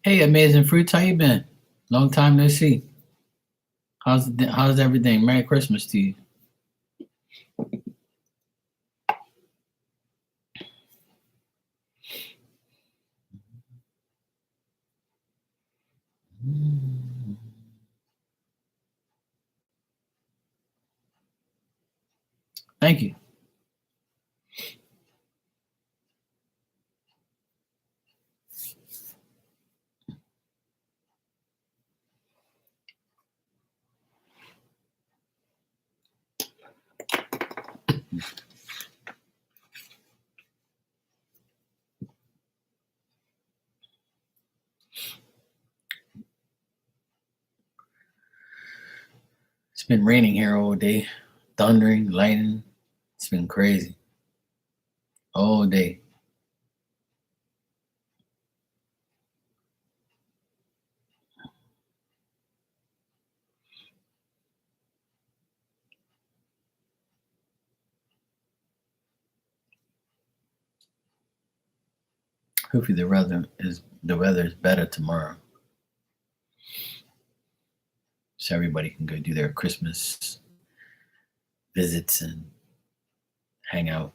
Hey, Amazing Fruits, how you been? Long time no see. How's everything? Merry Christmas to you. Thank you. It's been raining here all day, thundering, lightning. It's been crazy all day. Hopefully the weather is better tomorrow, so everybody can go do their Christmas visits and hang out.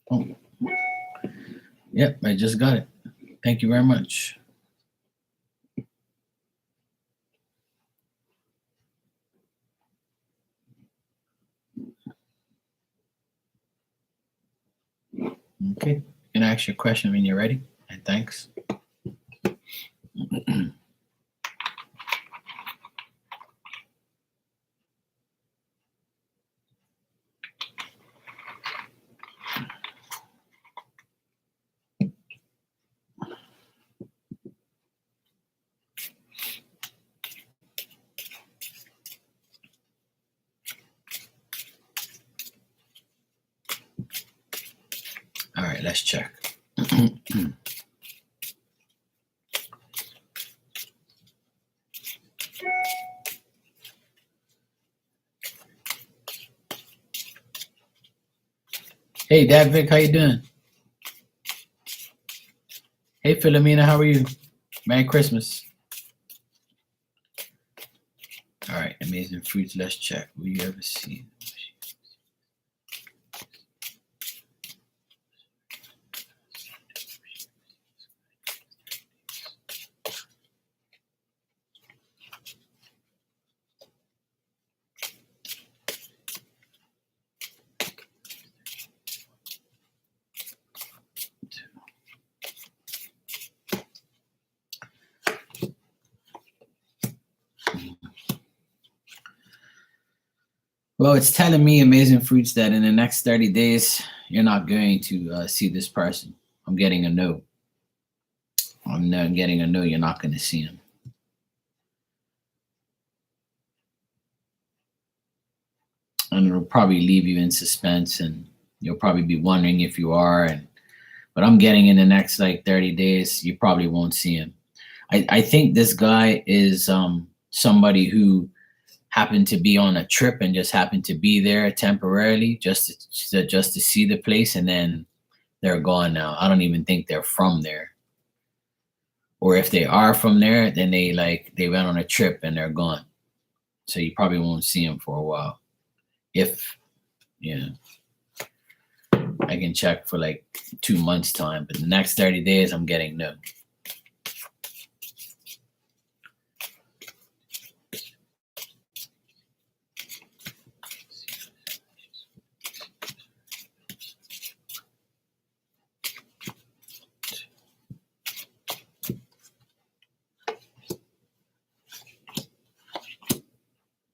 Oh, yep, I just got it. Thank you very much. Okay, you can ask your question when you're ready. And thanks. All right, let's check. Hey, Dad Vic, how you doing? Hey, Philomena, how are you? Merry Christmas. All right, Amazing Fruits, let's check. Will you ever see? Well, it's telling me, Amazing Fruits, that in the next 30 days, you're not going to see this person. I'm getting a no. I'm not getting a no, you're not going to see him. And it'll probably leave you in suspense, and you'll probably be wondering if you are. But I'm getting in the next like 30 days, you probably won't see him. I think this guy is somebody who happened to be on a trip and just happened to be there temporarily just to see the place, and then they're gone now. I don't even think they're from there. Or if they are from there, then they went on a trip and they're gone. So you probably won't see them for a while. If yeah, I can check for like 2 months time, but the next 30 days I'm getting no.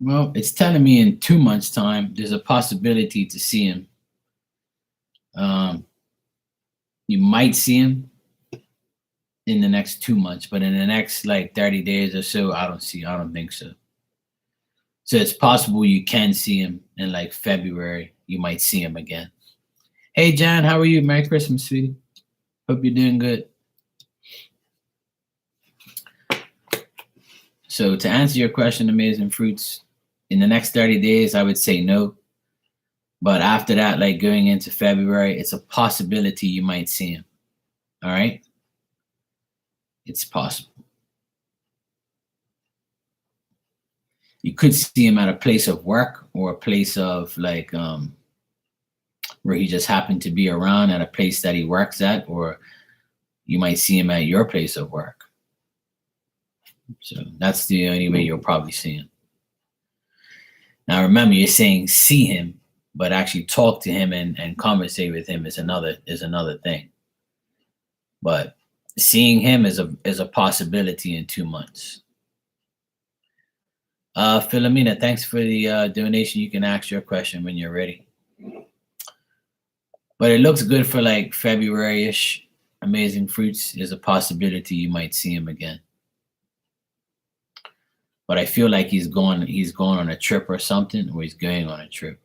Well, it's telling me in 2 months' time, there's a possibility to see him. Um, you might see him in the next 2 months, but in the next like 30 days or so, I don't think so. So it's possible you can see him in like February. You might see him again. Hey, John, how are you? Merry Christmas, sweetie. Hope you're doing good. So to answer your question, Amazing Fruits, in the next 30 days, I would say no. But after that, like going into February, it's a possibility you might see him. All right? It's possible. You could see him at a place of work or a place of like where he just happened to be around at a place that he works at, or you might see him at your place of work. So that's the only way you'll probably see him. Now remember, you're saying see him, but actually talk to him and conversate with him is another thing. But seeing him is a possibility in 2 months. Philomena, thanks for the donation. You can ask your question when you're ready. But it looks good for like February-ish. Amazing Fruits is a possibility you might see him again. But I feel like he's going on a trip or something, or he's going on a trip.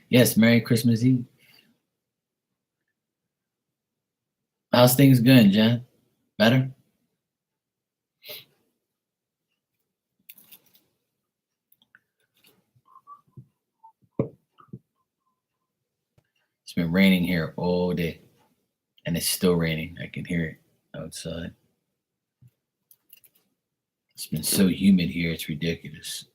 Yes, Merry Christmas Eve. How's things going, Jen? Better? It's been raining here all day, and it's still raining. I can hear it outside. It's been so humid here, it's ridiculous.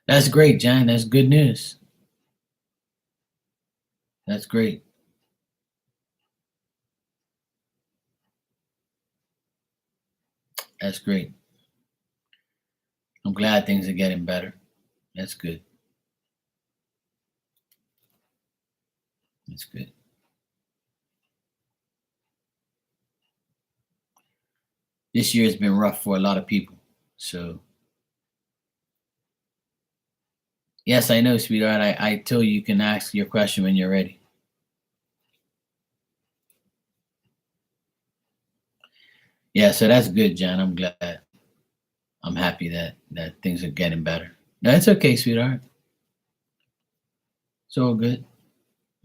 That's great, Jan. That's good news. That's great. That's great. I'm glad things are getting better. That's good. That's good. This year has been rough for a lot of people. So, yes, I know, sweetheart. I told you can ask your question when you're ready. Yeah, so that's good, Jan. I'm glad. I'm happy that things are getting better. No, it's okay, sweetheart. It's all good.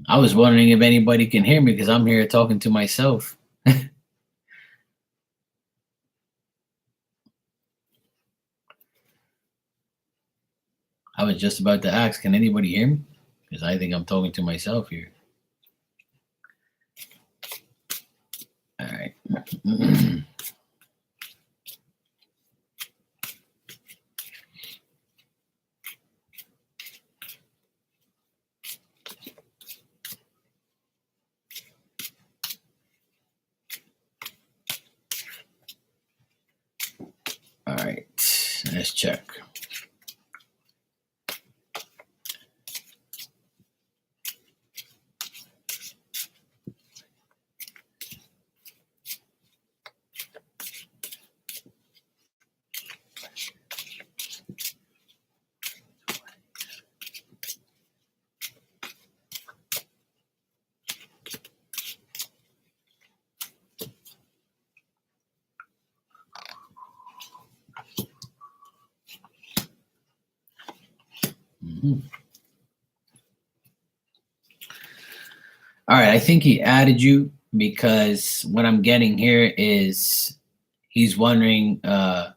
I was wondering if anybody can hear me because I'm here talking to myself. I was just about to ask, can anybody hear me? Because I think I'm talking to myself here. All right. All right. Let's check. All right, I think he added you because what I'm getting here is he's wondering how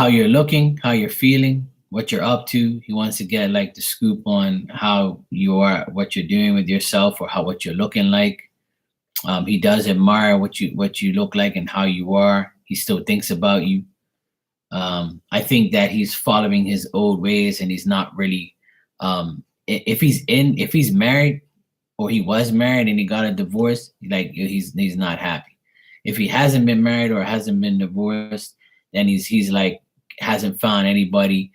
you're looking, how you're feeling, what you're up to. He wants to get like the scoop on how you are, what you're doing with yourself, or how what you're looking like. He does admire what you look like and how you are. He still thinks about you. I think that he's following his old ways and he's not really. If he's married or he was married and he got a divorce, like he's not happy. If he hasn't been married or hasn't been divorced, then he's like hasn't found anybody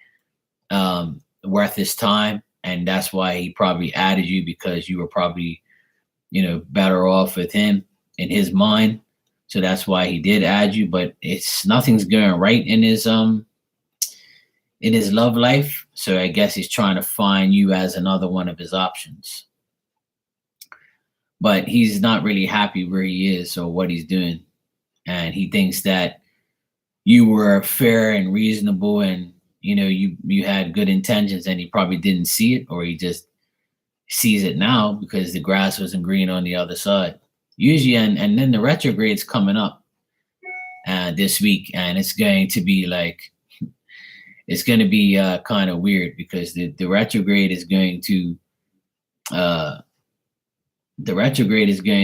worth his time, and that's why he probably added you because you were probably better off with him in his mind. So that's why he did add you, but it's nothing's going right in his love life. So I guess he's trying to find you as another one of his options. But he's not really happy where he is or what he's doing. And he thinks that you were fair and reasonable and you had good intentions, and he probably didn't see it, or he just sees it now because the grass wasn't green on the other side. Usually, and then the retrograde's coming up this week, and it's going to be kind of weird because the retrograde is going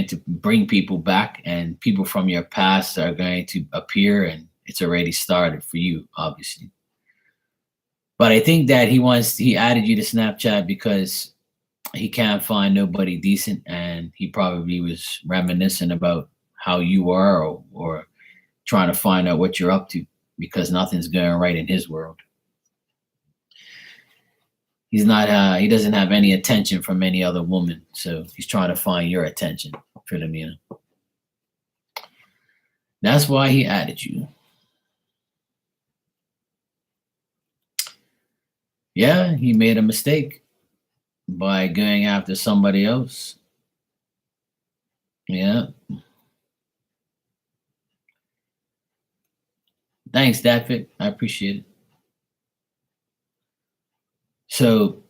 to bring people back, and people from your past are going to appear, and it's already started for you, obviously. But I think that he added you to Snapchat because he can't find nobody decent, and he probably was reminiscing about how you are, or trying to find out what you're up to, because nothing's going right in his world. He's not he doesn't have any attention from any other woman, so he's trying to find your attention, Philomena. That's why he added you. Yeah, he made a mistake by going after somebody else. Yeah. Thanks, David. I appreciate it. So,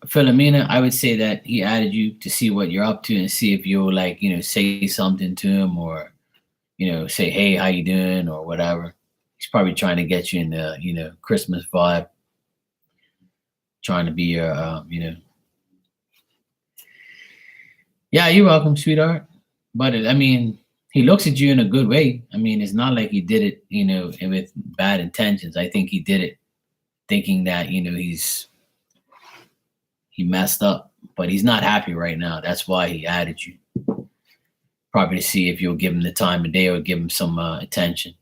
Philomena, I would say that he added you to see what you're up to and see if you'll say something to him, or say, hey, how you doing, or whatever. He's probably trying to get you in the Christmas vibe, trying to be your Yeah, you're welcome, sweetheart. But he looks at you in a good way. It's not like he did it with bad intentions. I think he did it thinking that he messed up, but he's not happy right now. That's why he added you, probably to see if you'll give him the time of day or give him some attention.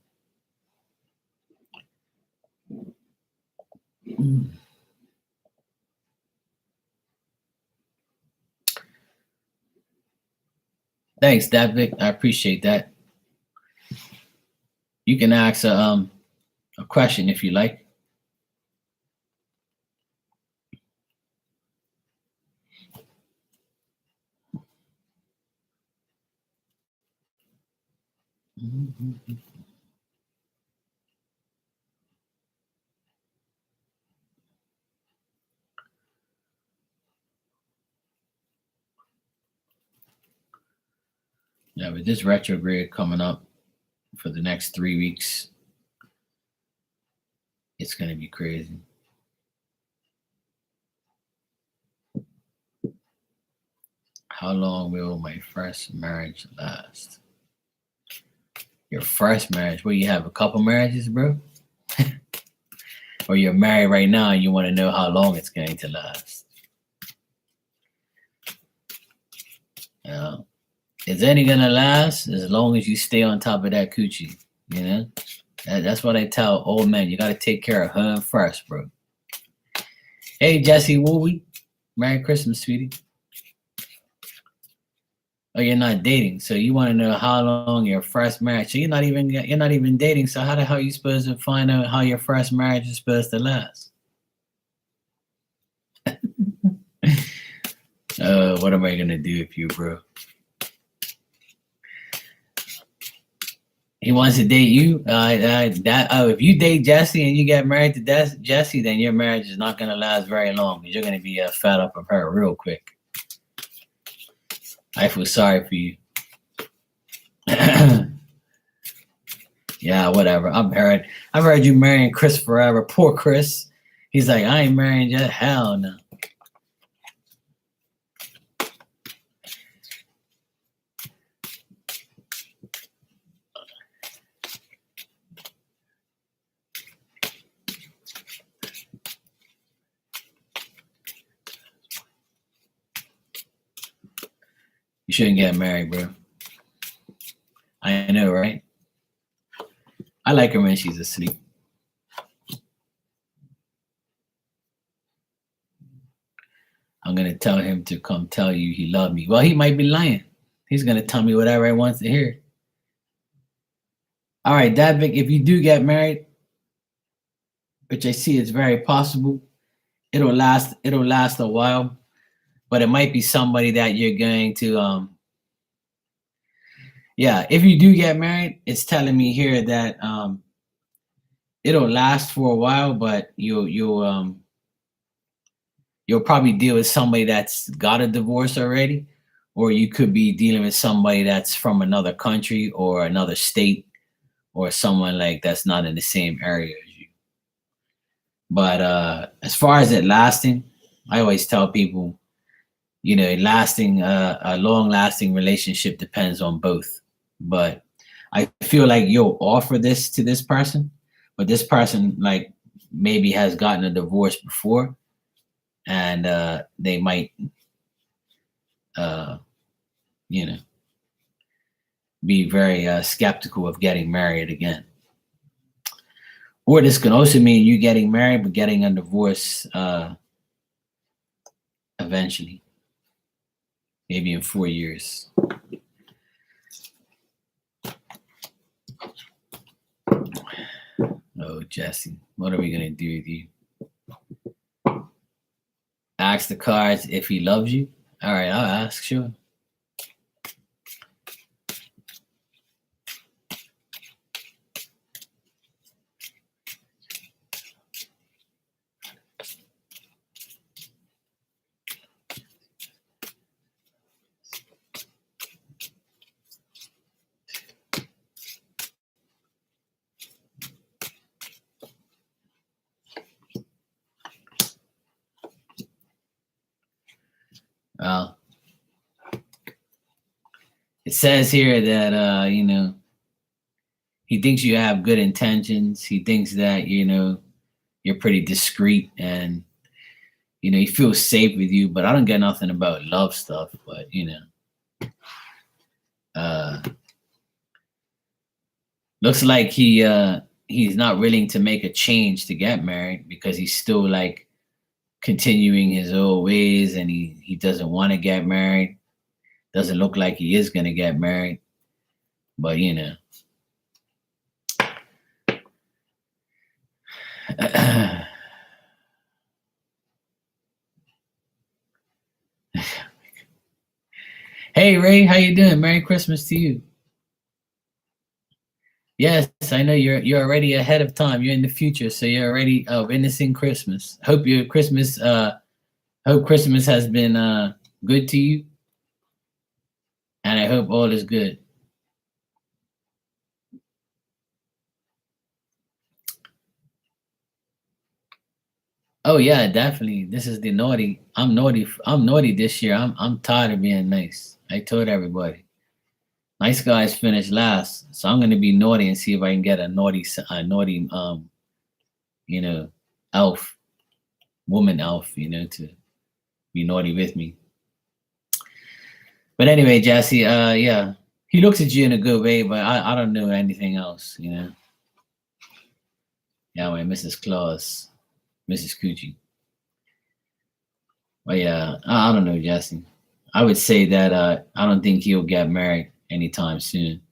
Thanks, Davik. I appreciate that. You can ask a question if you like. Yeah, with this retrograde coming up for the next 3 weeks, it's going to be crazy. How long will my first marriage last? Your first marriage? Well, you have a couple marriages, bro? Or you're married right now and you want to know how long it's going to last? It's only going to last as long as you stay on top of that coochie, That's what I tell old men. You got to take care of her first, bro. Hey, Jesse Wooey. Merry Christmas, sweetie. Oh, you're not dating, so you want to know how long your first marriage. So you're not even dating. So how the hell are you supposed to find out how your first marriage is supposed to last? What am I gonna do if you, bro? He wants to date you. If you date Jesse and you get married to Jesse, then your marriage is not going to last very long because you're going to be fed up of her real quick. I feel sorry for you. Yeah, whatever. I've heard you marrying Chris forever. Poor Chris. He's like, I ain't marrying you. Hell no. You shouldn't get married, bro. I know, right? I like her when she's asleep. I'm going to tell him to come tell you he loved me. Well, he might be lying. He's going to tell me whatever he wants to hear. All right, Davik, if you do get married, which I see is very possible, it'll last a while, but it might be somebody that you're going to if you do get married, it's telling me here that it'll last for a while, but you'll probably deal with somebody that's got a divorce already, or you could be dealing with somebody that's from another country or another state, or someone like that's not in the same area as you. But as far as it lasting, I always tell people, lasting a long-lasting relationship depends on both. But I feel like you'll offer this to this person, but this person like maybe has gotten a divorce before, and they might be very skeptical of getting married again. Or this can also mean you getting married but getting a divorce eventually, maybe in 4 years. Oh, Jesse, what are we gonna do with you? Ask the cards if he loves you. All right, I'll ask, sure. Well, it says here that he thinks you have good intentions. He thinks that you're pretty discreet, and he feels safe with you. But I don't get nothing about love stuff. But looks like he's not willing to make a change to get married because he's still like continuing his old ways, and he doesn't want to get married. Doesn't look like he is going to get married, but Hey Ray, how you doing? Merry Christmas to you. Yes, I know you're already ahead of time. You're in the future, so you're already witnessing Christmas. Hope your Christmas hope Christmas has been good to you, and I hope all is good. Oh yeah, definitely. This is the naughty. I'm naughty. I'm naughty this year. I'm tired of being nice. I told everybody. Nice guys finish last, so I'm gonna be naughty and see if I can get a naughty elf, woman elf, to be naughty with me. But anyway, Jesse, yeah, he looks at you in a good way, but I don't know anything else, Yeah, wait, Mrs. Claus, Mrs. Coochie. But yeah, I don't know, Jesse. I would say that I don't think he'll get married anytime soon.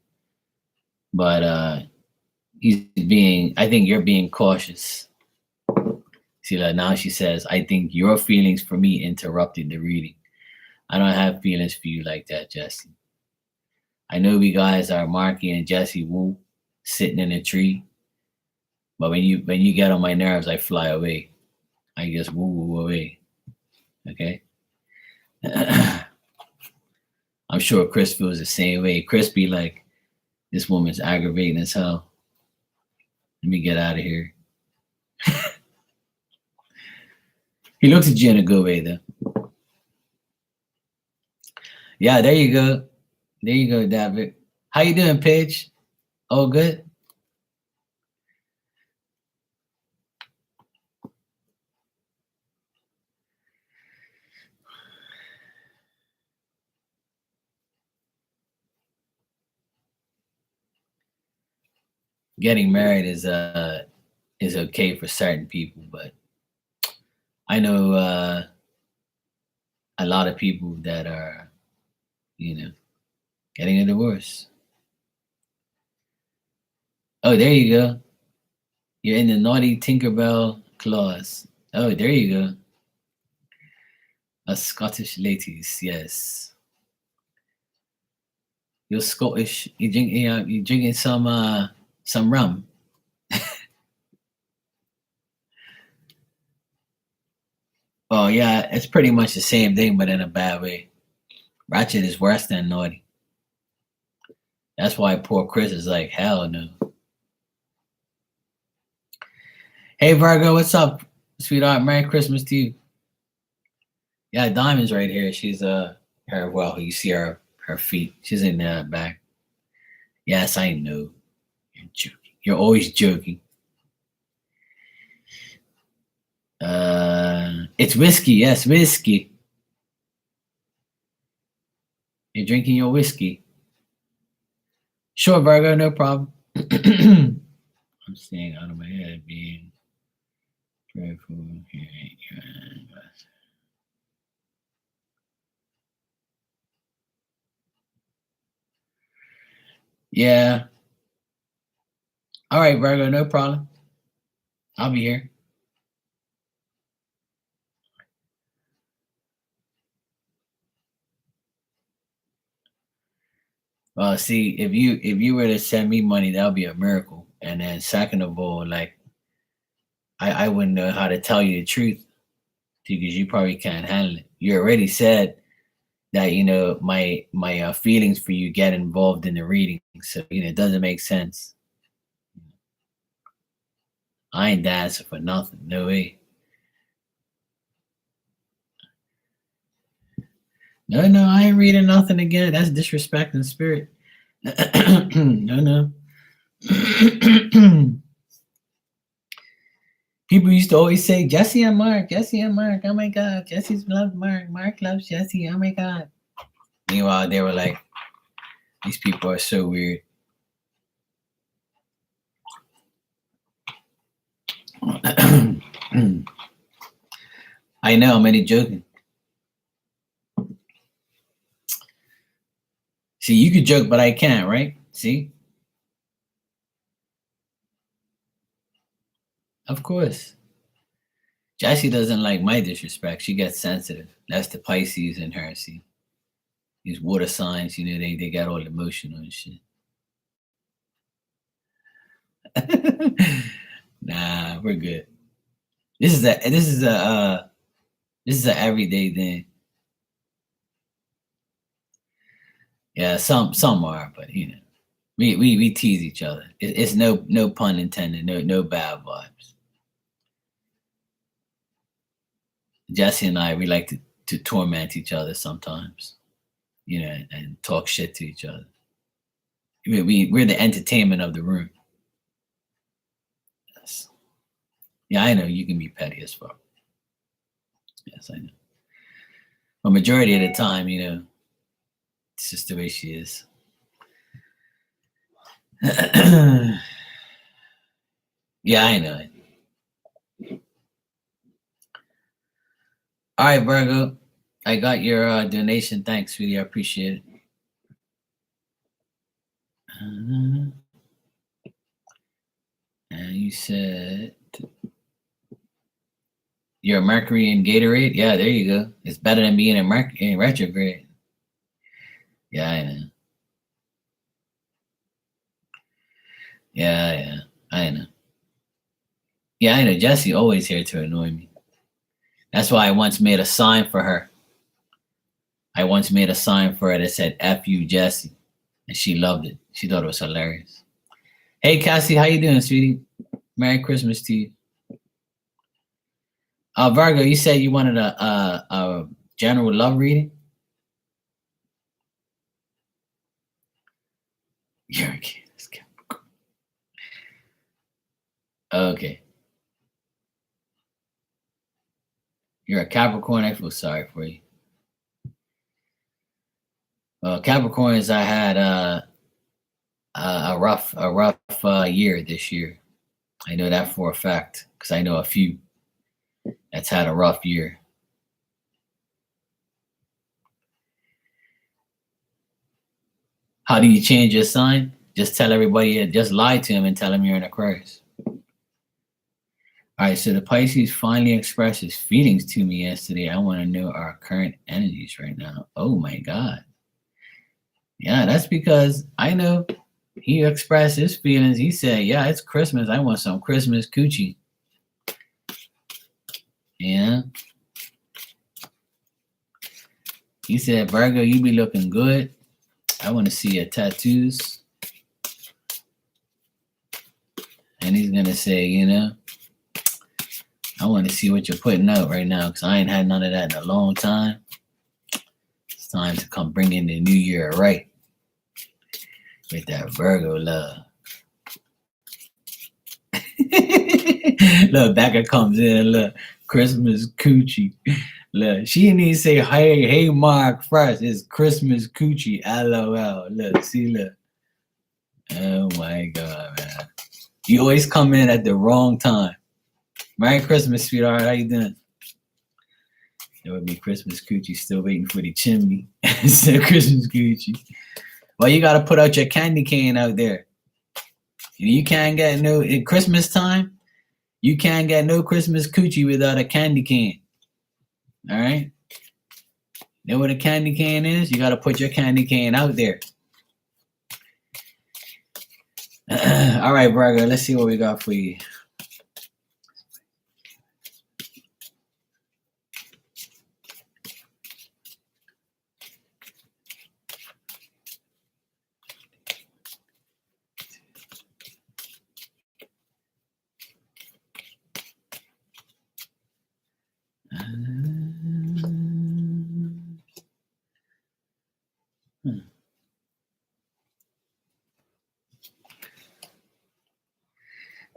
But I think you're being cautious. See, like now she says, I think your feelings for me interrupted the reading. I don't have feelings for you like that, Jesse. I know we guys are Marky and Jesse Wu, sitting in a tree. But when you get on my nerves, I fly away. I just woo away. Okay. I'm sure Chris feels the same way. Chris be like, this woman's aggravating as hell. Let me get out of here. He looks at you in a good way, though. Yeah, there you go. There you go, David. How you doing, Paige? All good? Getting married is okay for certain people, but I know a lot of people that are, getting a divorce. Oh, there you go. You're in the naughty Tinkerbell clause. Oh, there you go. A Scottish ladies, yes. You're Scottish. You drinking some rum. Oh yeah, it's pretty much the same thing, but in a bad way. Ratchet is worse than naughty. That's why poor Chris is like, hell no. Hey Virgo, what's up, sweetheart? Merry Christmas to you. Yeah, Diamond's right here. She's you see her feet. She's in the back. Yes, I know. You're joking. You're always joking. It's whiskey. Yes, whiskey. You're drinking your whiskey. Sure, Virgo, no problem. I'm staying out of my head, being prayerful. Yeah. All right, Virgo, no problem. I'll be here. Well, see, if you were to send me money, that would be a miracle. And then second of all, like I wouldn't know how to tell you the truth because you probably can't handle it. You already said that my feelings for you get involved in the reading, so it doesn't make sense. I ain't dancing for nothing. No way. No, I ain't reading nothing again. That's disrespecting spirit. No. People used to always say Jesse and Mark, Jesse and Mark. Oh my God, Jesse's loves Mark. Mark loves Jesse. Oh my God. Meanwhile, they were like, these people are so weird. I know, I'm only joking. See, you could joke, but I can't, right? See? Of course. Jessie doesn't like my disrespect. She gets sensitive. That's the Pisces in her. See? These water signs, they got all emotional and shit. Nah, we're good. This is a everyday thing. Yeah, some are, but we tease each other. It's no pun intended. No bad vibes. Jesse and I, we like to torment each other sometimes, and talk shit to each other. We're the entertainment of the room. Yes. Yeah, I know you can be petty as fuck. Yes, I know. But majority of the time, it's just the way she is. Yeah, I know it. All right, Virgo. I got your donation. Thanks, really. I appreciate it. And you said you're a Mercury in Gatorade? Yeah, there you go. It's better than being in retrograde. Yeah, I know. Yeah, yeah. I know. Yeah, I know. Jessie always here to annoy me. That's why I once made a sign for her. I once made a sign for her that said "F you, Jessie," and she loved it. She thought it was hilarious. Hey, Cassie, how you doing, sweetie? Merry Christmas to you. Virgo, you said you wanted a general love reading. You're a kid. Okay. You're a Capricorn. I feel sorry for you. Capricorns, I had a rough year this year. I know that for a fact because I know a few that's had a rough year. How do you change your sign? Just tell everybody, just lie to him and tell him you're an Aquarius. All right, so the Pisces finally expressed his feelings to me yesterday. I want to know our current energies right now. Oh my God. Yeah, that's because I know he expressed his feelings. He said, yeah, it's Christmas. I want some Christmas coochie. Yeah. He said, Virgo, you be looking good. I want to see your tattoos. And he's going to say, you know, I want to see what you're putting out right now because I ain't had none of that in a long time. It's time to come bring in the new year right with that Virgo love. Look, Becca comes in. Look, Christmas coochie. Look, she didn't even say, hey, Mark first. It's Christmas coochie. LOL. Look, see, look. Oh my God, man. You always come in at the wrong time. Merry Christmas, sweetheart. How you doing? There would be Christmas coochie still waiting for the chimney. So Christmas coochie. Well, you got to put out your candy cane out there. You can't get no, at Christmas time, you can't get no Christmas coochie without a candy cane. All right? Know what a candy cane is? You got to put your candy cane out there. All right, Virgo, let's see what we got for you.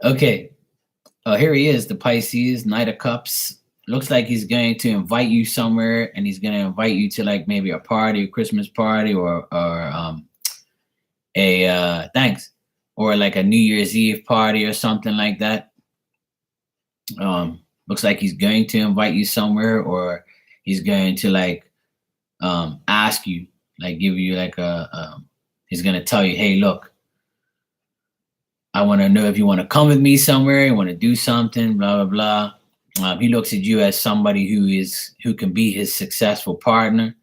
Okay. Oh, here he is, the Pisces, Knight of Cups. Looks like he's going to invite you somewhere, and he's going to invite you to like maybe a party, a Christmas party, or thanks, or like a New Year's Eve party or something like that. Looks like he's going to invite you somewhere, or he's going to like ask you, like give you like he's going to tell you, hey, look, I want to know if you want to come with me somewhere, you want to do something, blah, blah, blah. He looks at you as somebody who can be his successful partner.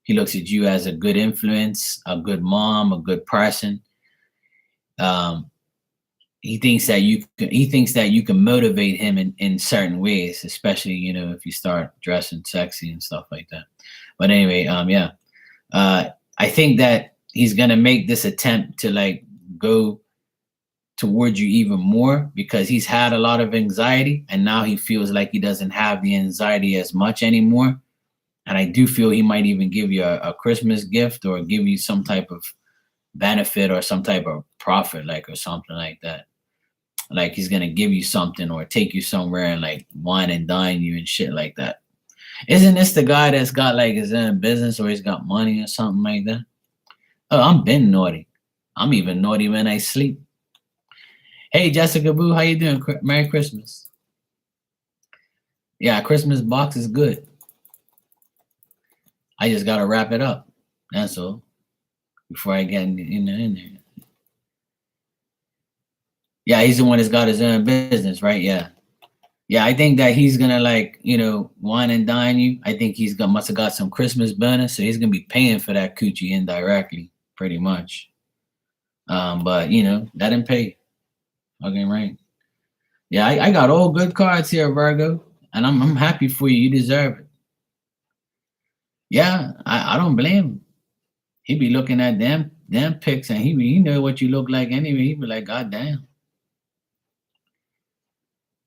He looks at you as a good influence, a good mom, a good person. He thinks that you can motivate him in certain ways, especially, you know, if you start dressing sexy and stuff like that. But anyway, yeah. I think that he's gonna make this attempt to like go towards you even more because he's had a lot of anxiety and now he feels like he doesn't have the anxiety as much anymore. And I do feel he might even give you a Christmas gift or give you some type of benefit or some type of profit, like, or something like that. Like he's gonna give you something or take you somewhere and like wine and dine you and shit like that. Isn't this the guy that's got like his own business or he's got money or something like that? Oh, I'm been naughty. I'm even naughty when I sleep. Hey, Jessica Boo, how you doing? Merry Christmas. Yeah, Christmas box is good. I just gotta wrap it up. That's all. Before I get in there. Yeah, he's the one that's got his own business, right? Yeah. Yeah, I think that he's gonna like, you know, wine and dine you. I think must have got some Christmas bonus, so he's gonna be paying for that coochie indirectly, pretty much. But you know, let him pay. Fucking right. Yeah, I got all good cards here, Virgo, and I'm happy for you. You deserve it. Yeah, I don't blame him. He be looking at them pics, and he know what you look like anyway. He be like, God damn.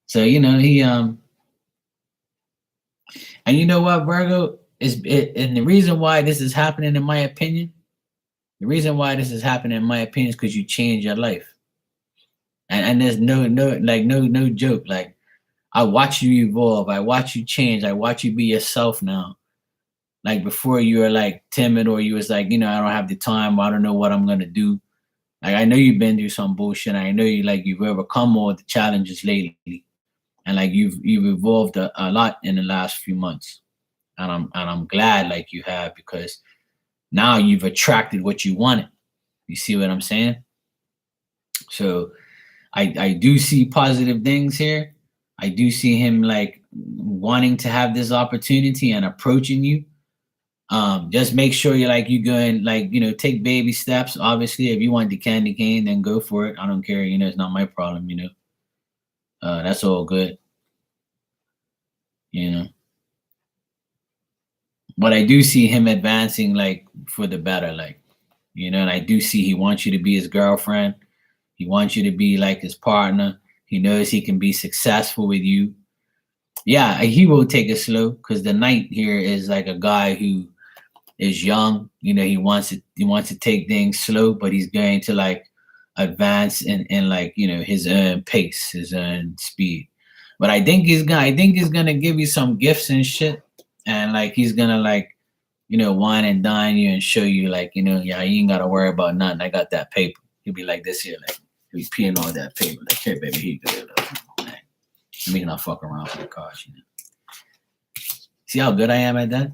So he and you know what, Virgo and the reason why this is happening, in my opinion, is because you change your life, and there's no joke. Like, I watch you evolve, I watch you change, I watch you be yourself now. Like, before, you were like timid, or you was like, I don't have the time, I don't know what I'm gonna do. Like, I know you've been through some bullshit. I know you've overcome all the challenges lately, and like you've evolved a lot in the last few months, and I'm glad like you have, because now you've attracted what you wanted. You see what I'm saying? So I do see positive things here. I do see him like wanting to have this opportunity and approaching you. Just make sure you go and take baby steps. Obviously, if you want the candy cane, then go for it. I don't care. It's not my problem. That's all good. But I do see him advancing like for the better, and I do see he wants you to be his girlfriend. He wants you to be like his partner. He knows he can be successful with you. Yeah, he will take it slow, because the knight here is like a guy who is young. He wants to take things slow, but he's going to like advance in like his own pace, his own speed. But I think he's gonna give you some gifts and shit, and like he's gonna like wine and dine you and show you like yeah, you ain't gotta worry about nothing. I got that paper. He'll be like this here, like he's peeing all that paper. Like, here, baby, here you go. Like, me not fuck around for the cards. See how good I am at that?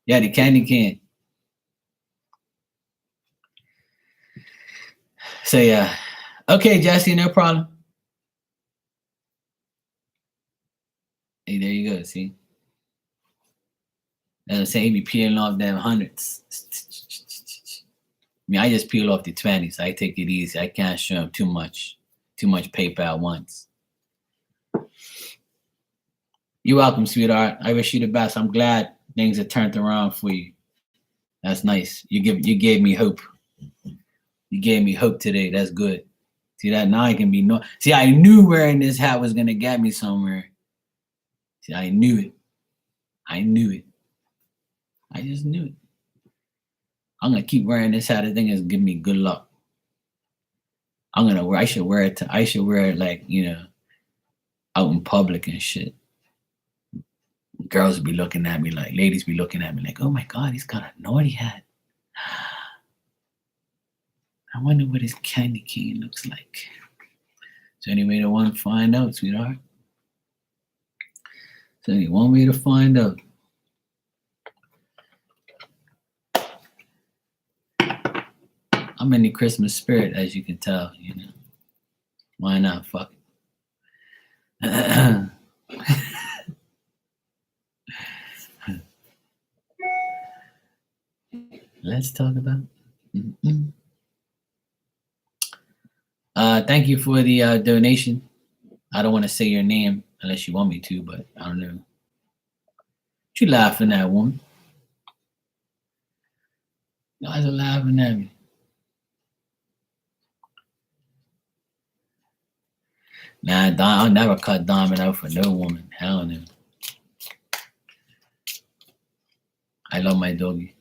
Yeah, the candy cane. So yeah. Okay, Jesse, no problem. Hey, there you go. See? As I'm saying, he be peeling off them hundreds. I mean, I just peel off the 20s. I take it easy. I can't show him too much paper at once. You're welcome, sweetheart. I wish you the best. I'm glad things have turned around for you. That's nice. You gave me hope. You gave me hope today. That's good. See that? Now I can be no. See, I knew wearing this hat was gonna get me somewhere. See, I knew it. I just knew it. I'm gonna keep wearing this hat. I think it's giving me good luck. I should wear it like, out in public and shit. Girls be looking at me like, ladies be looking at me like, oh my God, he's got a naughty hat. I wonder what his candy cane looks like. Is there any way to want to find out, sweetheart? Is there only one way to find out? I'm in the Christmas spirit, as you can tell, Why not? Fuck it. Let's talk about. Thank you for the donation. I don't want to say your name unless you want me to, but I don't know. What you laughing at, woman? You guys are laughing at me. Nah, I'll never cut Diamond out for no woman. Hell no. I love my doggy.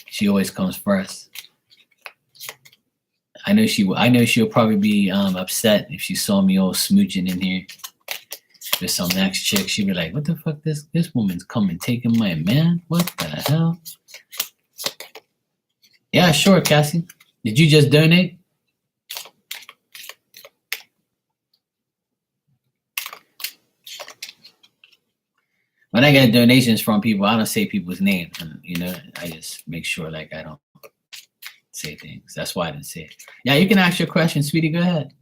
She always comes first. I know she'll probably be upset if she saw me all smooching in here with some next chick. She'd be like, "What the fuck? This woman's coming taking my man? What the hell?" Yeah, sure, Cassie. Did you just donate? When I get donations from people, I don't say people's names. I just make sure like I don't say things. That's why I didn't say it. Yeah, you can ask your question, sweetie. Go ahead.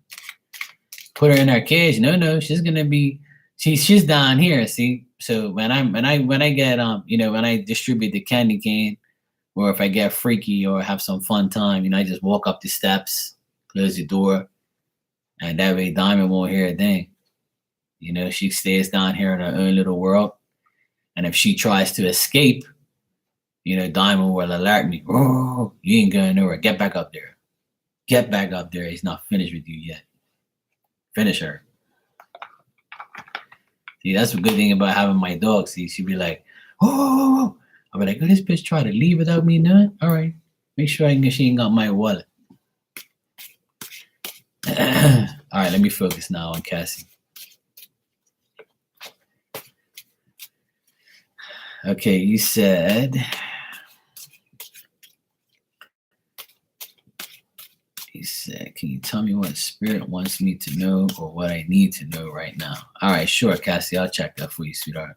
Put her in her cage. No, she's gonna be. She's down here. See, so when I get when I distribute the candy cane, or if I get freaky or have some fun time, I just walk up the steps, close the door, and that way Diamond won't hear a thing. She stays down here in her own little world. And if she tries to escape, Diamond will alert me. Oh, you ain't going nowhere. Get back up there. Get back up there. He's not finished with you yet. Finish her. See, that's a good thing about having my dog. See, she'd be like, oh, I'll be like, oh, this bitch try to leave without me knowing. All right. Make sure she ain't got my wallet. All right, let me focus now on Cassie. Okay, you said, can you tell me what spirit wants me to know or what I need to know right now? All right, sure, Cassie. I'll check that for you, sweetheart.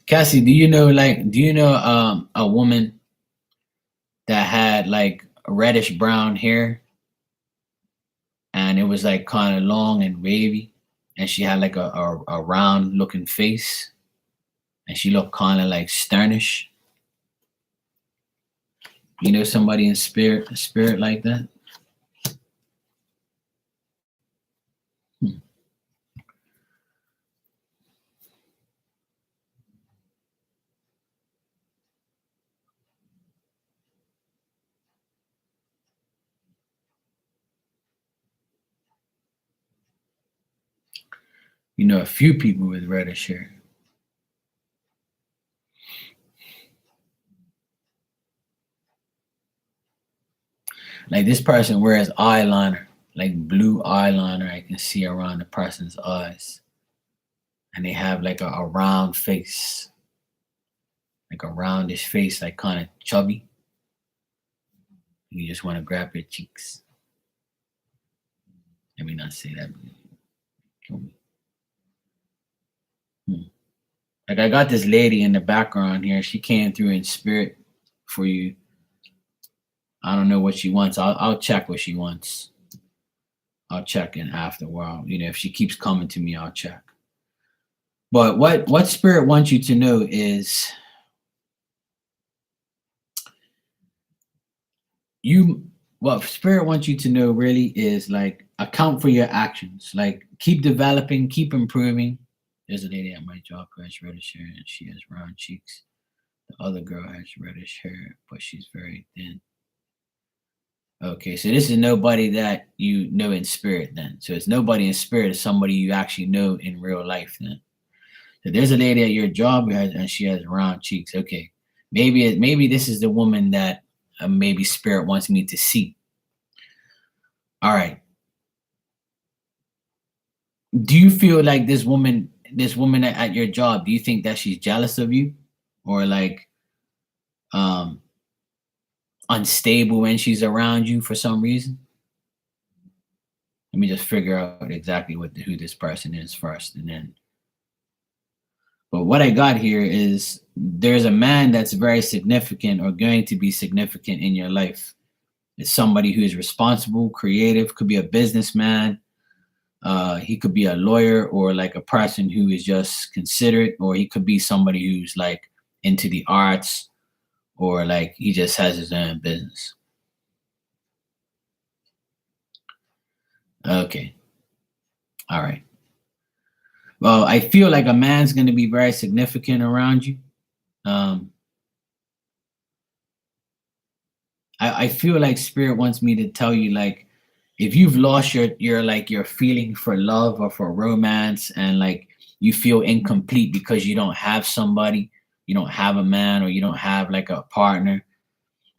Cassie, do you know a woman that had like reddish brown hair and it was like kind of long and wavy, and she had like a round looking face and she looked kind of like sternish? You know somebody in spirit like that? You know a few people with reddish hair. Like this person wears eyeliner, like blue eyeliner I can see around the person's eyes. And they have like a round face, like a roundish face, like kind of chubby. You just want to grab your cheeks. Let me not say that. Kill me. Like I got this lady in the background here. She came through in spirit for you. I don't know what she wants. I'll check what she wants. I'll check in after a while. If she keeps coming to me, I'll check. But what spirit wants you to know is what spirit wants you to know really is like account for your actions. Like keep developing, keep improving. There's a lady at my job who has reddish hair and she has round cheeks. The other girl has reddish hair, but she's very thin. Okay, so this is nobody that you know in spirit then. So it's nobody in spirit, it's somebody you actually know in real life then. So there's a lady at your job and she has round cheeks. Okay, maybe this is the woman that maybe spirit wants me to see. All right. Do you feel like this woman at your job, do you think that she's jealous of you or like unstable when she's around you for some reason? Let me just figure out exactly who this person is first, and then. But what I got here is there's a man that's very significant or going to be significant in your life. It's somebody who is responsible, creative, could be a businessman. He could be a lawyer or like a person who is just considerate, or he could be somebody who's like into the arts, or like he just has his own business. Okay. All right. Well, I feel like a man's going to be very significant around you. I feel like spirit wants me to tell you, like, if you've lost your feeling for love or for romance, and like you feel incomplete because you don't have somebody, you don't have a man, or you don't have like a partner,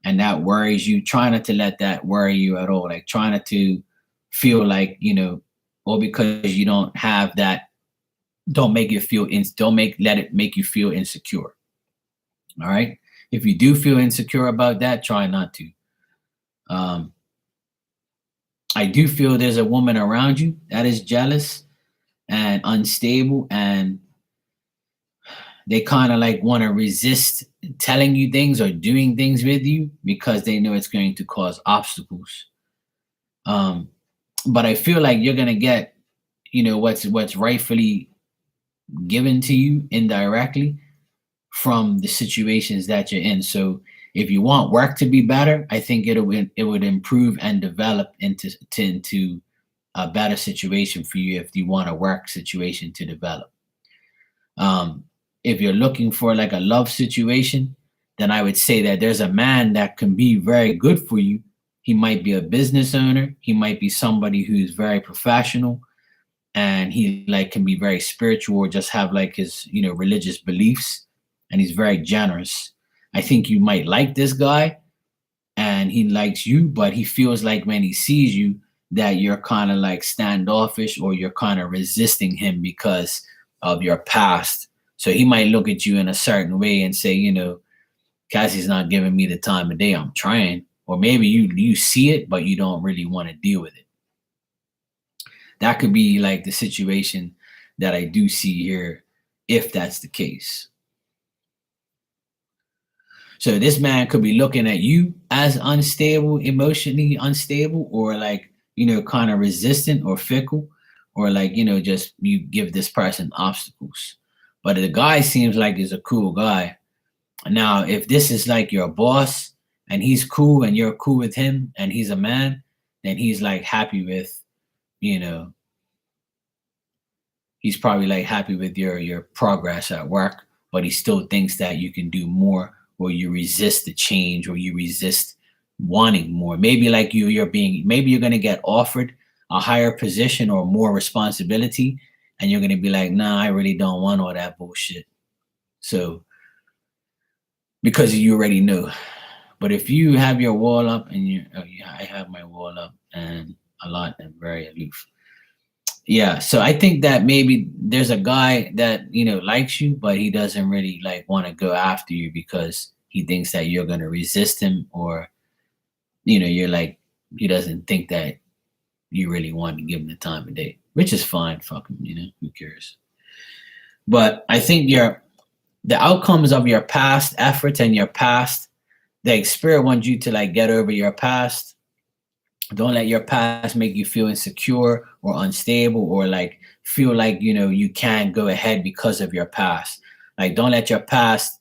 and that worries you, try not to let that worry you at all. Like try not to feel like, or because you don't have that, don't let it make you feel insecure. All right. If you do feel insecure about that, try not to. I do feel there's a woman around you that is jealous and unstable, and they kind of like want to resist telling you things or doing things with you because they know it's going to cause obstacles. Um, but I feel like you're gonna get, what's rightfully given to you indirectly from the situations that you're in. So if you want work to be better, I think it would improve and develop into a better situation for you if you want a work situation to develop. If you're looking for like a love situation, then I would say that there's a man that can be very good for you. He might be a business owner. He might be somebody who's very professional, and he like can be very spiritual or just have like his religious beliefs, and he's very generous. I think you might like this guy, and he likes you, but he feels like when he sees you that you're kind of like standoffish or you're kind of resisting him because of your past. So he might look at you in a certain way and say, Cassie's not giving me the time of day. I'm trying. Or maybe you see it, but you don't really want to deal with it. That could be like the situation that I do see here, if that's the case. So this man could be looking at you as unstable, emotionally unstable, or like, kind of resistant or fickle, or like, just you give this person obstacles. But the guy seems like he's a cool guy. Now, if this is like your boss and he's cool and you're cool with him and he's a man, then he's like happy with, he's probably like happy with your progress at work, but he still thinks that you can do more, or you resist the change, or you resist wanting more. Maybe like maybe you're gonna get offered a higher position or more responsibility, and you're gonna be like, nah, I really don't want all that bullshit. So because you already know. But if you have your wall up and I have my wall up and a lot and very aloof. Yeah, so I think that maybe there's a guy that likes you, but he doesn't really like want to go after you because he thinks that you're gonna resist him, or you're like, he doesn't think that you really want to give him the time of day, which is fine. Fuck him, who cares? But I think the outcomes of your past efforts and your past, the spirit wants you to like get over your past. Don't let your past make you feel insecure or unstable, or like feel like you can't go ahead because of your past. Like, don't let your past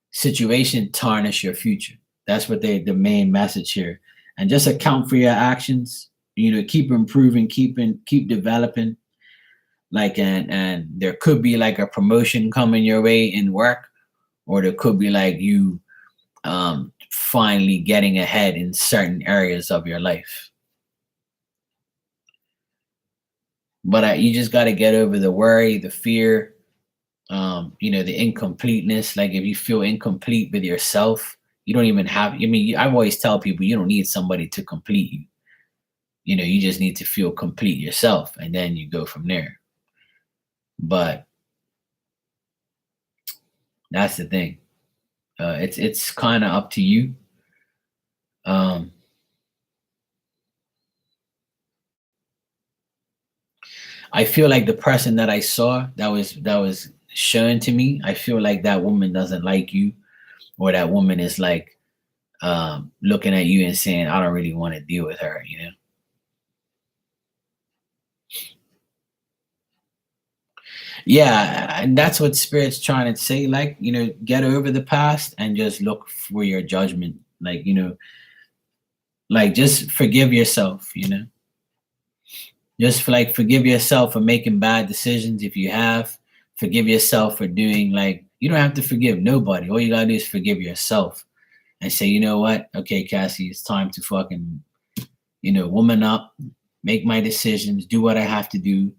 situation tarnish your future. That's what the main message here. And just account for your actions. Keep improving, keep developing. Like, and there could be like a promotion coming your way in work, or there could be like you finally getting ahead in certain areas of your life. But you just got to get over the worry, the fear, the incompleteness. Like, if you feel incomplete with yourself, you don't even have, I always tell people you don't need somebody to complete you. You just need to feel complete yourself, and then you go from there. But that's the thing. It's kind of up to you. I feel like the person that I saw that was shown to me, I feel like that woman doesn't like you, or that woman is like looking at you and saying, I don't really want to deal with her, Yeah, and that's what spirit's trying to say. Like, get over the past and just look for your judgment. Like, like just forgive yourself, Just like forgive yourself for making bad decisions if you have. Forgive yourself for doing like, you don't have to forgive nobody. All you gotta do is forgive yourself and say, you know what? Okay, Cassie, it's time to fucking, woman up, make my decisions, do what I have to do.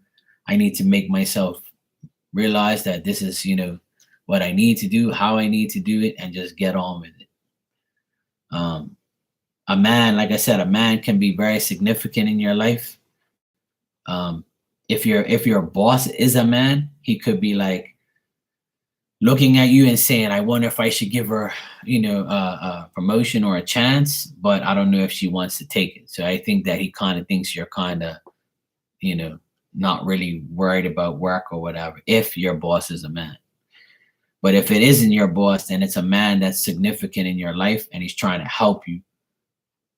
I need to make myself realize that this is, what I need to do, how I need to do it, and just get on with it. A man, like I said, a man can be very significant in your life. If your boss is a man, he could be like looking at you and saying, I wonder if I should give her, a promotion or a chance, but I don't know if she wants to take it. So I think that he kind of thinks you're kind of, you know, not really worried about work or whatever, if your boss is a man. But if it isn't your boss, then it's a man that's significant in your life and he's trying to help you.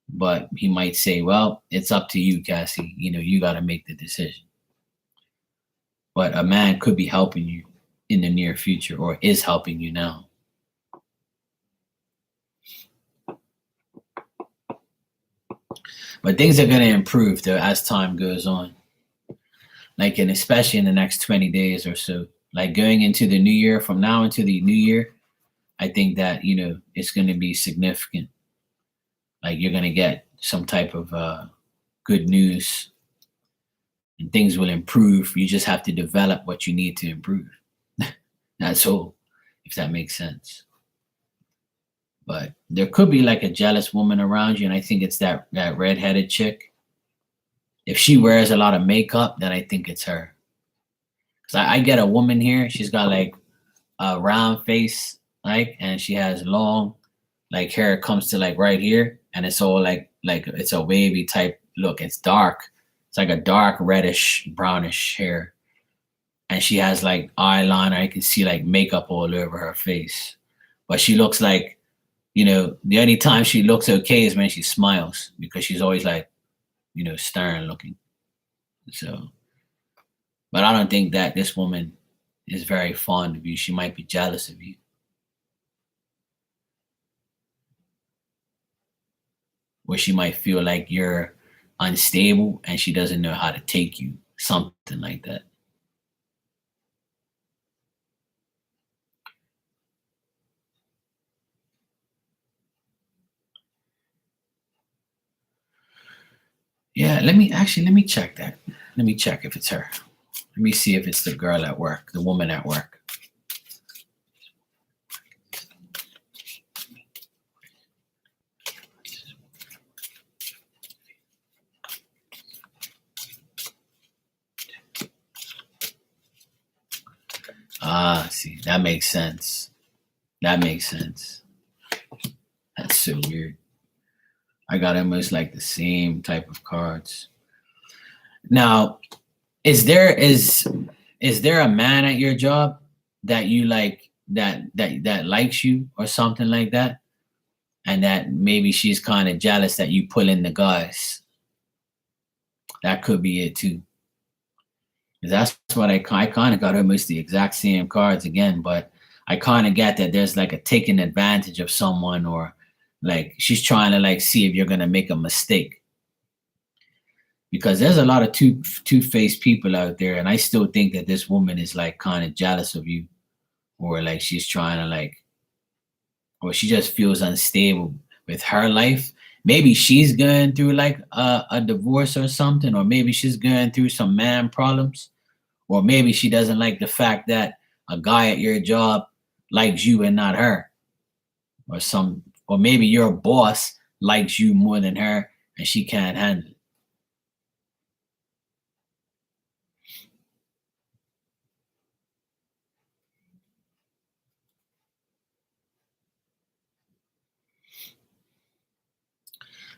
But he might say, well, it's up to you, Cassie. You got to make the decision. But a man could be helping you in the near future or is helping you now. But things are going to improve though as time goes on. Like, and especially in the next 20 days or so, like going into the new year, from now into the new year, I think that, it's going to be significant. Like you're going to get some type of good news and things will improve. You just have to develop what you need to improve. That's all, if that makes sense. But there could be like a jealous woman around you, and I think it's that redheaded chick. If she wears a lot of makeup, then I think it's her. Cause I get a woman here. She's got like a round face, like, and she has long, like hair comes to like right here, and it's all like it's a wavy type look. It's dark. It's like a dark reddish brownish hair, and she has like eyeliner. I can see like makeup all over her face, but she looks like, the only time she looks okay is when she smiles, because she's always like, stern looking. So, but I don't think that this woman is very fond of you. She might be jealous of you. Or she might feel like you're unstable and she doesn't know how to take you. Something like that. Yeah, let me check that. Let me check if it's her. Let me see if it's the girl at work, the woman at work. Ah, see, that makes sense. That makes sense. That's so weird. I got almost like the same type of cards. Now, is there a man at your job that you like, that likes you or something like that? And that maybe she's kind of jealous that you pull in the guys. That could be it too. 'Cause that's what I kind of got almost the exact same cards again, but I kind of get that there's like a taking advantage of someone, or like she's trying to like see if you're gonna make a mistake, because there's a lot of two-faced people out there, and I still think that this woman is like kind of jealous of you, or like she's trying to like, or she just feels unstable with her life. Maybe she's going through like a divorce or something, or maybe she's going through some man problems, or maybe she doesn't like the fact that a guy at your job likes you and not her, or maybe your boss likes you more than her and she can't handle it.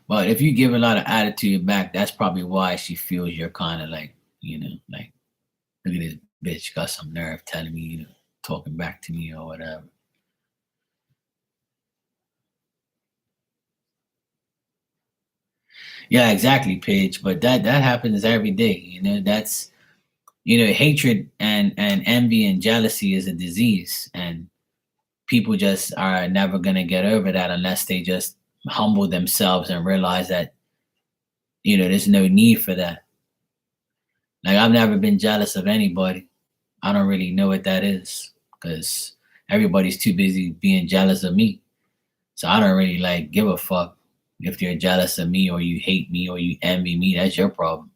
But if you give a lot of attitude back, that's probably why she feels you're kind of like, like, look at this bitch, got some nerve telling me, talking back to me or whatever. Yeah, exactly, Paige. But that happens every day. That's, hatred and envy and jealousy is a disease, and people just are never gonna get over that unless they just humble themselves and realize that, there's no need for that. Like, I've never been jealous of anybody. I don't really know what that is, because everybody's too busy being jealous of me. So I don't really like give a fuck if you're jealous of me or you hate me or you envy me. That's your problem.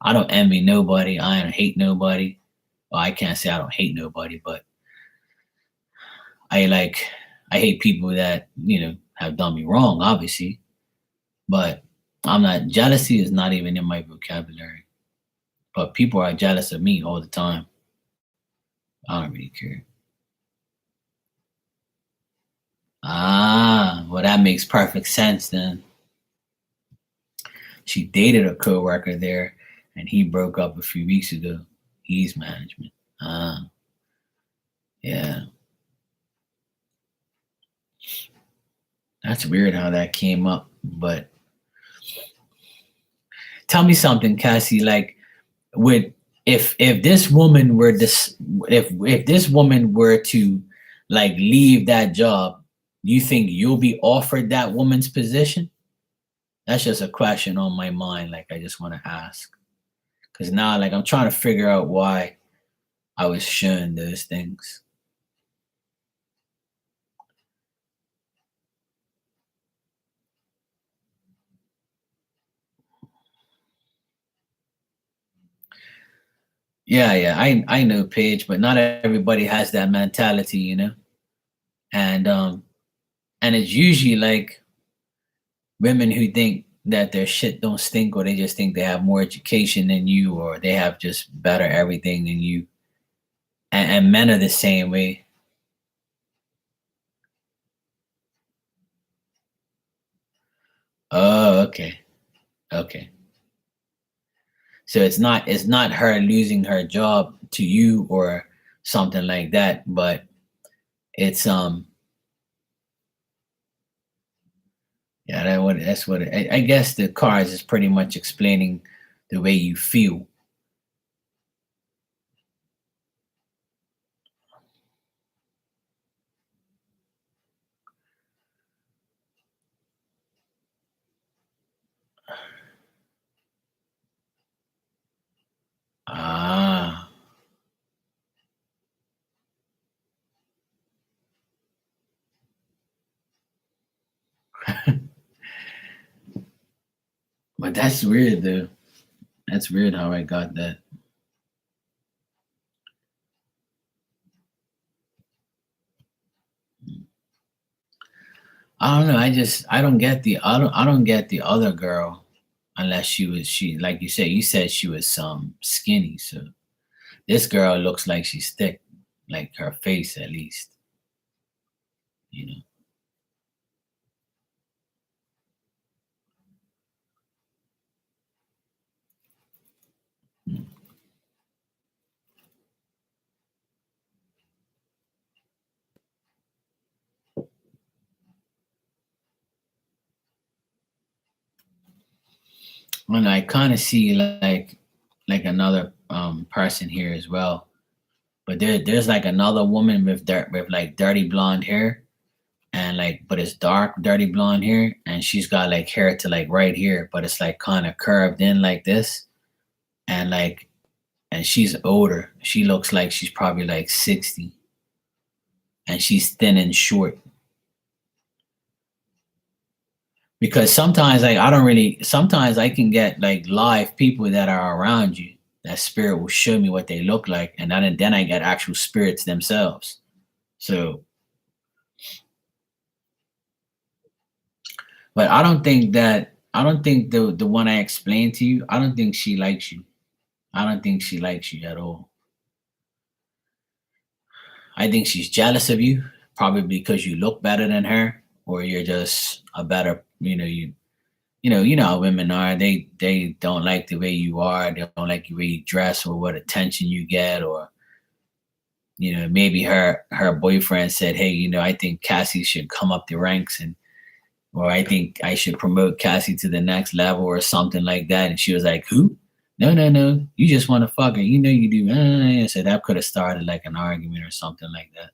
I don't envy nobody. I don't hate nobody. Well, I can't say I don't hate nobody, but I like I hate people that, have done me wrong, obviously. But I'm not, jealousy is not even in my vocabulary. But people are jealous of me all the time. I don't really care. Ah, well, that makes perfect sense then. She dated a coworker there, and he broke up a few weeks ago. He's management. Ah, yeah. That's weird how that came up. But tell me something, Cassie. Like, would if this woman were this if this woman were to like leave that job, do you think you'll be offered that woman's position? That's just a question on my mind. Like, I just want to ask because now, like, I'm trying to figure out why I was shown those things. Yeah, yeah, I know Paige, but not everybody has that mentality, you know. And and it's usually like women who think that their shit don't stink, or they just think they have more education than you, or they have just better everything than you. And men are the same way. Oh, okay, okay. So it's not her losing her job to you or something like that, but it's yeah, that's what I guess the cards is pretty much explaining the way you feel. Ah, but that's weird though. That's weird how I got that. I don't know. I don't get the other girl unless she like you said she was skinny. So this girl looks like she's thick, like her face at least. You know. Mm. And I kind of see like another person here as well. But there's like another woman with like dirty blonde hair, and like but it's dark dirty blonde hair, and she's got like hair to like right here, but it's like kind of curved in like this, and like and she's older. She looks like she's probably like 60, and she's thin and short. Because sometimes like I don't really sometimes I can get like live people that are around you. That spirit will show me what they look like, and then I get actual spirits themselves. So, but I don't think the one I explained to you. I don't think she likes you. I don't think she likes you at all. I think she's jealous of you, probably because you look better than her, or you're just a better, you know how women are. They don't like the way you are. They don't like the way you dress or what attention you get, or maybe her boyfriend said, "Hey, I think Cassie should come up the ranks, and or I think I should promote Cassie to the next level or something like that." And she was like, "Who? No, no, no. You just want to fuck her. You know you do." So that could have started like an argument or something like that.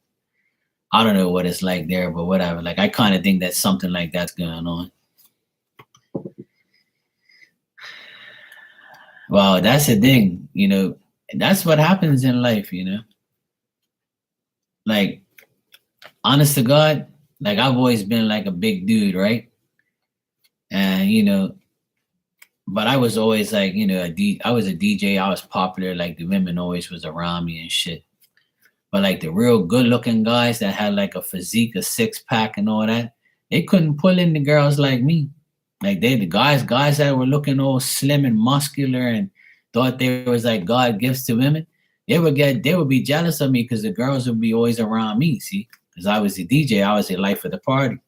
I don't know what it's like there, but whatever. Like I kind of think that something like that's going on. Well, that's the thing. That's what happens in life. Like honest to God, like I've always been like a big dude, right? And but I was always like, I was a DJ. I was popular. Like the women always was around me and shit. But like the real good looking guys that had like a physique, a six pack, and all that, they couldn't pull in the girls like me. Like the guys that were looking all slim and muscular and thought they was like God gifts to women. They would be jealous of me because the girls would be always around me. See, Because I was the DJ, I was the life of the party.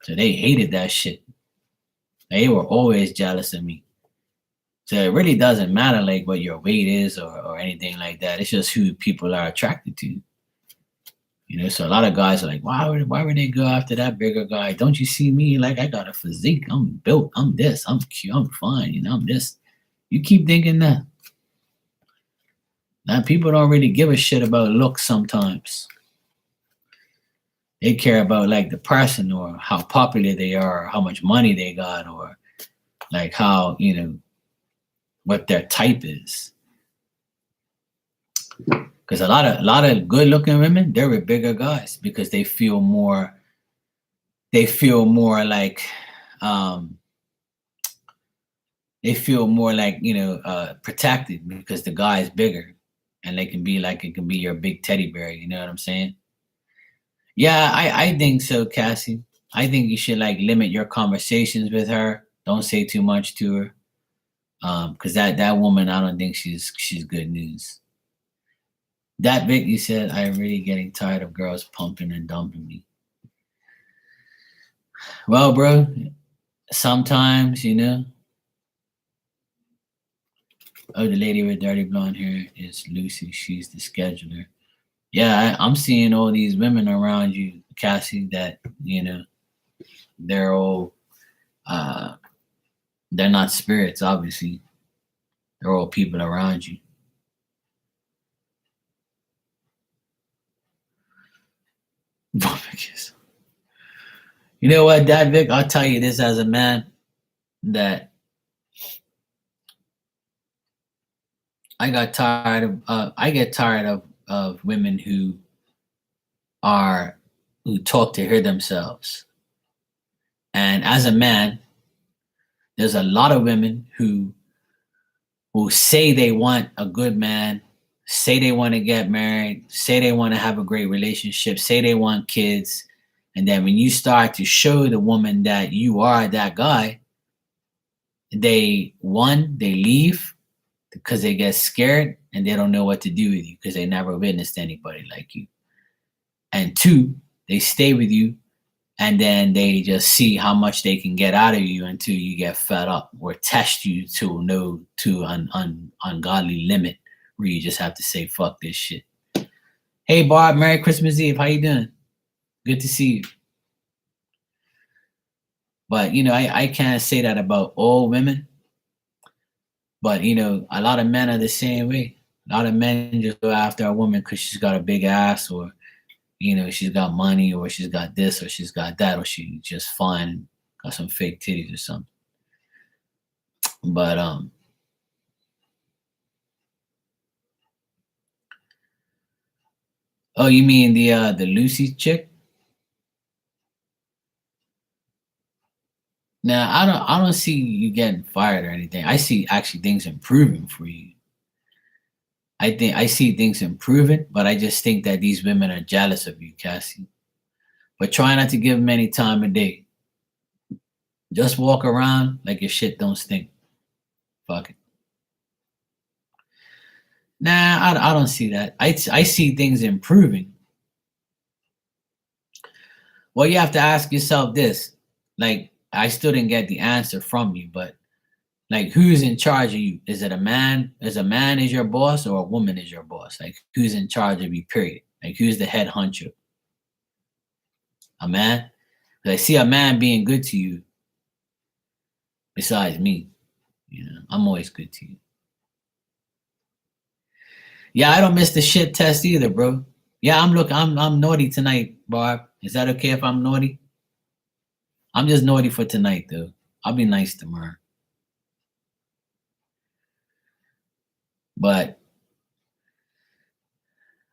So they hated that shit. They were always jealous of me. So it really doesn't matter like what your weight is or anything like that. It's just who people are attracted to. So a lot of guys are like, why would they go after that bigger guy? Don't you see me? Like, I got a physique. I'm built. I'm this. I'm cute. I'm fine. I'm this. You keep thinking that. Now, people don't really give a shit about looks sometimes. They care about like the person or how popular they are, or how much money they got, or like how, what their type is. Because a lot of good looking women, they're with bigger guys because they feel more like protected because the guy is bigger, and it can be your big teddy bear. You know what I'm saying? Yeah, I think so, Cassie. I think you should like limit your conversations with her. Don't say too much to her. Because that woman, I don't think she's good news. That Vic, you said, I'm really getting tired of girls pumping and dumping me. Well, bro, sometimes, Oh, the lady with dirty blonde hair is Lucy. She's the scheduler. Yeah, I'm seeing all these women around you, Cassie, that, they're all, they're not spirits, obviously. They're all people around you. You know what, Dad Vic? I'll tell you this as a man that I get tired of women who talk to hear themselves. And as a man, there's a lot of women who say they want a good man, say they want to get married, say they want to have a great relationship, say they want kids. And then when you start to show the woman that you are that guy, they leave because they get scared and they don't know what to do with you because they never witnessed anybody like you. And two, they stay with you and then they just see how much they can get out of you until you get fed up or test you to an ungodly limit where you just have to say, fuck this shit. Hey, Barb, Merry Christmas Eve. How you doing? Good to see you. But, I can't say that about all women. But, a lot of men are the same way. A lot of men just go after a woman because she's got a big ass or, she's got money or she's got this or she's got that or she's just fine, got some fake titties or something. But, oh, you mean the Lucy chick? Now, I don't see you getting fired or anything. I see actually things improving for you. I see things improving, but I just think that these women are jealous of you, Cassie. But try not to give them any time of day. Just walk around like your shit don't stink. Fuck it. Nah, I don't see that. I see things improving. Well, you have to ask yourself this. Like, I still didn't get the answer from you, but like, who's in charge of you? Is it a man? Is a man is your boss or a woman is your boss? Like, who's in charge of you, period? Like, who's the head honcho? A man? Because I see a man being good to you besides me. I'm always good to you. Yeah, I don't miss the shit test either, bro. Yeah, I'm naughty tonight, Barb. Is that okay if I'm naughty? I'm just naughty for tonight, though. I'll be nice tomorrow. But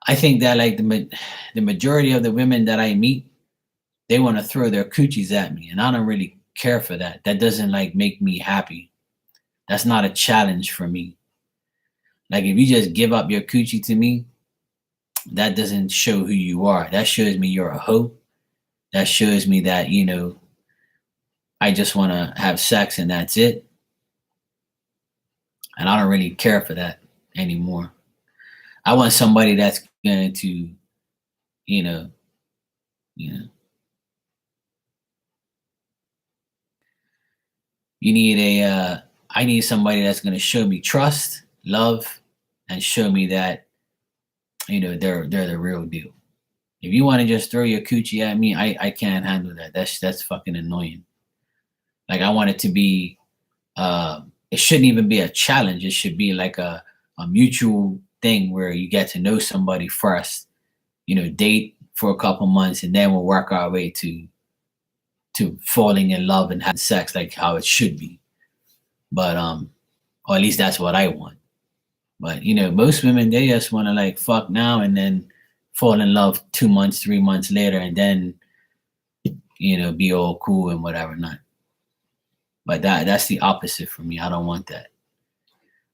I think that like the majority of the women that I meet, they want to throw their coochies at me, and I don't really care for that. That doesn't like make me happy. That's not a challenge for me. Like if you just give up your coochie to me, that doesn't show who you are. That shows me you're a hoe. That shows me that, I just want to have sex and that's it. And I don't really care for that anymore. I want somebody that's going to you know, you know, you need I need somebody that's going to show me trust, love, and show me that, they're the real deal. If you want to just throw your coochie at me, I can't handle that. That's fucking annoying. Like, I want it to be, it shouldn't even be a challenge. It should be like a mutual thing where you get to know somebody first, date for a couple months, and then we'll work our way to falling in love and having sex like how it should be. But or at least that's what I want. But most women, they just want to like fuck now and then fall in love 2 months, 3 months later, and then be all cool and whatever not. But that's the opposite for me. I don't want that.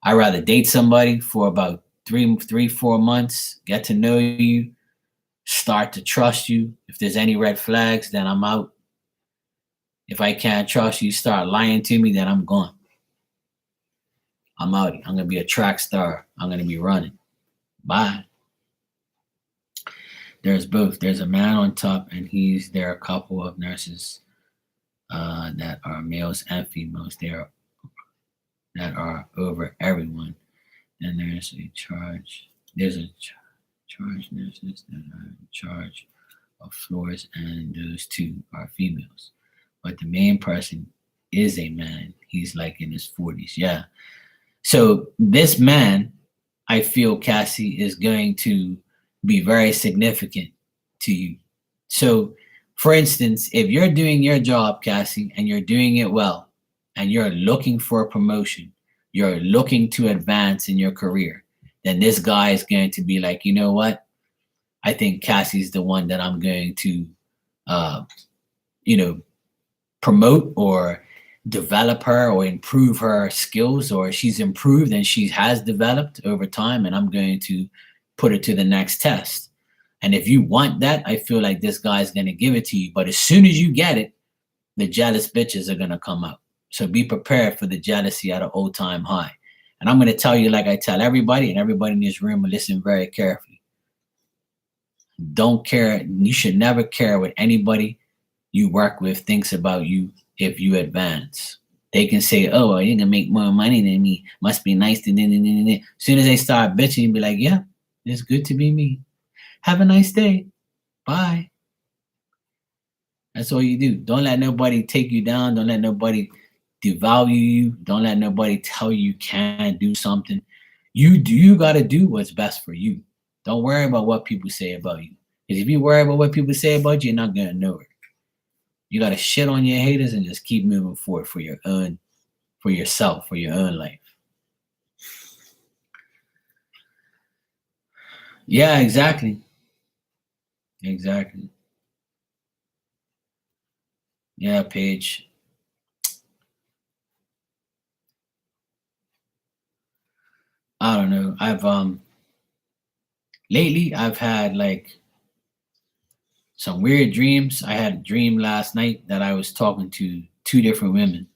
I'd rather date somebody for about 4 months, get to know you, start to trust you. If there's any red flags, then I'm out. If I can't trust you, start lying to me, then I'm gone. I'm out. I'm gonna be a track star. I'm gonna be running. Bye. There's both. There's a man on top, and there are a couple of nurses that are males and females. That are over everyone. And there's a charge. There's a charge nurses that are in charge of floors, and those two are females. But the main person is a man. He's like in his 40s. Yeah. So this man, I feel, Cassie, is going to be very significant to you. So, for instance, if you're doing your job, Cassie, and you're doing it well, and you're looking for a promotion, you're looking to advance in your career, then this guy is going to be like, you know what? I think Cassie's the one that I'm going to, promote or develop her or improve her skills, or she's improved and she has developed over time, and I'm going to put her to the next test. And if you want that, I feel like this guy's going to give it to you. But as soon as you get it, the jealous bitches are going to come out. So be prepared for the jealousy at an all-time high. And I'm going to tell you, like I tell everybody, and everybody in this room will listen very carefully. Don't care. You should never care what anybody you work with thinks about you if you advance. They can say, oh, well, you're going to make more money than me. Must be nice to. As soon as they start bitching, you be like, yeah, it's good to be me. Have a nice day. Bye. That's all you do. Don't let nobody take you down. Don't let nobody devalue you. Don't let nobody tell you can't do something. You got to do what's best for you. Don't worry about what people say about you. Because if you worry about what people say about you, you're not going to know it. You got to shit on your haters and just keep moving forward for yourself, for your own life. Yeah, exactly. Exactly. Yeah, Paige. I don't know. Lately I've had like some weird dreams. I had a dream last night that I was talking to two different women.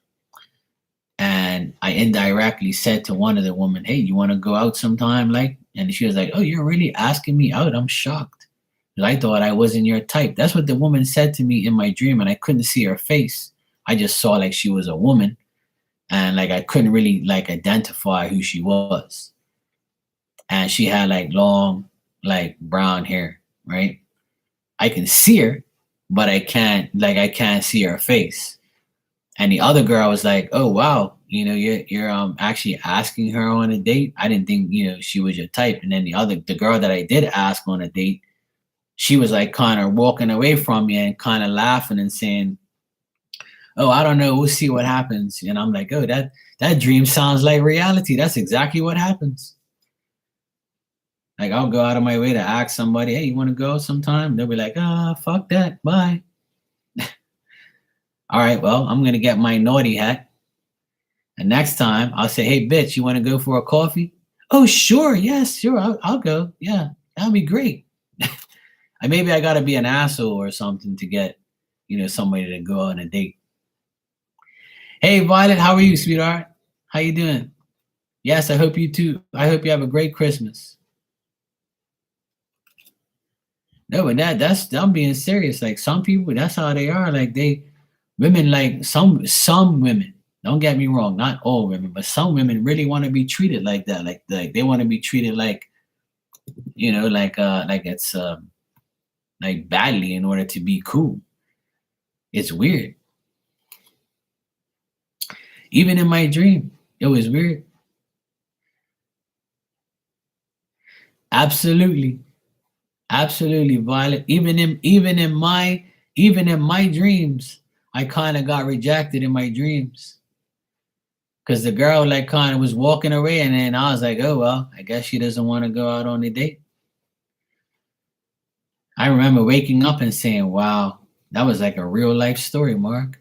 And I indirectly said to one of the women, hey, you want to go out sometime? And she was like, oh, you're really asking me out? I'm shocked. Because I thought I wasn't your type. That's what the woman said to me in my dream, and I couldn't see her face. I just saw like she was a woman, and like I couldn't really like identify who she was. And she had like long, like brown hair, right? I can see her, but I can't see her face. And the other girl was like, oh wow, you're actually asking her on a date. I didn't think she was your type. And then the girl that I did ask on a date, she was like kind of walking away from me and kind of laughing and saying, oh, I don't know, we'll see what happens. And I'm like, oh, that dream sounds like reality. That's exactly what happens. Like, I'll go out of my way to ask somebody, hey, you want to go sometime? They'll be like, fuck that, bye. All right, well, I'm going to get my naughty hat. And next time I'll say, hey, bitch, you want to go for a coffee? Oh, sure. Yes, sure. I'll go. Yeah, that'll be great. Maybe I got to be an asshole or something to get, somebody to go on a date. Hey, Violet, how are you, sweetheart? How you doing? Yes, I hope you too. I hope you have a great Christmas. No, but that's I'm being serious. Like some people, that's how they are. Like women, like some women. Don't get me wrong, not all women, but some women really want to be treated like that. Like they want to be treated like like it's like badly in order to be cool. It's weird. Even in my dream, it was weird. Absolutely, absolutely violent. Even in my dreams, I kind of got rejected in my dreams because the girl like kind of was walking away, and then I was like, oh well, I guess she doesn't want to go out on a date. I remember waking up and saying, wow, that was like a real life story, Mark.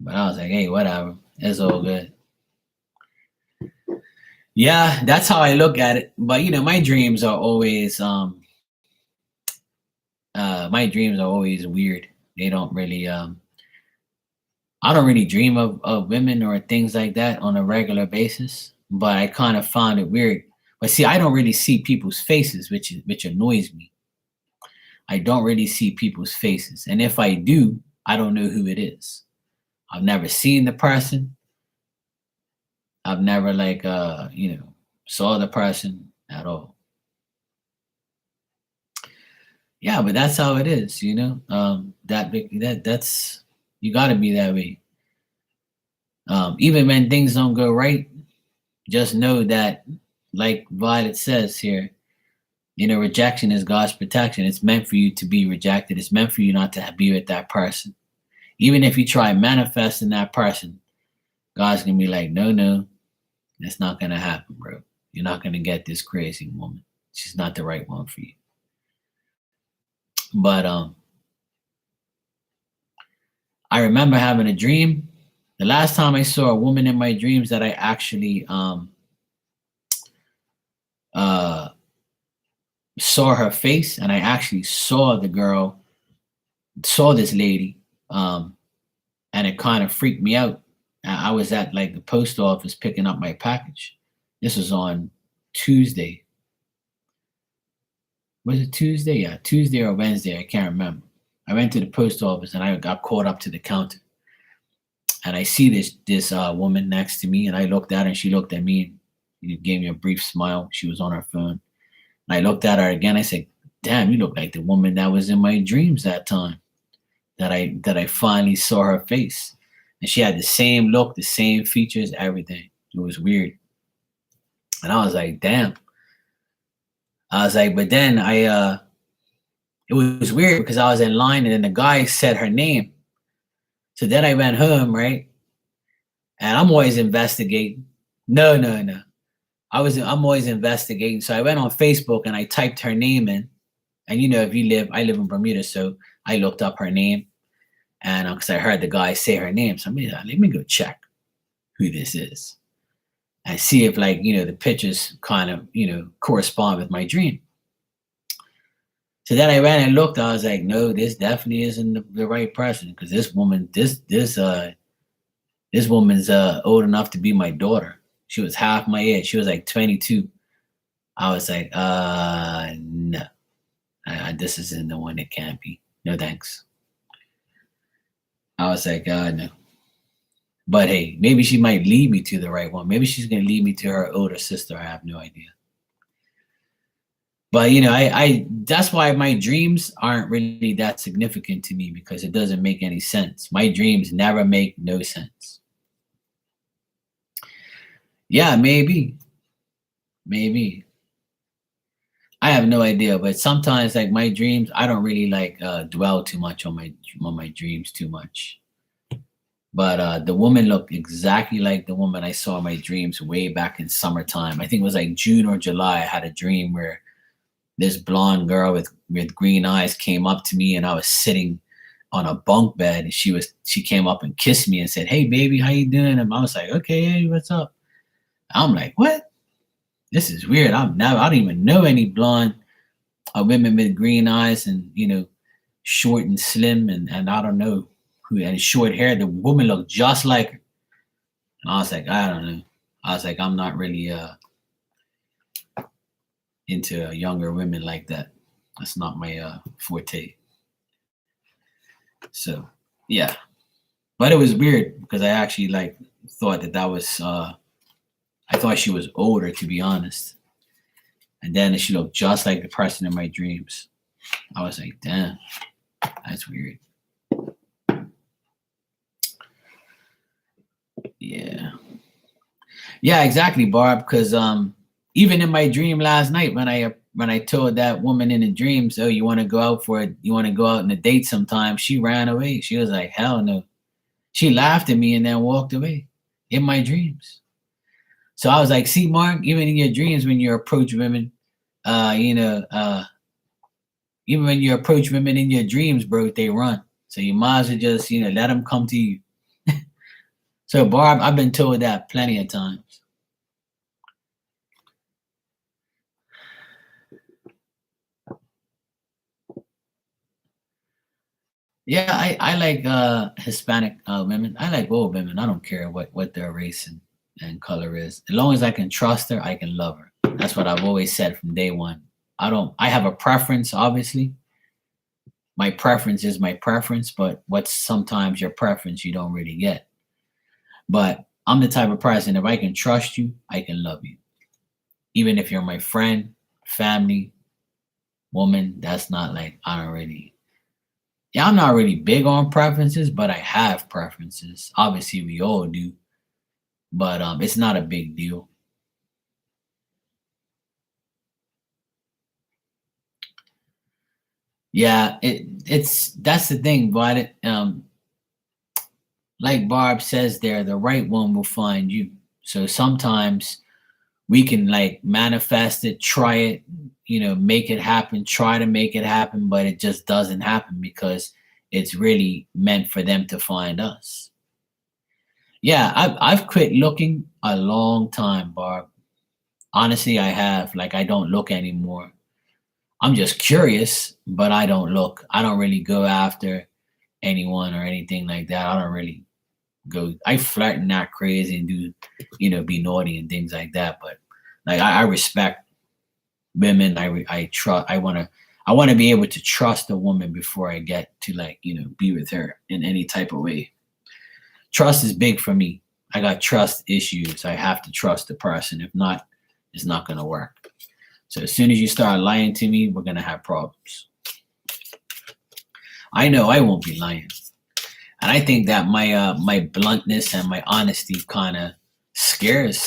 But I was like, hey, whatever, it's all good. Yeah, that's how I look at it. But my dreams are always weird. They don't really I don't really dream of women or things like that on a regular basis, but I kind of found it weird. But see, I don't really see people's faces, which annoys me. I don't really see people's faces, and if I do, I don't know who it is. I've never seen the person. I've never like saw the person at all. Yeah, but that's how it is, that's you got to be that way. Even when things don't go right, just know that, like Violet says here, rejection is God's protection. It's meant for you to be rejected. It's meant for you not to be with that person. Even if you try manifesting that person, God's gonna be like, no, no, it's not gonna happen, bro. You're not gonna get this crazy woman. She's not the right one for you. But I remember having a dream. The last time I saw a woman in my dreams that I actually uh saw her face, and I actually saw this lady, and it kind of freaked me out. I was at like the post office picking up my package. This was on Tuesday. Was it Tuesday? Yeah, Tuesday or Wednesday. I can't remember. I went to the post office and I got caught up to the counter. And I see this woman next to me, and I looked at her, and she looked at me, and gave me a brief smile. She was on her phone. And I looked at her again. I said, "Damn, you look like the woman that was in my dreams that time. That I finally saw her face." And she had the same look, the same features, everything. It was weird. And I was like, damn. I was like, but then it was weird because I was in line, and then the guy said her name. So then I went home, right? And I'm always investigating. No, no, no. I'm always investigating. So I went on Facebook and I typed her name in. And I live in Bermuda, so I looked up her name, and because I heard the guy say her name, so let me go check who this is and see if the pictures kind of correspond with my dream. So then I ran and looked. I was like, no, this definitely isn't the right person, because this woman's old enough to be my daughter. She was half my age. She was like 22. I was like, no, this isn't the one. It can't be. No thanks. I was like, no. But hey, maybe she might lead me to the right one. Maybe she's gonna lead me to her older sister. I have no idea. But I that's why my dreams aren't really that significant to me, because it doesn't make any sense. My dreams never make no sense. Yeah, maybe. Maybe. I have no idea, but sometimes like my dreams, I don't really dwell too much on my dreams too much. But the woman looked exactly like the woman I saw in my dreams way back in summertime. I think it was like June or July. I had a dream where this blonde girl with green eyes came up to me, and I was sitting on a bunk bed, and she came up and kissed me and said, "Hey baby, how you doing?" And I was like, "Okay, hey, what's up?" I'm like, "What? This is weird. I don't even know any blonde women with green eyes and short and slim, and I don't know who, and short hair. The woman looked just like her." And I was like, I don't know. I was like, I'm not really into younger women like that. That's not my forte. So yeah, but it was weird because I actually like thought that was. I thought she was older, to be honest. And then she looked just like the person in my dreams. I was like, damn, that's weird. Yeah. Yeah, exactly, Barb. Because even in my dream last night, when I told that woman in the dreams, oh, you want to go out for it, you want to go out on a date sometime, she ran away. She was like, hell no. She laughed at me and then walked away in my dreams. So I was like, see, Mark, even in your dreams, when you approach women, you know, even when you approach women in your dreams, bro, they run. So you might as well just, let them come to you. So, Barb, I've been told that plenty of times. Yeah, I like Hispanic women. I like all women. I don't care what their race and color is. As long as I can trust her, I can love her. That's what I've always said from day one. I have a preference, obviously. My preference is my preference, but what's sometimes your preference you don't really get. But I'm the type of person, if I can trust you, I can love you. Even if you're my friend, family, woman, that's not like, I don't really, yeah, I'm not really big on preferences, but I have preferences. Obviously, we all do, but it's not a big deal. Yeah, it's that's the thing, but like Barb says there, the right one will find you. So sometimes we can like manifest it, try it, make it happen, try to make it happen, but it just doesn't happen because it's really meant for them to find us. Yeah, I've quit looking a long time, Barb. Honestly, I have. Like, I don't look anymore. I'm just curious, but I don't look. I don't really go after anyone or anything like that. I don't really go. I flirt and act crazy and do, be naughty and things like that. But like, I respect women. I trust. I want to be able to trust a woman before I get to like, be with her in any type of way. Trust is big for me. I got trust issues. I have to trust the person. If not, it's not going to work. So as soon as you start lying to me, we're going to have problems. I know I won't be lying. And I think that my bluntness and my honesty kind of scares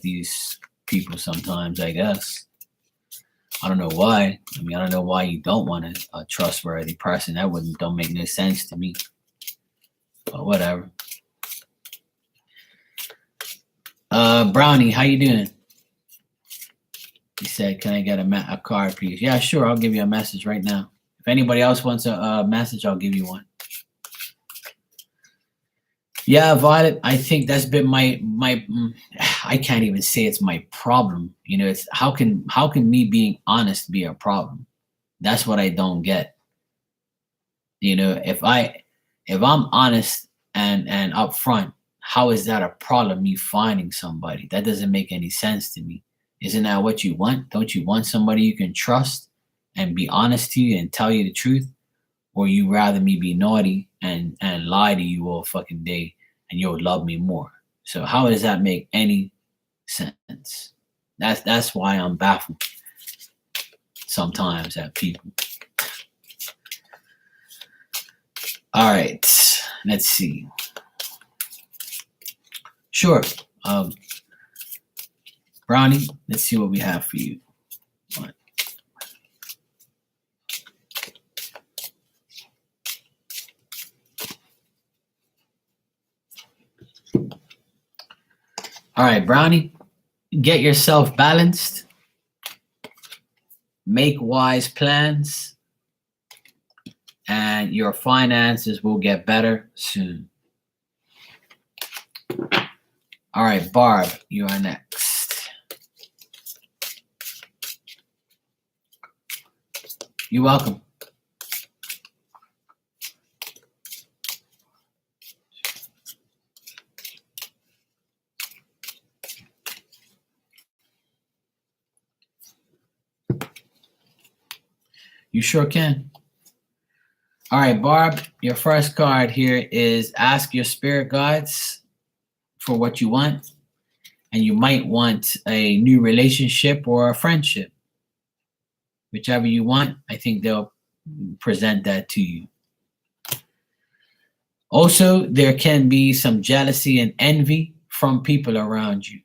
these people sometimes, I guess. I don't know why. I mean, I don't know why you don't want a trustworthy person. That wouldn't don't make no sense to me. But whatever. Brownie, how you doing? He said, "Can I get a card, please?" Yeah, sure. I'll give you a message right now. If anybody else wants a message, I'll give you one. Yeah, Violet. I think that's been my. I can't even say it's my problem. It's how can me being honest be a problem? That's what I don't get. If I'm honest and upfront, how is that a problem? Me finding somebody that doesn't make any sense to me. Isn't that what you want? Don't you want somebody you can trust and be honest to you and tell you the truth? Or you rather me be naughty and lie to you all fucking day and you'll love me more? So how does that make any sense? That's why I'm baffled sometimes at people. All right, let's see. Sure. Brownie, let's see what we have for you. All right, Brownie, get yourself balanced, make wise plans, and your finances will get better soon. All right, Barb, you are next. You're welcome. You sure can. All right, Barb, your first card here is ask your spirit guides for what you want. And you might want a new relationship or a friendship. Whichever you want, I think they'll present that to you. Also, there can be some jealousy and envy from people around you.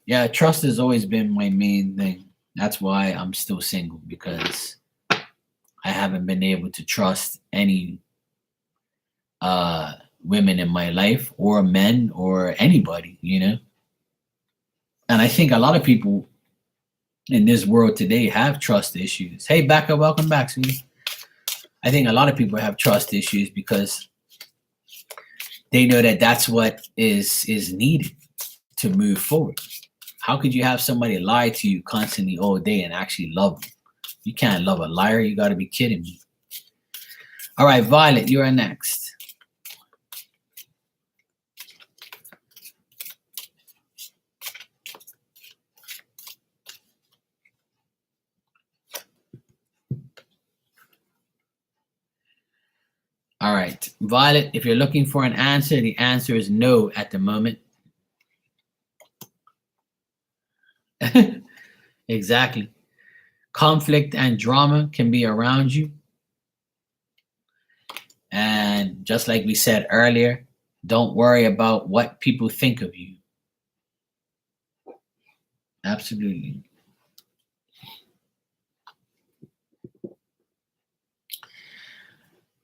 Yeah, trust has always been my main thing. That's why I'm still single, because I haven't been able to trust any women in my life or men or anybody, you know? And I think a lot of people in this world today have trust issues. Hey, Becca, welcome back, sweetie. I think a lot of people have trust issues because they know that that's what is needed to move forward. How could you have somebody lie to you constantly all day and actually love them? You can't love a liar. You got to be kidding me. All right, Violet, you are next. All right, Violet, if you're looking for an answer, the answer is no at the moment. Exactly. Conflict and drama can be around you. And just like we said earlier, don't worry about what people think of you. Absolutely.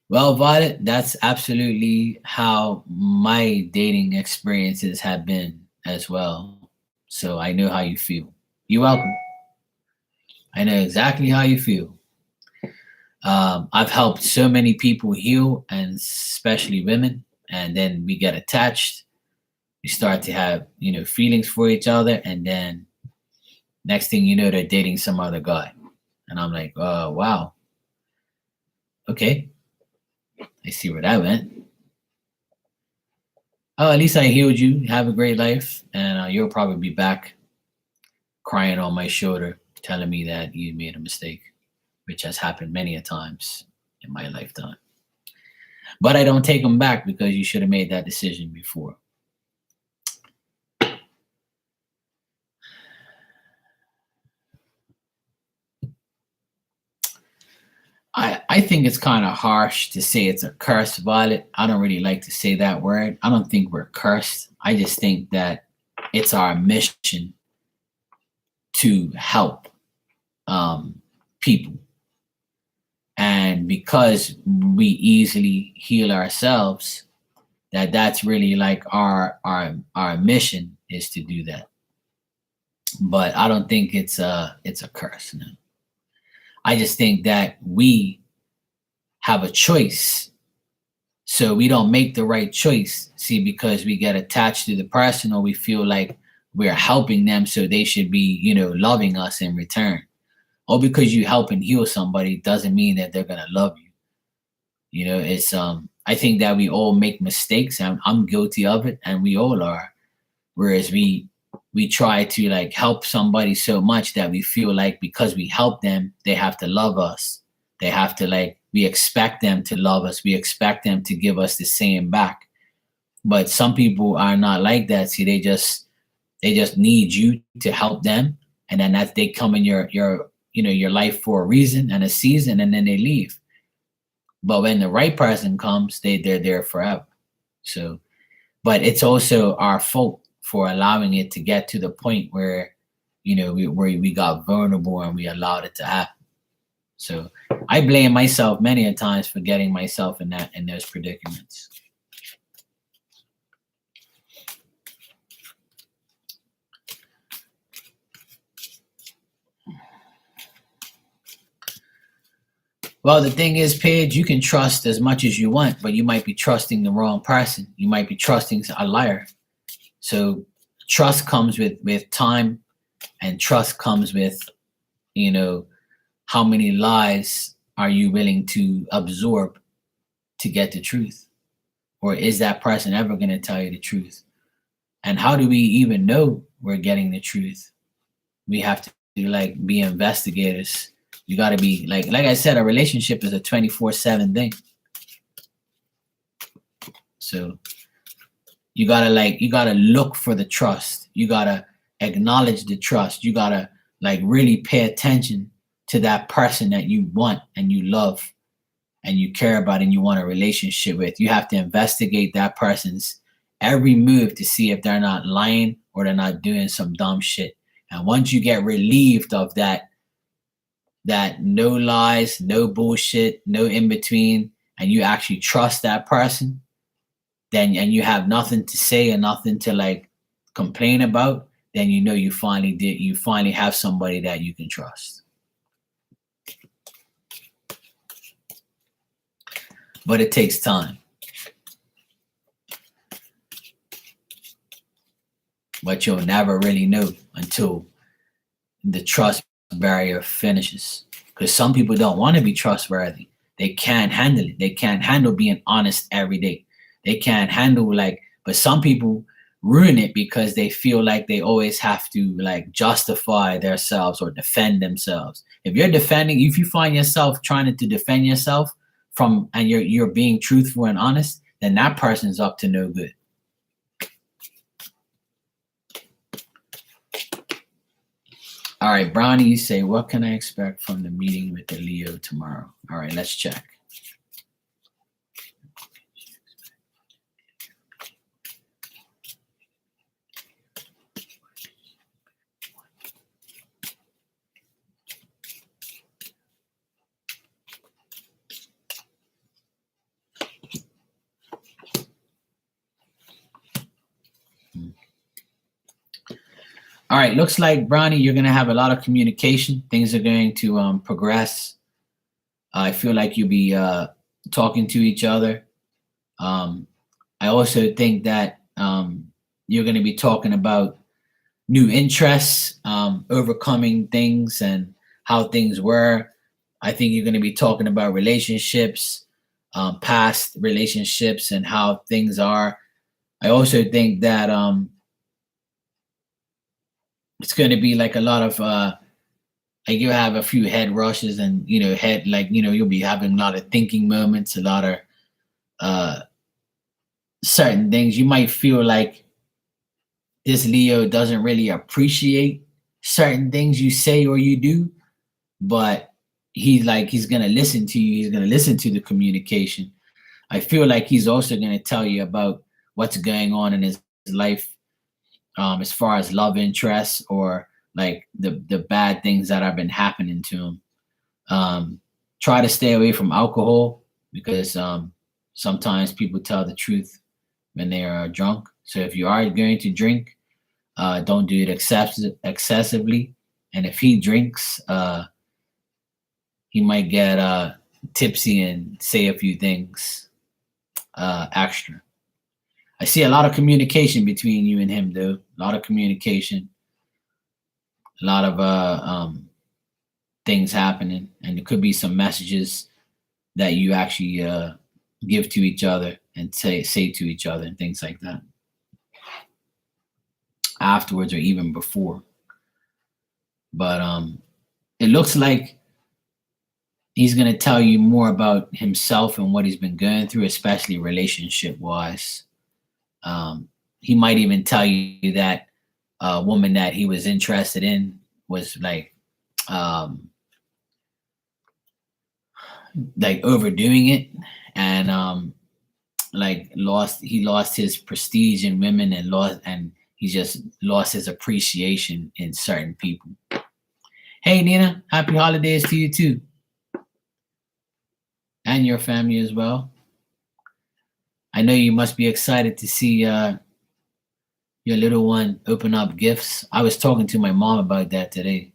Well, Violet, that's absolutely how my dating experiences have been as well. So I know how you feel. You're welcome. I know exactly how you feel. I've helped so many people heal, and especially women. And then we get attached. We start to have, feelings for each other, and then next thing you know, they're dating some other guy, and I'm like, oh wow, okay, I see where that went. Oh, at least I healed you. Have a great life, and you'll probably be back crying on my shoulder, telling me that you made a mistake, which has happened many a times in my lifetime. But I don't take them back because you should have made that decision before. I think it's kind of harsh to say it's a curse, Violet. I don't really like to say that word. I don't think we're cursed. I just think that it's our mission to help people. And because we easily heal ourselves, that's really like our mission is to do that. But I don't think it's a curse. No. I just think that we have a choice. So we don't make the right choice, see, because we get attached to the person or we feel like we're helping them, so they should be, loving us in return. Or because you help and heal somebody doesn't mean that they're gonna love you. It's I think that we all make mistakes, and I'm guilty of it, and we all are. Whereas we try to like help somebody so much that we feel like because we help them, they have to love us. They have to we expect them to love us. We expect them to give us the same back. But some people are not like that. See, they just need you to help them, and then they come in your life for a reason and a season, and then they leave. But when the right person comes, they're there forever. So, but it's also our fault for allowing it to get to the point where, we got vulnerable and we allowed it to happen. So I blame myself many a times for getting myself in those predicaments. Well, the thing is, Paige, you can trust as much as you want, but you might be trusting the wrong person. You might be trusting a liar. So trust comes with time, and trust comes with, how many lies are you willing to absorb to get the truth? Or is that person ever going to tell you the truth? And how do we even know we're getting the truth? We have to like be investigators. You got to be like I said, a relationship is a 24/7 thing. So you gotta look for the trust. You gotta acknowledge the trust. You gotta like really pay attention to that person that you want and you love and you care about and you want a relationship with. You have to investigate that person's every move to see if they're not lying or they're not doing some dumb shit. And once you get relieved of that no lies, no bullshit, no in between, and you actually trust that person, then and you have nothing to say and nothing to like complain about, then you know you finally have somebody that you can trust. But it takes time. But you'll never really know until the trust barrier finishes. Because some people don't want to be trustworthy. They can't handle it. They can't handle being honest every day. They can't handle but some people ruin it because they feel like they always have to like justify themselves or defend themselves. If you find yourself trying to defend yourself and you're being truthful and honest, then that person's up to no good. All right, Brownie, you say, what can I expect from the meeting with the Leo tomorrow? All right, let's check. All right, looks like, Brownie, you're going to have a lot of communication. Things are going to progress. I feel like you'll be talking to each other. I also think that you're going to be talking about new interests, overcoming things and how things were. I think you're going to be talking about relationships, past relationships and how things are. I also think that it's going to be like a lot of like you have a few head rushes and you'll be having a lot of thinking moments, a lot of certain things. You might feel like this Leo doesn't really appreciate certain things you say or you do, but he's going to listen to you. He's going to listen to the communication. I feel like he's also going to tell you about what's going on in his life, as far as love interests or like the bad things that have been happening to him. Try to stay away from alcohol because sometimes people tell the truth when they are drunk. So if you are going to drink, don't do it excessively. And if he drinks, he might get tipsy and say a few things extra. I see a lot of communication between you and him, though. A lot of communication, a lot of things happening, and there could be some messages that you actually give to each other and say to each other and things like that afterwards or even before. But it looks like he's going to tell you more about himself and what he's been going through, especially relationship-wise. He might even tell you that a woman that he was interested in was like overdoing it and he lost his prestige in women and he just lost his appreciation in certain people. Hey Nina, happy holidays to you too. And your family as well. I know you must be excited to see your little one open up gifts. I was talking to my mom about that today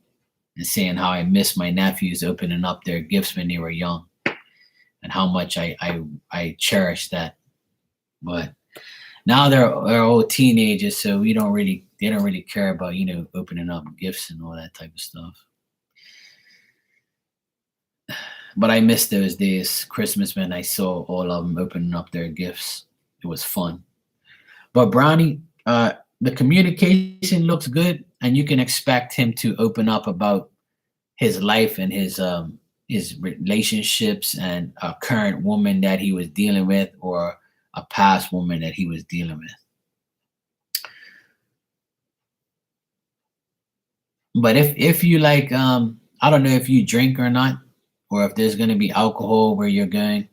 and saying how I miss my nephews opening up their gifts when they were young and how much I cherish that. But now they're all teenagers, so they don't really care about, opening up gifts and all that type of stuff. But I miss those days, Christmas, when I saw all of them opening up their gifts. It was fun. But Brownie, the communication looks good. and you can expect him to open up about his life and his relationships and a current woman that he was dealing with or a past woman that he was dealing with. But if you like, I don't know if you drink or not, or if there's gonna be alcohol where you're going,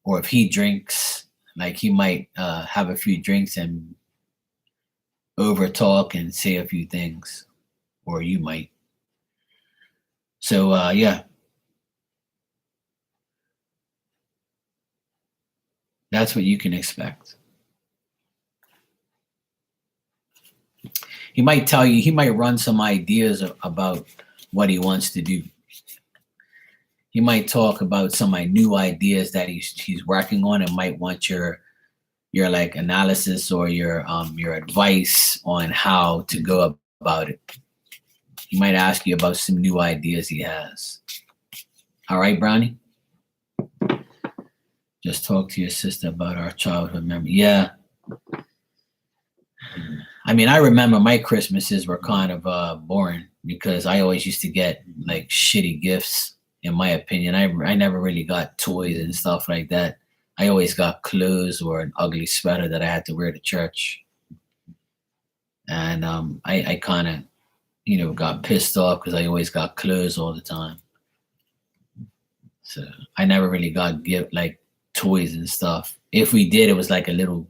or if he drinks, like he might have a few drinks and over talk and say a few things, or you might. So yeah, that's what you can expect. He might tell you, he might run some ideas about what he wants to do. He might talk about some new ideas that he's working on and might want your like analysis or your advice on how to go about it. He might ask you about some new ideas he has. All right, Brownie? Just talk to your sister about our childhood memory. Yeah. I mean, I remember my Christmases were kind of boring because I always used to get like shitty gifts, in my opinion. I never really got toys and stuff like that. I always got clothes or an ugly sweater that I had to wear to church. And I kind of, got pissed off because I always got clothes all the time. So I never really got like toys and stuff. If we did, it was like a little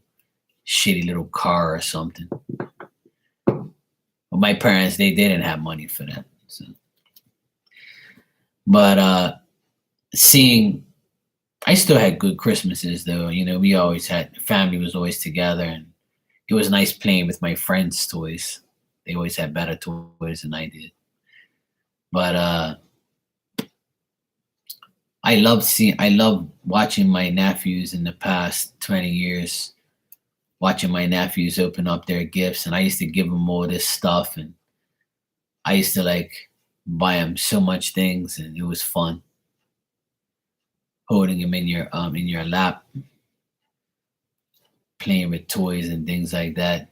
shitty little car or something. But my parents, they didn't have money for that. So. But I still had good Christmases though. We always had, family was always together, and it was nice playing with my friends' toys. They always had better toys than I did. But I love watching my nephews in the past 20 years, watching my nephews open up their gifts, and I used to give them all this stuff, and I used to like buy them so much things, and it was fun holding them in your lap, playing with toys and things like that,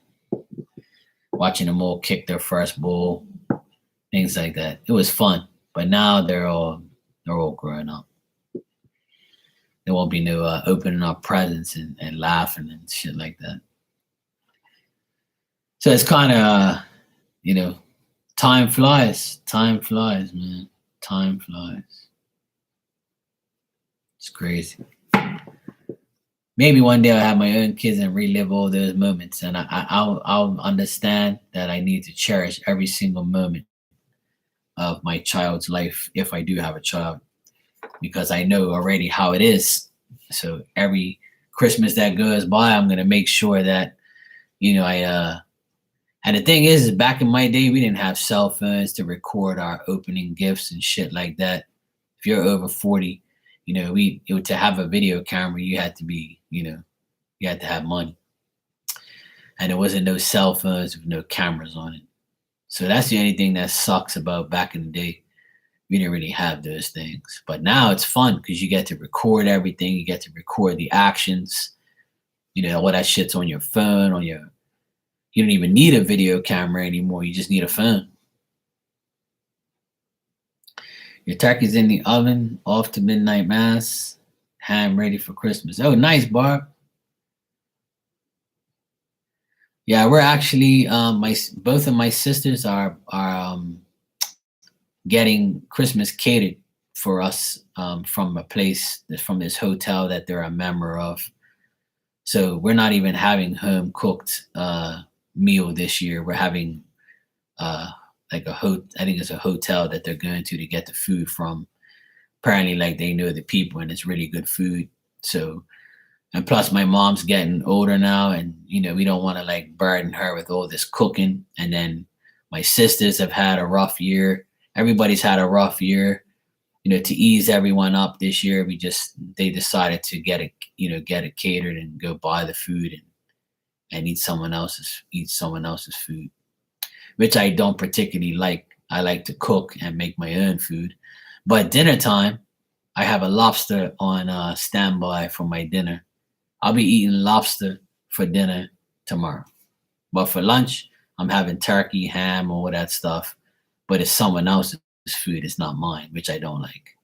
watching them all kick their first ball, things like that. It was fun. But now they're all growing up. There won't be no opening up presents and laughing and shit like that. So it's kind of, time flies. Time flies, man. Time flies. It's crazy. Maybe one day I'll have my own kids and relive all those moments, and I'll understand that I need to cherish every single moment of my child's life if I do have a child, because I know already how it is. So every Christmas that goes by, I'm gonna make sure that I. And the thing is, back in my day, we didn't have cell phones to record our opening gifts and shit like that. If you're over 40, to have a video camera, you had to be, you had to have money. And there wasn't no cell phones with no cameras on it. So that's the only thing that sucks about back in the day. We didn't really have those things. But now it's fun because you get to record everything. You get to record the actions. All that shit's on your phone, you don't even need a video camera anymore. You just need a phone. Your turkey's in the oven, off to midnight mass, ham ready for Christmas. Oh, nice, Barb. Yeah, we're actually both of my sisters are getting Christmas catered for us from a place from this hotel that they're a member of. So we're not even having home cooked meal this year. We're having like I think it's a hotel that they're going to get the food from. Apparently, like they know the people and it's really good food. So, and plus my mom's getting older now, and we don't want to like burden her with all this cooking. And then my sisters have had a rough year. Everybody's had a rough year. To ease everyone up this year, they decided to get it catered and go buy the food and eat someone else's food, which I don't particularly like. I like to cook and make my own food. But dinner time, I have a lobster on standby for my dinner. I'll be eating lobster for dinner tomorrow. But for lunch, I'm having turkey, ham, all that stuff, but it's someone else's food. It's not mine, which I don't like.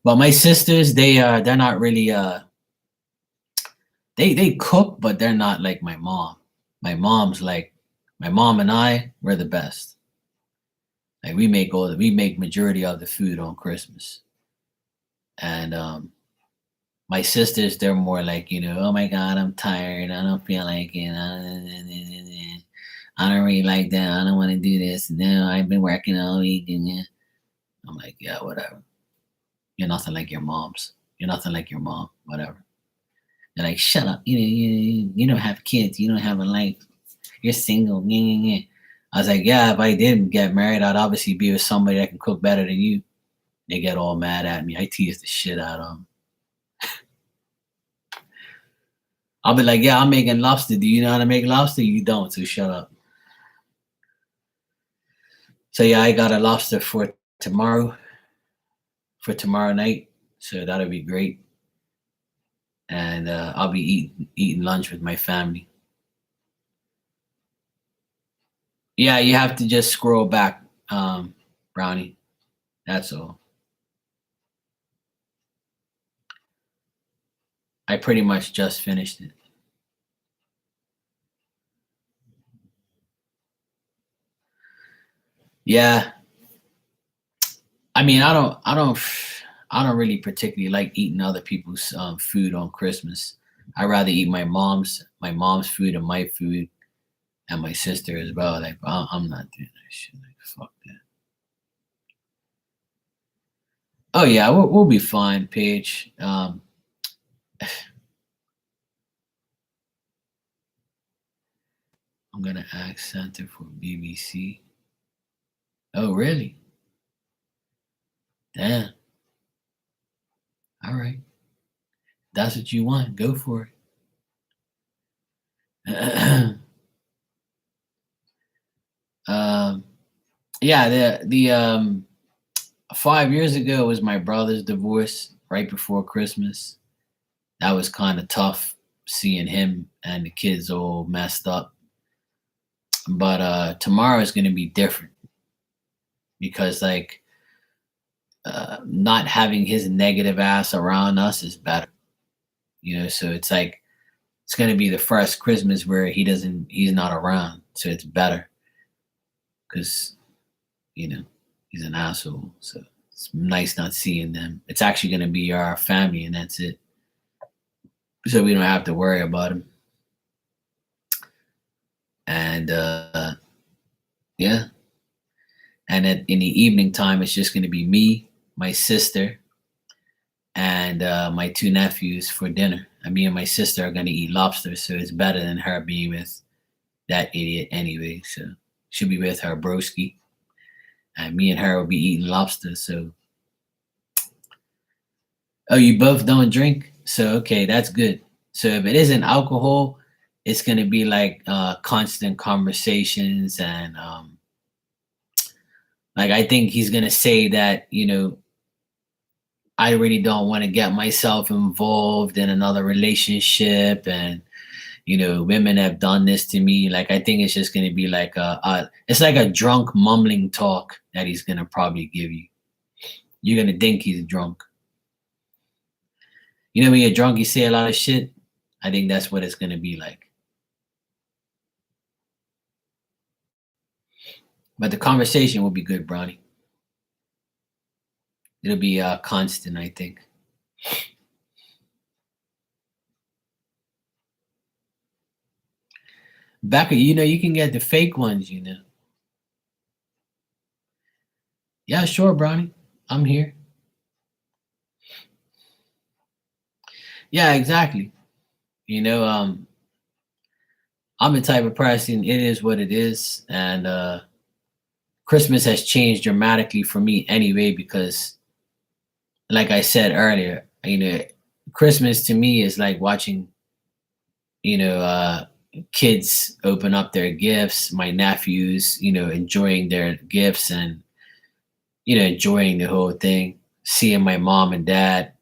But my sisters, they're not really they cook, but they're not like my mom. My mom's like my mom and I, we're the best. Like we make majority of the food on Christmas. And my sisters, they're more like, oh my God, I'm tired. I don't feel like it. I don't really like that. I don't want to do this. No, I've been working all week. And yeah. I'm like, yeah, whatever. You're nothing like your mom's. You're nothing like your mom. Whatever. They're like, shut up. You don't have kids. You don't have a life. You're single. Yeah, yeah, yeah. I was like, yeah, if I did get married, I'd obviously be with somebody that can cook better than you. They get all mad at me. I tease the shit out of them. I'll be like, yeah, I'm making lobster. Do you know how to make lobster? You don't, so shut up. So yeah, I got a lobster tomorrow night. So that'll be great. And I'll be eating lunch with my family. Yeah, you have to just scroll back, Brownie. That's all. I pretty much just finished it. Yeah. I mean, I don't really particularly like eating other people's food on Christmas. I rather eat my mom's food and my food and my sister as well. Like I'm not doing that shit. Like fuck that. Oh yeah, we'll be fine, Paige. I'm gonna ask Santa for BBC. Oh really? Damn. All right. That's what you want. Go for it. um, yeah, the 5 years ago was my brother's divorce right before Christmas. That was kind of tough seeing him and the kids all messed up. But tomorrow is going to be different because like not having his negative ass around us is better. So it's like it's going to be the first Christmas where he's not around, so it's better because he's an asshole. So it's nice not seeing them. It's actually going to be our family, and that's it. So we don't have to worry about him. And yeah, and in the evening time, it's just going to be me, my sister, and my two nephews for dinner. And me and my sister are going to eat lobster, so it's better than her being with that idiot anyway. So she'll be with her broski, and me and her will be eating lobster. So, oh, you both don't drink, so okay, that's good. So if it isn't alcohol, it's going to be like constant conversations and like I think he's going to say that I really don't want to get myself involved in another relationship, and women have done this to me. Like I think it's just going to be like it's like a drunk mumbling talk that he's going to probably give you. You're going to think he's drunk. When you're drunk, you say a lot of shit. I think that's what it's going to be like. But the conversation will be good, Brownie. It'll be constant, I think. Becca, you can get the fake ones, Yeah, sure, Brownie. I'm here. Yeah, exactly. I'm the type of person, it is what it is. And Christmas has changed dramatically for me anyway, because like I said earlier, Christmas to me is like watching, kids open up their gifts, my nephews, enjoying their gifts and, enjoying the whole thing, seeing my mom and dad,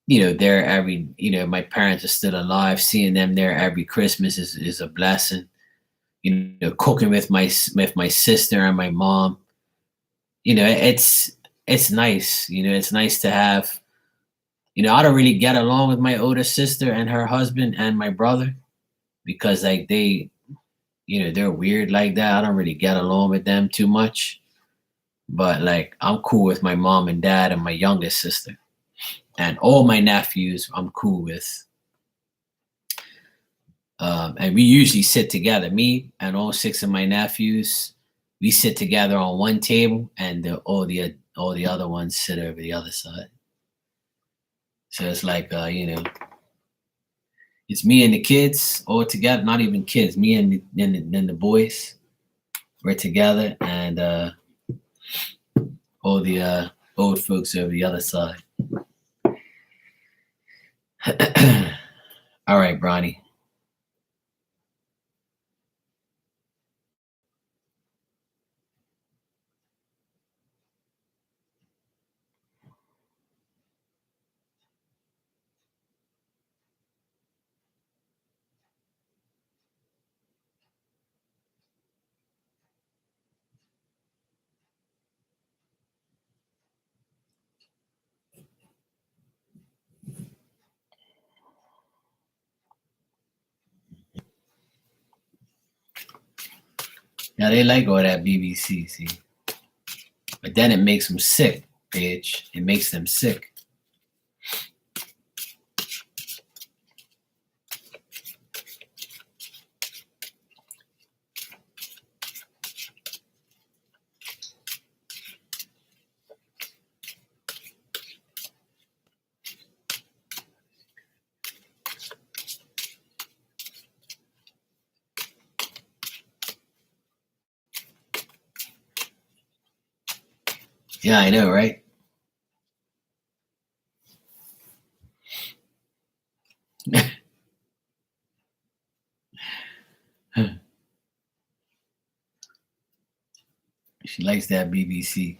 there every, my parents are still alive. Seeing them there every Christmas is a blessing. Cooking with my sister and my mom. It's nice. It's nice to have. I don't really get along with my older sister and her husband and my brother because like they're weird like that. I don't really get along with them too much. But like I'm cool with my mom and dad and my youngest sister. And all my nephews I'm cool with. And we usually sit together. Me and all six of my nephews, we sit together on one table, and all the other ones sit over the other side. So it's like it's me and the kids all together. Not even kids, me and the boys. We're together, and all the old folks over the other side. All right, Bronny. Yeah, they like all that BBC, see. But then it makes them sick, bitch. It makes them sick. Yeah, I know, right? She likes that BBC.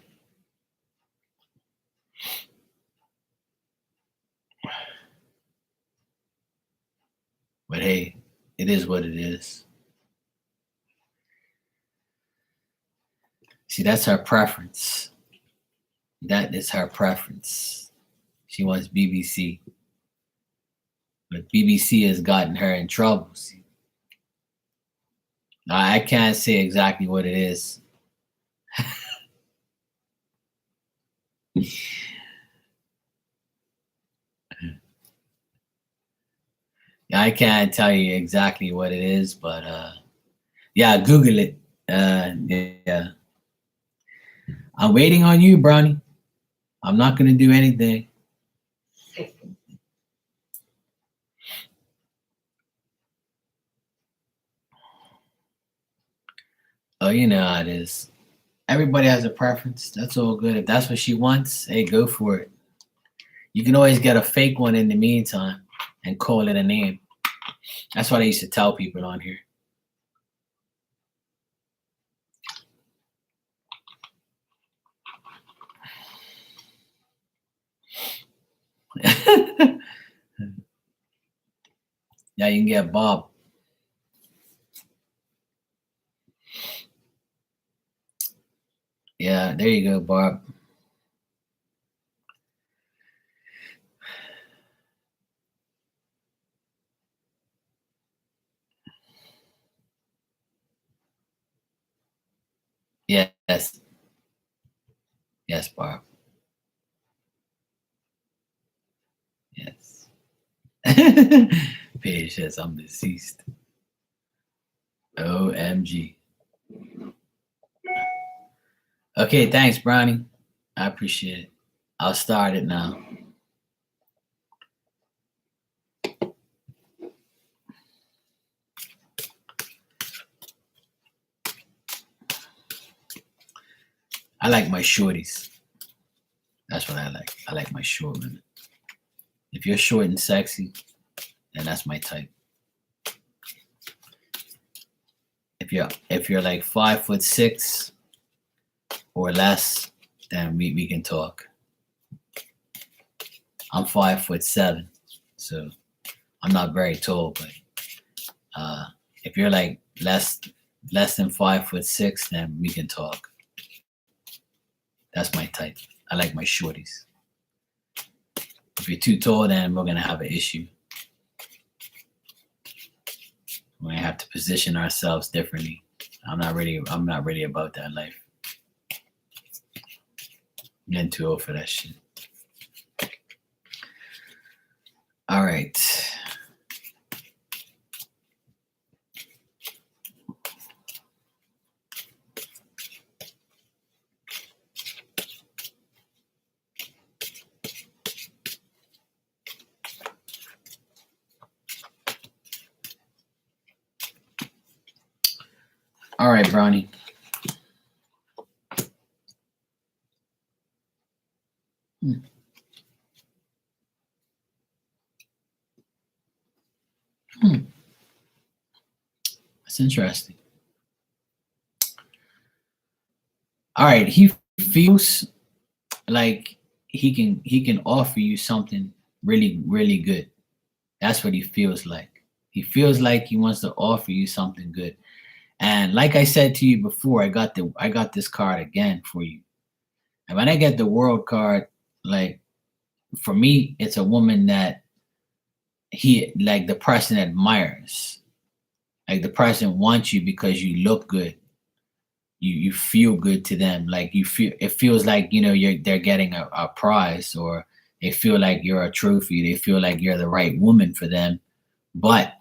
But hey, it is what it is. See, that's her preference. That is her preference. She wants BBC. But BBC has gotten her in trouble. See? I can't say exactly what it is. I can't tell you exactly what it is, but yeah, Google it. Yeah. I'm waiting on you, Bronny. I'm not gonna do anything. Oh, you know how it is. Everybody has a preference. That's all good. If that's what she wants, hey, go for it. You can always get a fake one in the meantime and call it a name. That's what I used to tell people on here. Yeah, you can get Bob. Yeah, there you go, Bob. Yes. Yes, Barb. Yes. Paige says I'm deceased. OMG. Okay, thanks, Brownie. I appreciate it. I'll start it now. I like my shorties. That's what I like. I like my short women. If you're short and sexy, then that's my type. If you're like 5'6" or less, then we can talk. I'm 5'7", so I'm not very tall. But if you're like less than 5'6", then we can talk. That's my type. I like my shorties. If you're too tall, then we're gonna have an issue. We're gonna have to position ourselves differently. I'm not really about that life. I'm getting too old for that shit. All right. All right, Brownie. That's interesting. All right, he feels like he can offer you something really good. That's what he feels like. He feels like he wants to offer you something good. And like I said to you before, I got this card again for you. And when I get the world card, like for me, it's a woman that he like the person admires. Like the person wants you because you look good. You feel good to them. Like it feels like, you know, they're getting a prize, or they feel like you're a trophy. They feel like you're the right woman for them. But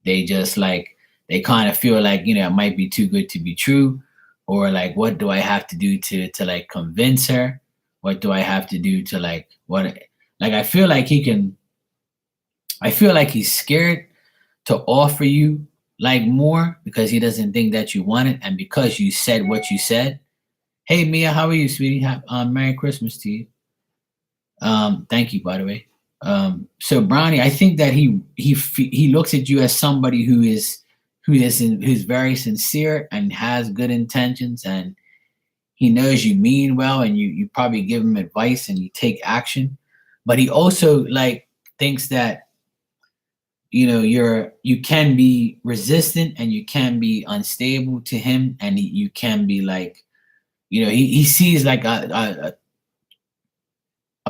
they just like they kind of feel like, you know, it might be too good to be true, or like, what do I have to do to like convince her? What do I have to do to like what? Like I feel like I feel like he's scared to offer you like more because he doesn't think that you want it, and because you said what you said. Hey Mia, how are you, sweetie? Merry Christmas to you. Thank you, by the way. So Brownie, I think that he looks at you as somebody who's very sincere and has good intentions, and he knows you mean well, and you probably give him advice and you take action. But he also like thinks that, you know, you can be resistant and you can be unstable to him, and you can be like, you know, he sees like a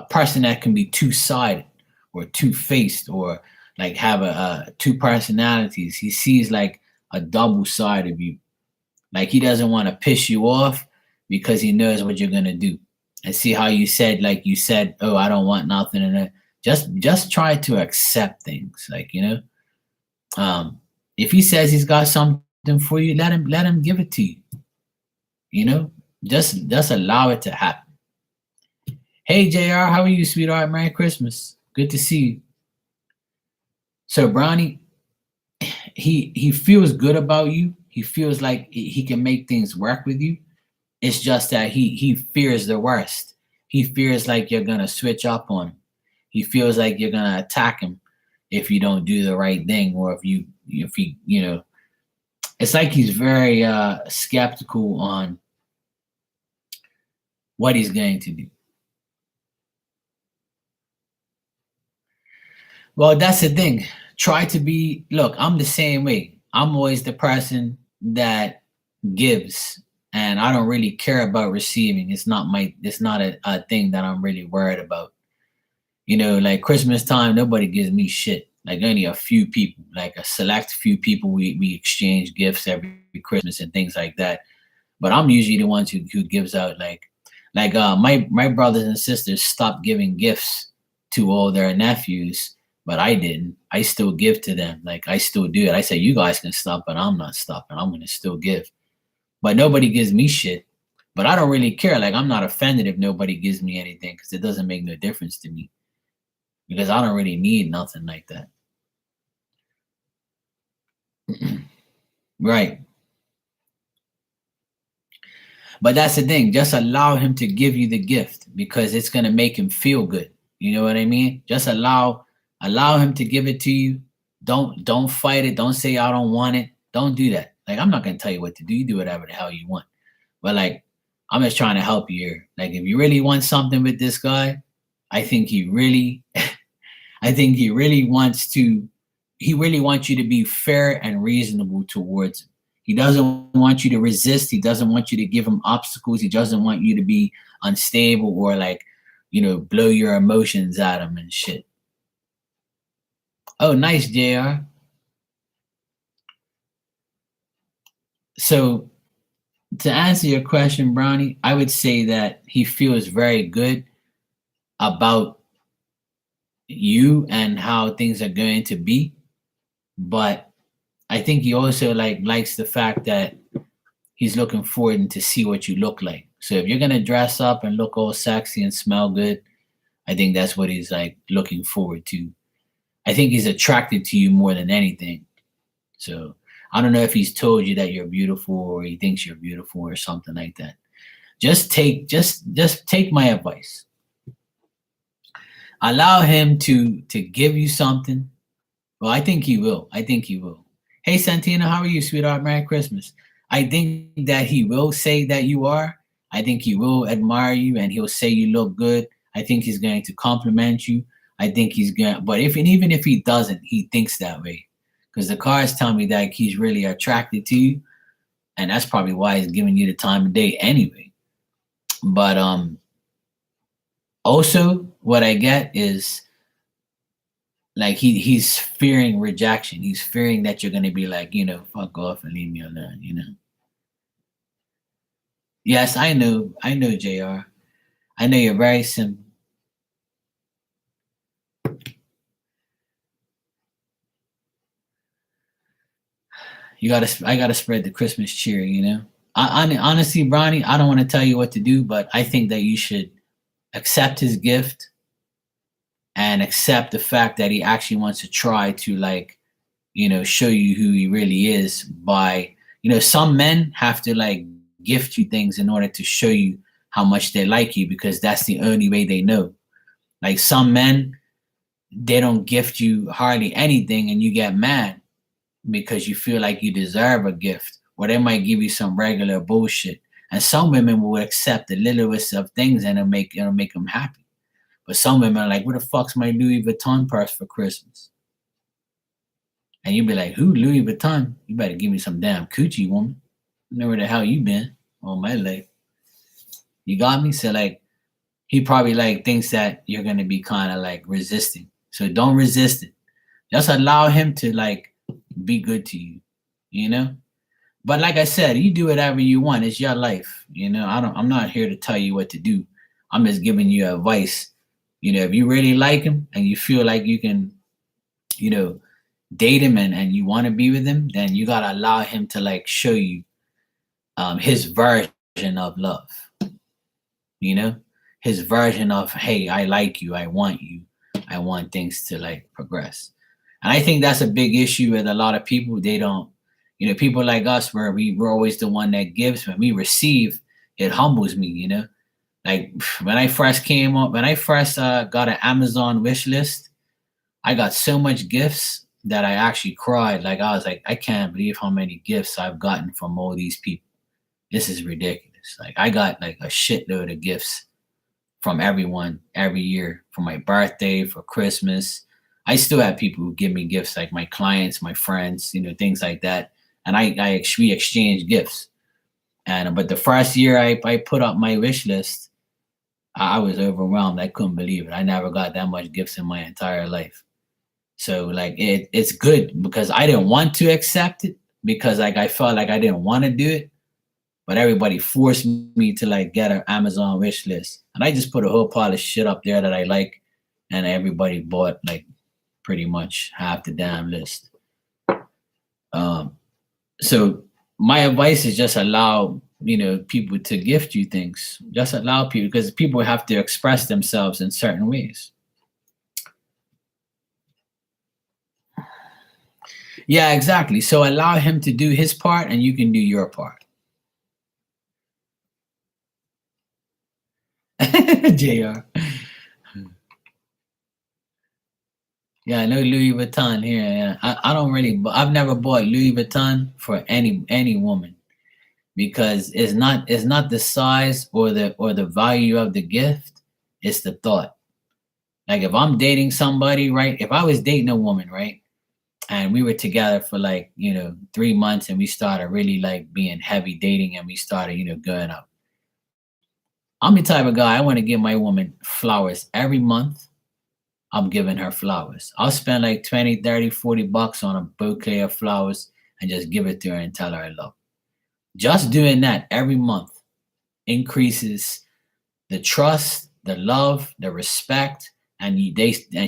person that can be two-sided or two-faced, or like have two personalities. He sees like a double side of you. Like he doesn't want to piss you off because he knows what you're gonna do. And see how you said, like you said, oh, I don't want nothing in it. Just try to accept things, like, you know. If he says he's got something for you, let him give it to you. You know, just allow it to happen. Hey JR, how are you, sweetheart? Merry Christmas. Good to see you. So Brownie, he feels good about you. He feels like he can make things work with you. It's just that he fears the worst. He fears like you're gonna switch up on him. He feels like you're gonna attack him if you don't do the right thing, or if he, you know, it's like he's very skeptical on what he's going to do. Well, that's the thing. Try to be, look, I'm the same way. I'm always the person that gives, and I don't really care about receiving. It's not a thing that I'm really worried about. You know, like Christmas time, nobody gives me shit. Like only a few people, like a select few people, we exchange gifts every Christmas and things like that. But I'm usually the ones who gives out my brothers and sisters stopped giving gifts to all their nephews, but I didn't. I still give to them. Like I still do it. I say you guys can stop, but I'm not stopping. I'm gonna still give. But nobody gives me shit. But I don't really care. Like I'm not offended if nobody gives me anything, because it doesn't make no difference to me. Because I don't really need nothing like that. Right. But that's the thing. Just allow him to give you the gift, because it's gonna make him feel good. You know what I mean? Just allow him to give it to you. Don't fight it. Don't say I don't want it. Don't do that. Like I'm not gonna tell you what to do. You do whatever the hell you want. But like I'm just trying to help you here. Like if you really want something with this guy, I think he really, I think he really wants to, he really wants you to be fair and reasonable towards him. He doesn't want you to resist. He doesn't want you to give him obstacles. He doesn't want you to be unstable or like, blow your emotions at him and shit. Oh, nice, JR. So to answer your question, Brownie, I would say that he feels very good about you and how things are going to be. But I think he also likes the fact that he's looking forward to see what you look like. So if you're gonna dress up and look all sexy and smell good, I think that's what he's like looking forward to. I think he's attracted to you more than anything. So I don't know if he's told you that you're beautiful or he thinks you're beautiful or something like that. Just take my advice. Allow him to give you something. Well, I think he will. I think he will. Hey Santina, how are you, sweetheart? Merry Christmas. I think that he will say that you are. I think he will admire you and he'll say you look good. I think he's going to compliment you. I think he's going, but even if he doesn't, he thinks that way. Because the cards tell me that he's really attracted to you. And that's probably why he's giving you the time of day anyway. But also what I get is like he's fearing rejection. He's fearing that you're gonna be like, fuck off and leave me alone. Yes, I know, JR. I know you're very simple. I gotta spread the Christmas cheer. Honestly, Bronny, I don't want to tell you what to do, but I think that you should accept his gift and accept the fact that he actually wants to try to show you who he really is by, some men have to like gift you things in order to show you how much they like you because that's the only way they know. Like some men, they don't gift you hardly anything and you get mad because you feel like you deserve a gift, or they might give you some regular bullshit. And some women will accept the littlest of things and it'll make them happy. But some women are like, "What the fuck's my Louis Vuitton purse for Christmas?" And you be like, "Who, Louis Vuitton? You better give me some damn coochie, woman. I know where the hell you been all my life." You got me? So like, he probably like thinks that you're gonna be kind of like resisting. So don't resist it. Just allow him to like be good to you. But like I said, you do whatever you want. It's your life. I'm not here to tell you what to do. I'm just giving you advice. If you really like him and you feel like you can, date him and you want to be with him, then you gotta allow him to like show you his version of love. His version of, hey, I like you, I want you, I want things to like progress. And I think that's a big issue with a lot of people. They don't, people like us where we're always the one that gives. When we receive, it humbles me. Like when I first got an Amazon wish list, I got so much gifts that I actually cried. Like I was like, I can't believe how many gifts I've gotten from all these people. This is ridiculous. Like I got like a shitload of gifts from everyone every year for my birthday, for Christmas. I still have people who give me gifts, like my clients, my friends, things like that. And we exchange gifts. But the first year I put up my wish list, I was overwhelmed. I couldn't believe it. I never got that much gifts in my entire life. So like it's good because I didn't want to accept it because like I felt like I didn't want to do it, but everybody forced me to like get an Amazon wish list. And I just put a whole pile of shit up there that I like, and everybody bought like pretty much half the damn list. So my advice is just allow people to gift you things. Just allow people, because people have to express themselves in certain ways. Yeah, exactly. So allow him to do his part and you can do your part. JR. Yeah, I know Louis Vuitton here. Yeah. I don't really, I've never bought Louis Vuitton for any woman because it's not the size or the value of the gift, it's the thought. Like if I'm dating somebody, right? If I was dating a woman, right? And we were together for like, 3 months and we started really like being heavy dating and we started, going up. I'm the type of guy I want to give my woman flowers every month. I'm giving her flowers. I'll spend like 20, 30, $40 on a bouquet of flowers and just give it to her and tell her I love her. Just doing that every month increases the trust, the love, the respect, and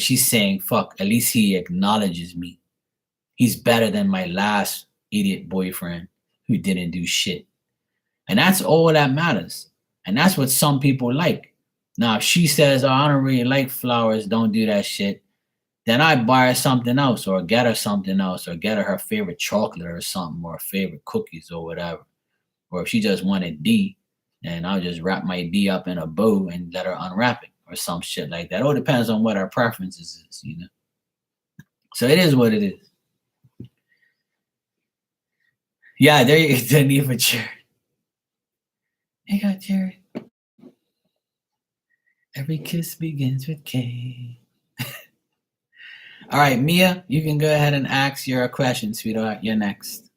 she's saying, "Fuck, at least he acknowledges me. He's better than my last idiot boyfriend who didn't do shit." And that's all that matters. And that's what some people like. Now, if she says, "Oh, I don't really like flowers, don't do that shit," then I buy her something else or get her something else or get her favorite chocolate or something or favorite cookies or whatever. Or if she just wanted D, then I'll just wrap my D up in a bow and let her unwrap it or some shit like that. It all depends on what her preferences is. So it is what it is. Yeah, there you the need for Jared. Hey, got Jared. Every kiss begins with K. All right, Mia, you can go ahead and ask your question, sweetheart. You're next.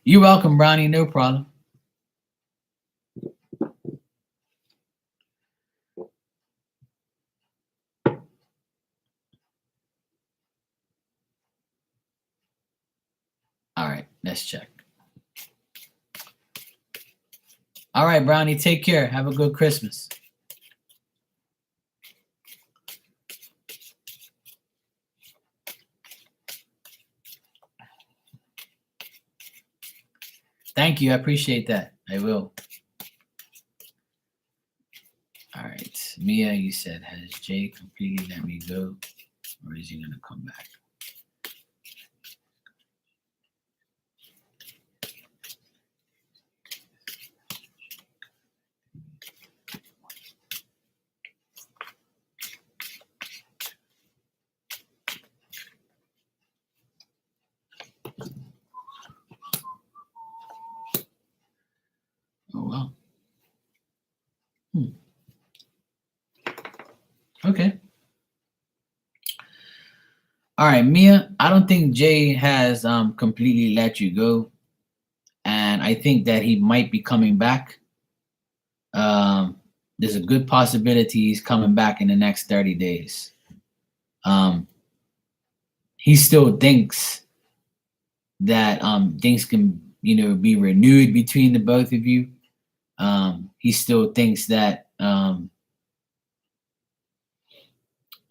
You're welcome, Brownie. No problem. All right, let's check. All right, Brownie, take care. Have a good Christmas. Thank you. I appreciate that. I will. All right. Mia, you said, has Jay completely let me go? Or is he going to come back? Oh, well. Okay. All right, Mia, I don't think Jay has completely let you go. And I think that he might be coming back. There's a good possibility he's coming back in the next 30 days. He still thinks that things can, be renewed between the both of you. He still thinks that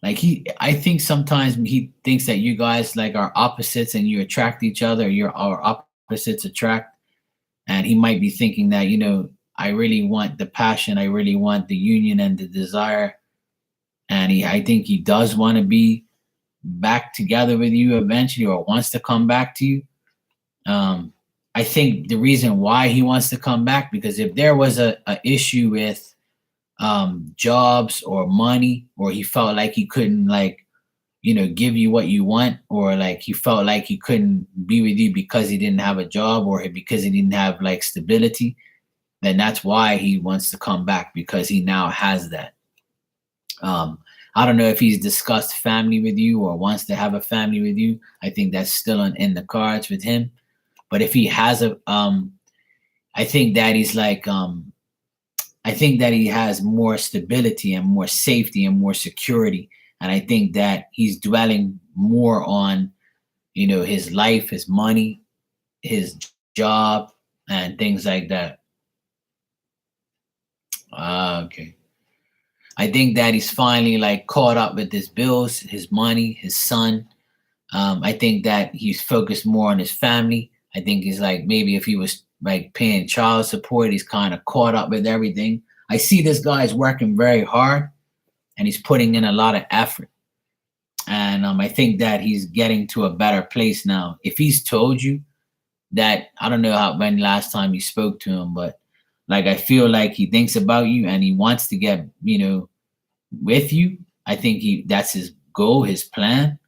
I think sometimes he thinks that you guys like are opposites and you attract each other, our opposites attract. And he might be thinking that, I really want the passion, I really want the union and the desire. And I think he does want to be back together with you eventually or wants to come back to you. I think the reason why he wants to come back, because if there was a issue with jobs or money, or he felt like he couldn't give you what you want, or like he felt like he couldn't be with you because he didn't have a job or because he didn't have like stability, then that's why he wants to come back, because he now has that. I don't know if he's discussed family with you or wants to have a family with you. I think that's still in the cards with him. But if he has I think that he's I think that he has more stability and more safety and more security. And I think that he's dwelling more on, his life, his money, his job, and things like that. Okay. I think that he's finally like caught up with his bills, his money, his son. I think that he's focused more on his family. I think he's like, maybe if he was like paying child support, he's kind of caught up with everything. I see this guy is working very hard and he's putting in a lot of effort. And I think that he's getting to a better place now. If he's told you that, I don't know when last time you spoke to him, but like I feel like he thinks about you and he wants to get, with you. I think that's his goal, his plan.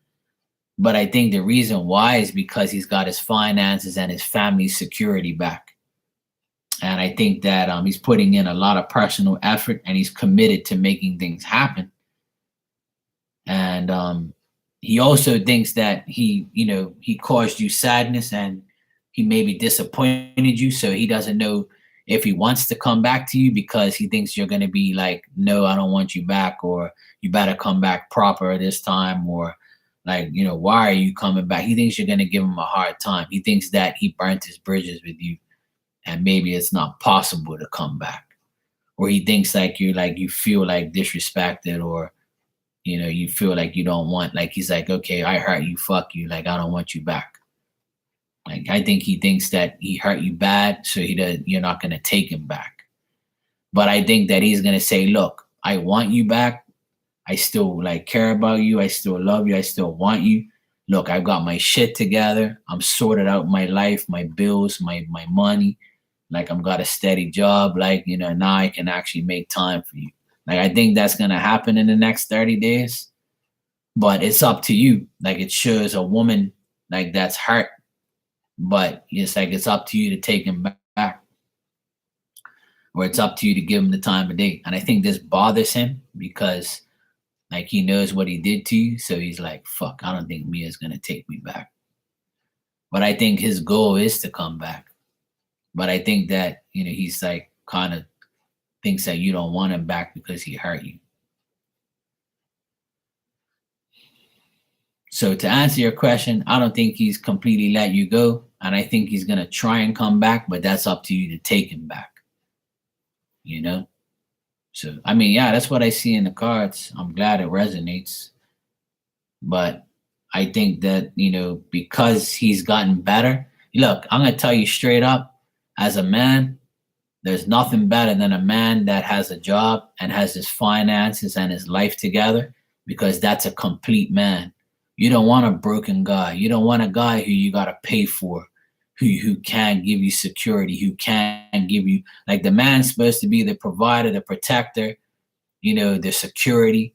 But I think the reason why is because he's got his finances and his family security back. And I think that he's putting in a lot of personal effort and he's committed to making things happen. And he also thinks that he caused you sadness and he maybe disappointed you. So he doesn't know if he wants to come back to you because he thinks you're going to be like, no, I don't want you back, or you better come back proper this time, or like, why are you coming back? He thinks you're going to give him a hard time. He thinks that he burnt his bridges with you and maybe it's not possible to come back. Or he thinks like you feel like disrespected, or you feel like you don't want, like he's like, okay, I hurt you, fuck you, like I don't want you back. Like I think he thinks that he hurt you bad, so you're not gonna take him back. But I think that he's gonna say, look, I want you back. I still like care about you. I still love you. I still want you. Look, I've got my shit together. I'm sorted out my life, my bills, my money. Like I'm got a steady job. Like, now I can actually make time for you. Like I think that's gonna happen in the next 30 days. But it's up to you. Like it shows a woman like that's hurt. But it's like it's up to you to take him back. Or it's up to you to give him the time of day. And I think this bothers him because like he knows what he did to you. So he's like, fuck, I don't think Mia's gonna take me back. But I think his goal is to come back. But I think that, he's like kind of thinks that you don't want him back because he hurt you. So to answer your question, I don't think he's completely let you go. And I think he's going to try and come back, but that's up to you to take him back. So, I mean, yeah, that's what I see in the cards. I'm glad it resonates. But I think that, because he's gotten better. Look, I'm going to tell you straight up, as a man, there's nothing better than a man that has a job and has his finances and his life together, because that's a complete man. You don't want a broken guy. You don't want a guy who you got to pay for, who can't give you security, who can't give you, like the man's supposed to be the provider, the protector, the security,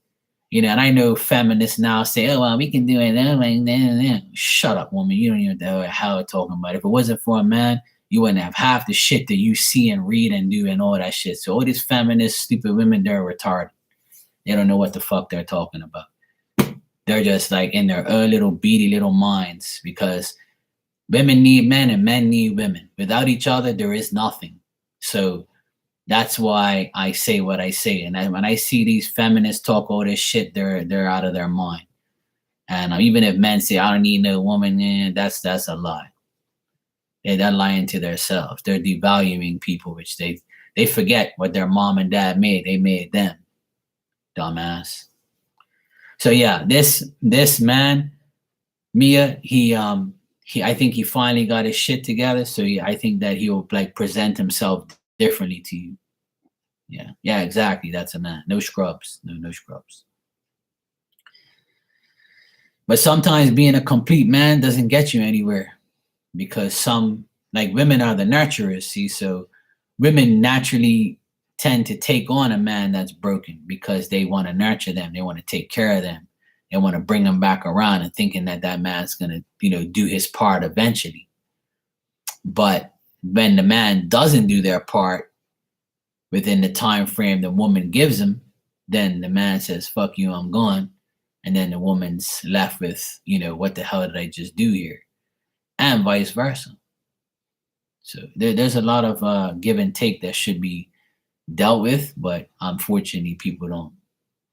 and I know feminists now say, oh, well, we can do it. Shut up, woman. You don't even know how we're talking about. If it wasn't for a man, you wouldn't have half the shit that you see and read and do and all that shit. So all these feminist, stupid women, they're retarded. They don't know what the fuck they're talking about. They're just like in their own little beady little minds, because women need men and men need women. Without each other, there is nothing. So that's why I say what I say. And when I see these feminists talk all this shit, they're out of their mind. And even if men say, I don't need no woman, that's a lie. They're lying to themselves. They're devaluing people, which they forget what their mom and dad made. They made them. Dumbass. So yeah, this man, Mia, he I think he finally got his shit together. So I think that he'll like present himself differently to you. Yeah, exactly. That's a man. No scrubs. No scrubs. But sometimes being a complete man doesn't get you anywhere, because some, like, women are the nurturers, see, so women naturally tend to take on a man that's broken because they want to nurture them, they want to take care of them, they want to bring them back around, and thinking that man's going to do his part eventually. But when the man doesn't do their part within the time frame the woman gives him, then the man says, fuck you, I'm gone. And then the woman's left with, what the hell did I just do here? And vice versa. So there's a lot of give and take that should be dealt with, but unfortunately people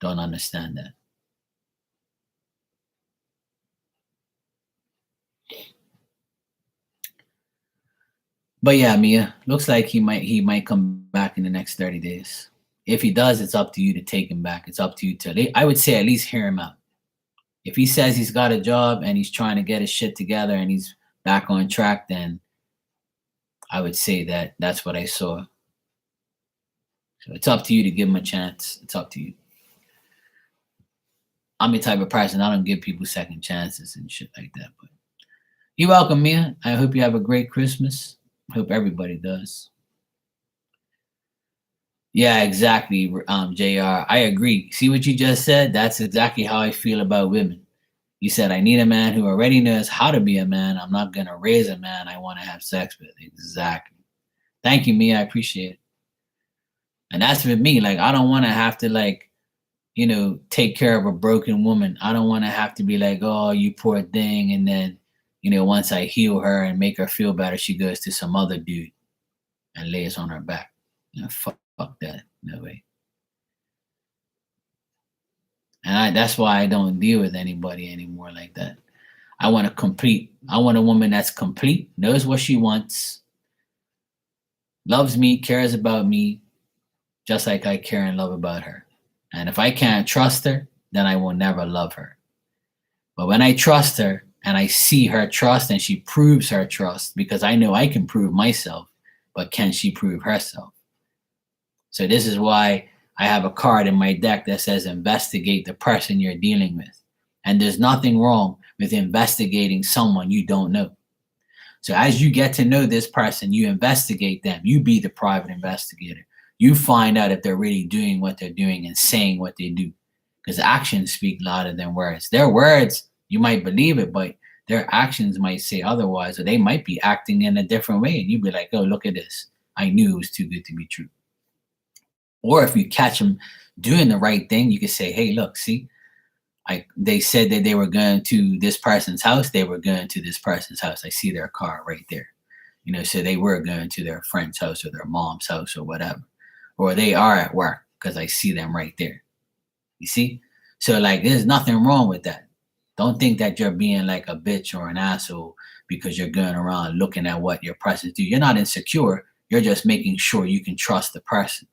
don't understand that. But yeah, Mia, looks like he might come back in the next 30 days. If he does, it's up to you to take him back. It's up to you I would say at least hear him out. If he says he's got a job and he's trying to get his shit together and he's back on track, then I would say that that's what I saw. So it's up to you to give him a chance. It's up to you. I'm the type of person, I don't give people second chances and shit like that. But you're welcome, Mia. I hope you have a great Christmas. I hope everybody does. Yeah, exactly, JR. I agree. See what you just said? That's exactly how I feel about women. You said, I need a man who already knows how to be a man. I'm not going to raise a man I want to have sex with. Exactly. Thank you, Mia. I appreciate it. And that's with me. Like, I don't want to have to like, take care of a broken woman. I don't want to have to be like, oh, you poor thing. And then, once I heal her and make her feel better, she goes to some other dude and lays on her back. Fuck that. No way. And that's why I don't deal with anybody anymore like that. I want a woman that's complete, knows what she wants, loves me, cares about me, just like I care and love about her. And if I can't trust her, then I will never love her. But when I trust her and I see her trust and she proves her trust, because I know I can prove myself, but can she prove herself? So this is why I have a card in my deck that says investigate the person you're dealing with. And there's nothing wrong with investigating someone you don't know. So as you get to know this person, you investigate them. You be the private investigator. You find out if they're really doing what they're doing and saying what they do. Because actions speak louder than words. Their words, you might believe it, but their actions might say otherwise, or they might be acting in a different way. And you'd be like, oh, look at this. I knew it was too good to be true. Or if you catch them doing the right thing, you could say, hey, look, see, they said that they were going to this person's house. They were going to this person's house. I see their car right there. So they were going to their friend's house or their mom's house or whatever. Or they are at work because I see them right there. You see? So like, there's nothing wrong with that. Don't think that you're being like a bitch or an asshole because you're going around looking at what your persons do. You're not insecure. You're just making sure you can trust the person.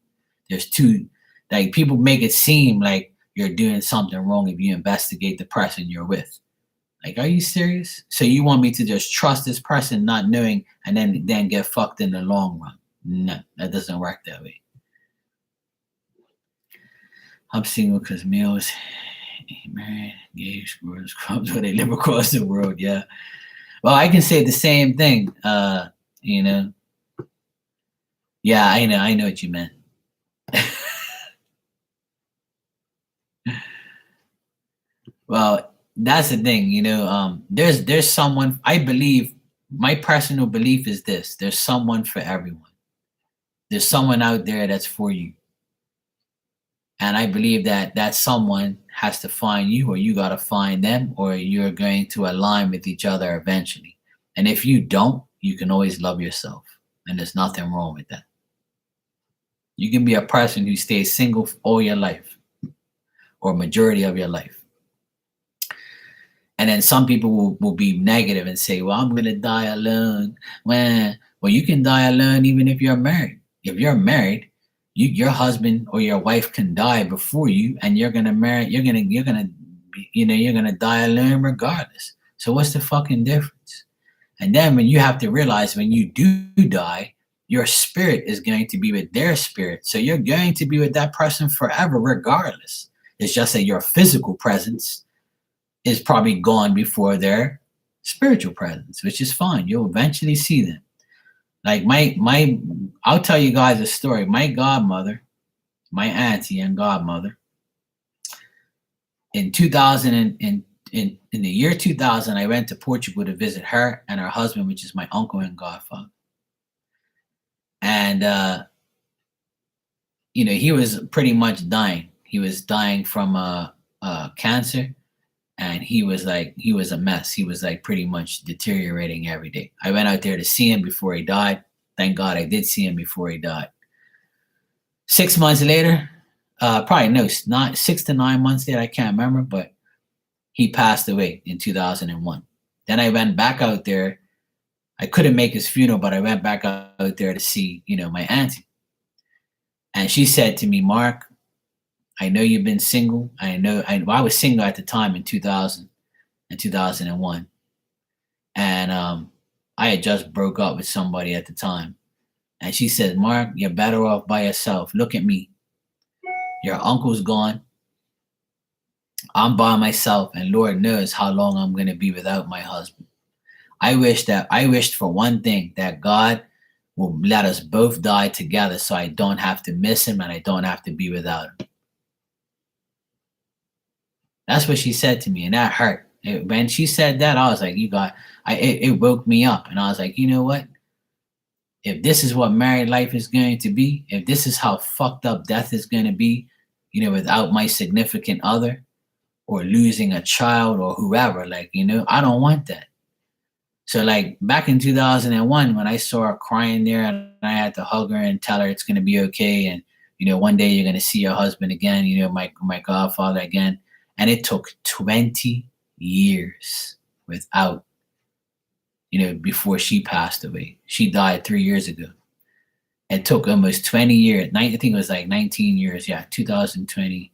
There's two, like people make it seem like you're doing something wrong if you investigate the person you're with. Like, are you serious? So you want me to just trust this person not knowing and then get fucked in the long run? No, that doesn't work that way. I'm single because males ain't married, gay, screws, clubs where they live across the world. Yeah. Well, I can say the same thing. Yeah, I know what you meant. Well, that's the thing, there's someone, I believe, my personal belief is this: there's someone for everyone. There's someone out there that's for you. And I believe that someone has to find you, or you got to find them, or you're going to align with each other eventually. And if you don't, you can always love yourself. And there's nothing wrong with that. You can be a person who stays single all your life or majority of your life. And then some people will be negative and say, well, I'm going to die alone. Well, you can die alone even if you're married. If you're married, your husband or your wife can die before you, and you're going to marry, you're going to die alone regardless. So what's the fucking difference? And then when you have to realize when you do die, your spirit is going to be with their spirit. So you're going to be with that person forever regardless. It's just that your physical presence is probably gone before their spiritual presence, which is fine. You'll eventually see them. Like I'll tell you guys a story. My godmother, my auntie and godmother, in 2000 in the year 2000, I went to Portugal to visit her and her husband, which is my uncle and godfather. And he was pretty much dying. He was dying from cancer. And he was a mess. He was like pretty much deteriorating every day. I went out there to see him before he died. Thank God I did see him before he died. 6 months later, probably not 6 to 9 months later, I can't remember, but he passed away in 2001. Then I went back out there. I couldn't make his funeral, but I went back out there to see, my auntie. And she said to me, Mark, I know you've been single. I was single at the time in 2000 and 2001. And I had just broke up with somebody at the time. And she said, Mark, you're better off by yourself. Look at me. Your uncle's gone. I'm by myself. And Lord knows how long I'm going to be without my husband. I wished for one thing, that God will let us both die together so I don't have to miss him and I don't have to be without him. That's what she said to me, and that hurt. When she said that, I was like, it woke me up. And I was like, you know what? if this is what married life is going to be, if this is how fucked up death is going to be, without my significant other or losing a child or whoever, like, I don't want that. So, like, back in 2001, when I saw her crying there and I had to hug her and tell her it's going to be okay. And, one day you're going to see your husband again, my godfather again. And it took 20 years without, before she passed away. She died 3 years ago. It took almost 20 years. I think it was like 19 years. Yeah, 2020.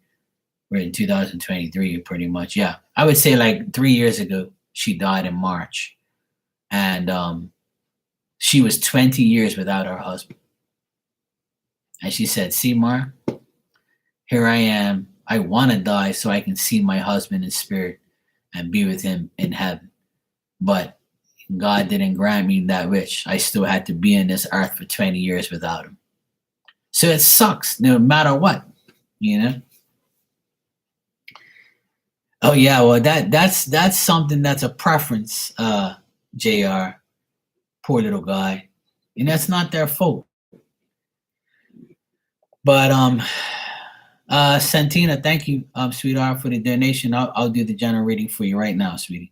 We're in 2023 pretty much. Yeah, I would say like 3 years ago, she died in March. And she was 20 years without her husband. And she said, see, Mark, here I am. I want to die so I can see my husband in spirit and be with him in heaven. But God didn't grant me that wish. I still had to be in this earth for 20 years without him. So it sucks no matter what, Oh yeah, well that's something that's a preference, JR. Poor little guy. And that's not their fault. But Santina, thank you, sweetheart, for the donation. I'll do the general reading for you right now, sweetie.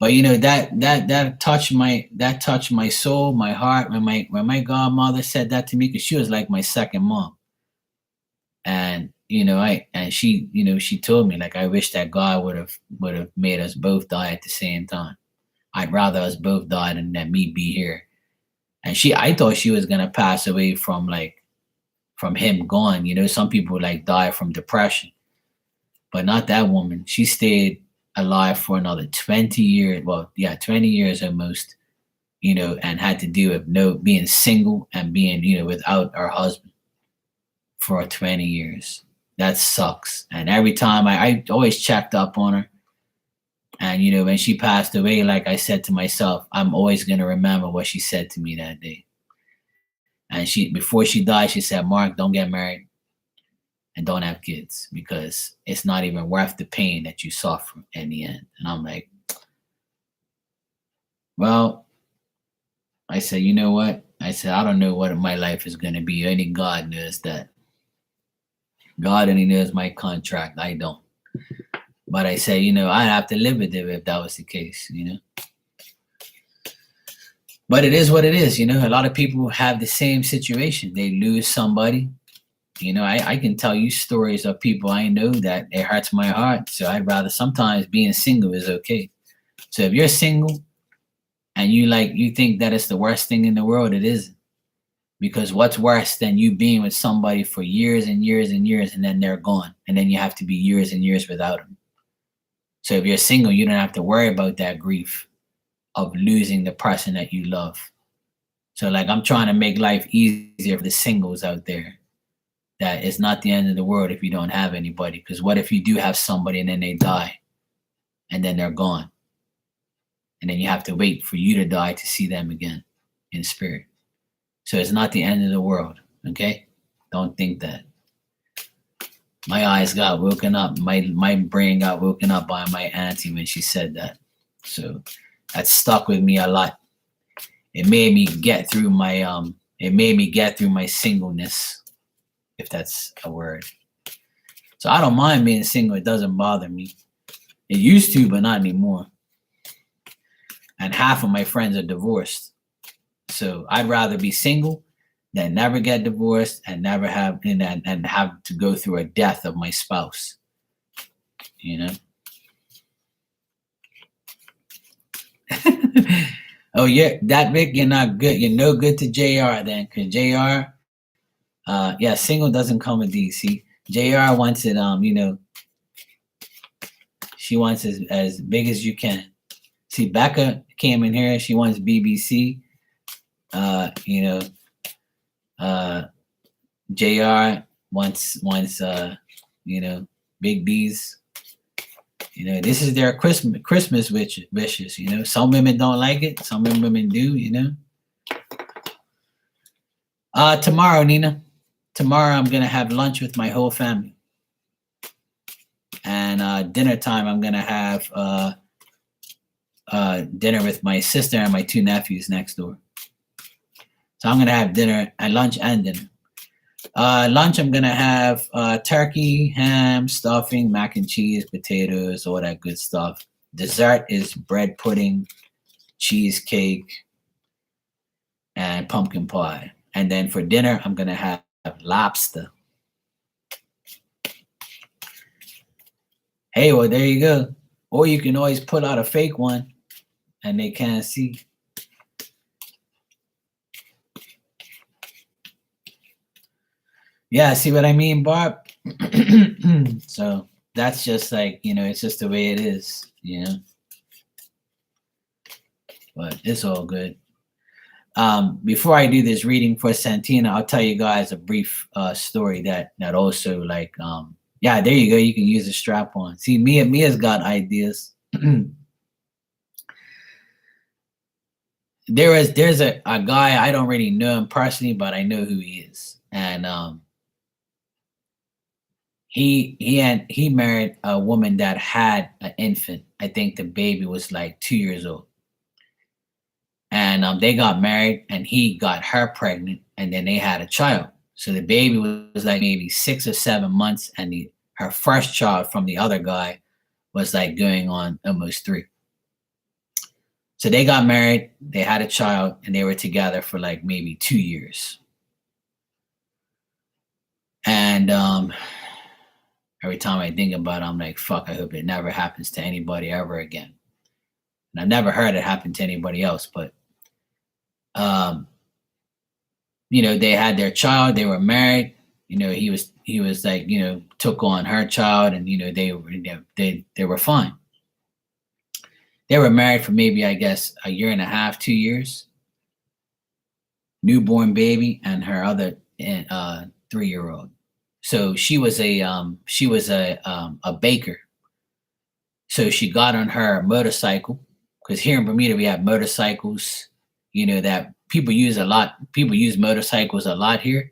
But that touched my soul, my heart when my godmother said that to me, because she was like my second mom. And she told me, like, I wish that God would have made us both die at the same time. I'd rather us both die than me be here. And I thought she was gonna pass away from him gone. Some people like die from depression, but not that woman. She stayed alive for another 20 years. Well, yeah, 20 years almost, and had to deal with being single and being, without her husband for 20 years. That sucks. And every time I always checked up on her. And, when she passed away, like I said to myself, I'm always going to remember what she said to me that day. And before she died, she said, Mark, don't get married and don't have kids, because it's not even worth the pain that you suffer in the end. And I'm like, well, I said, you know what? I said, I don't know what my life is going to be. Only God knows that. God only knows my contract. I don't. But I said, I'd have to live with it if that was the case, But it is what it is, A lot of people have the same situation. They lose somebody. I can tell you stories of people I know that it hurts my heart. So I'd rather, sometimes being single is okay. So if you're single and you think that it's the worst thing in the world, it isn't. Because what's worse than you being with somebody for years and years and years, and then they're gone, and then you have to be years and years without them. So if you're single, you don't have to worry about that grief of losing the person that you love. So, like, I'm trying to make life easier for the singles out there. That it's not the end of the world if you don't have anybody. Because what if you do have somebody and then they die and then they're gone? And then you have to wait for you to die to see them again in spirit. So it's not the end of the world, okay? Don't think that. My eyes got woken up. My brain got woken up by my auntie when she said that. So that stuck with me a lot. It made me get through my singleness, if that's a word. So I don't mind being single. It doesn't bother me. It used to, but not anymore. And half of my friends are divorced. So I'd rather be single than never get divorced and never have and have to go through a death of my spouse. Oh yeah, that Vic, you're not good. You're no good to JR then, because JR, yeah, single doesn't come with DC. JR wants it, she wants as big as you can. See, Becca came in here. She wants BBC. JR wants big B's. This is their Christmas wishes. Some women don't like it. Some women do. Tomorrow, Nina. Tomorrow I'm gonna have lunch with my whole family. And dinner time I'm gonna have dinner with my sister and my two nephews next door. So I'm gonna have dinner and lunch and dinner. Lunch, I'm gonna have turkey, ham, stuffing, mac and cheese, potatoes, all that good stuff. Dessert is bread pudding, cheesecake, and pumpkin pie. And then for dinner, I'm gonna have lobster. Hey, well, there you go. Or you can always pull out a fake one and they can't see. Yeah, see what I mean, Barb? So that's just like, it's just the way it is. But it's all good. Before I do this reading for Santina, I'll tell you guys a brief story that also like yeah, there you go. You can use a strap on. See, Mia's got ideas. There's a guy, I don't really know him personally, but I know who he is. And he married a woman that had an infant. I think the baby was like 2 years old. And they got married and he got her pregnant and then they had a child. So the baby was like maybe 6 or 7 months and her first child from the other guy was like going on almost 3. So they got married, they had a child, and they were together for like maybe 2 years. And every time I think about it, I'm like, fuck, I hope it never happens to anybody ever again. And I've never heard it happen to anybody else, but they had their child, they were married, he was like, took on her child and they were fine. They were married for maybe, I guess, a year and a half, 2 years. Newborn baby and her other 3-year-old. So she was a baker. So she got on her motorcycle, because here in Bermuda we have motorcycles, that people use a lot. People use motorcycles a lot here.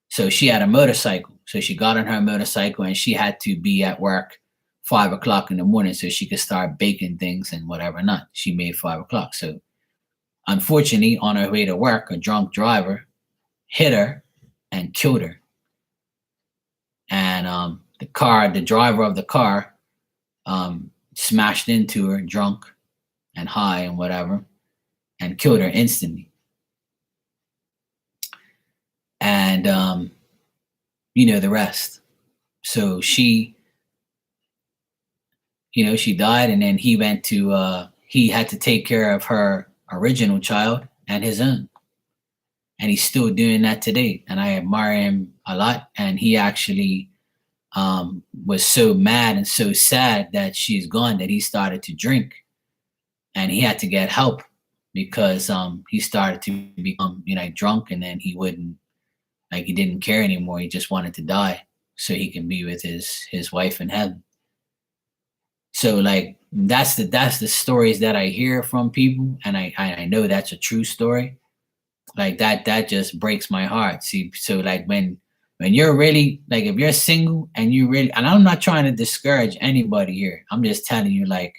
So she had a motorcycle. So she got on her motorcycle and she had to be at work 5 o'clock in the morning so she could start baking things and whatever not. She made 5 o'clock. So unfortunately, on her way to work, a drunk driver hit her and killed her. And the driver of the car smashed into her drunk and high and whatever and killed her instantly. And the rest. So she died, and then he went to he had to take care of her original child and his own. And he's still doing that today. And I admire him a lot. And he actually was so mad and so sad that she's gone that he started to drink. And he had to get help because he started to become drunk, and then he wouldn't, like, he didn't care anymore. He just wanted to die so he can be with his wife in heaven. So like that's the stories that I hear from people, and I know that's a true story. Like that just breaks my heart. See, so like when you're really, like, if you're single and you really, and I'm not trying to discourage anybody here. I'm just telling you, like,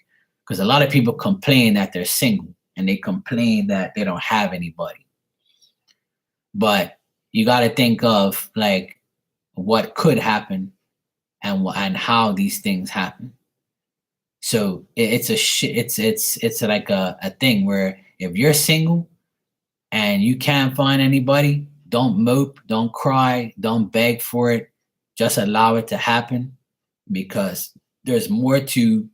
because a lot of people complain that they're single and they complain that they don't have anybody. But you got to think of like what could happen and how these things happen. So it's like a thing where if you're single and you can't find anybody, don't mope, don't cry, don't beg for it. Just allow it to happen, because there's more to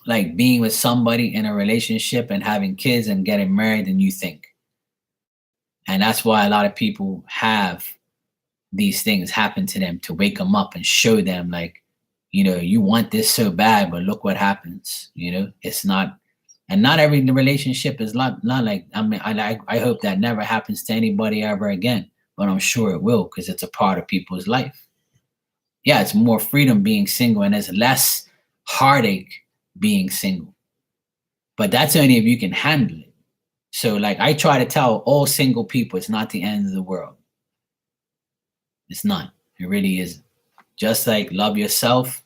like being with somebody in a relationship and having kids and getting married than you think. And that's why a lot of people have these things happen to them, to wake them up and show them, like, you want this so bad, but look what happens. It's not, and not every relationship is not like, I mean, I hope that never happens to anybody ever again, but I'm sure it will, because it's a part of people's life. Yeah, it's more freedom being single, and there's less heartache being single. But that's only if you can handle it. So like I try to tell all single people, it's not the end of the world. It's not. It really isn't. Just like love yourself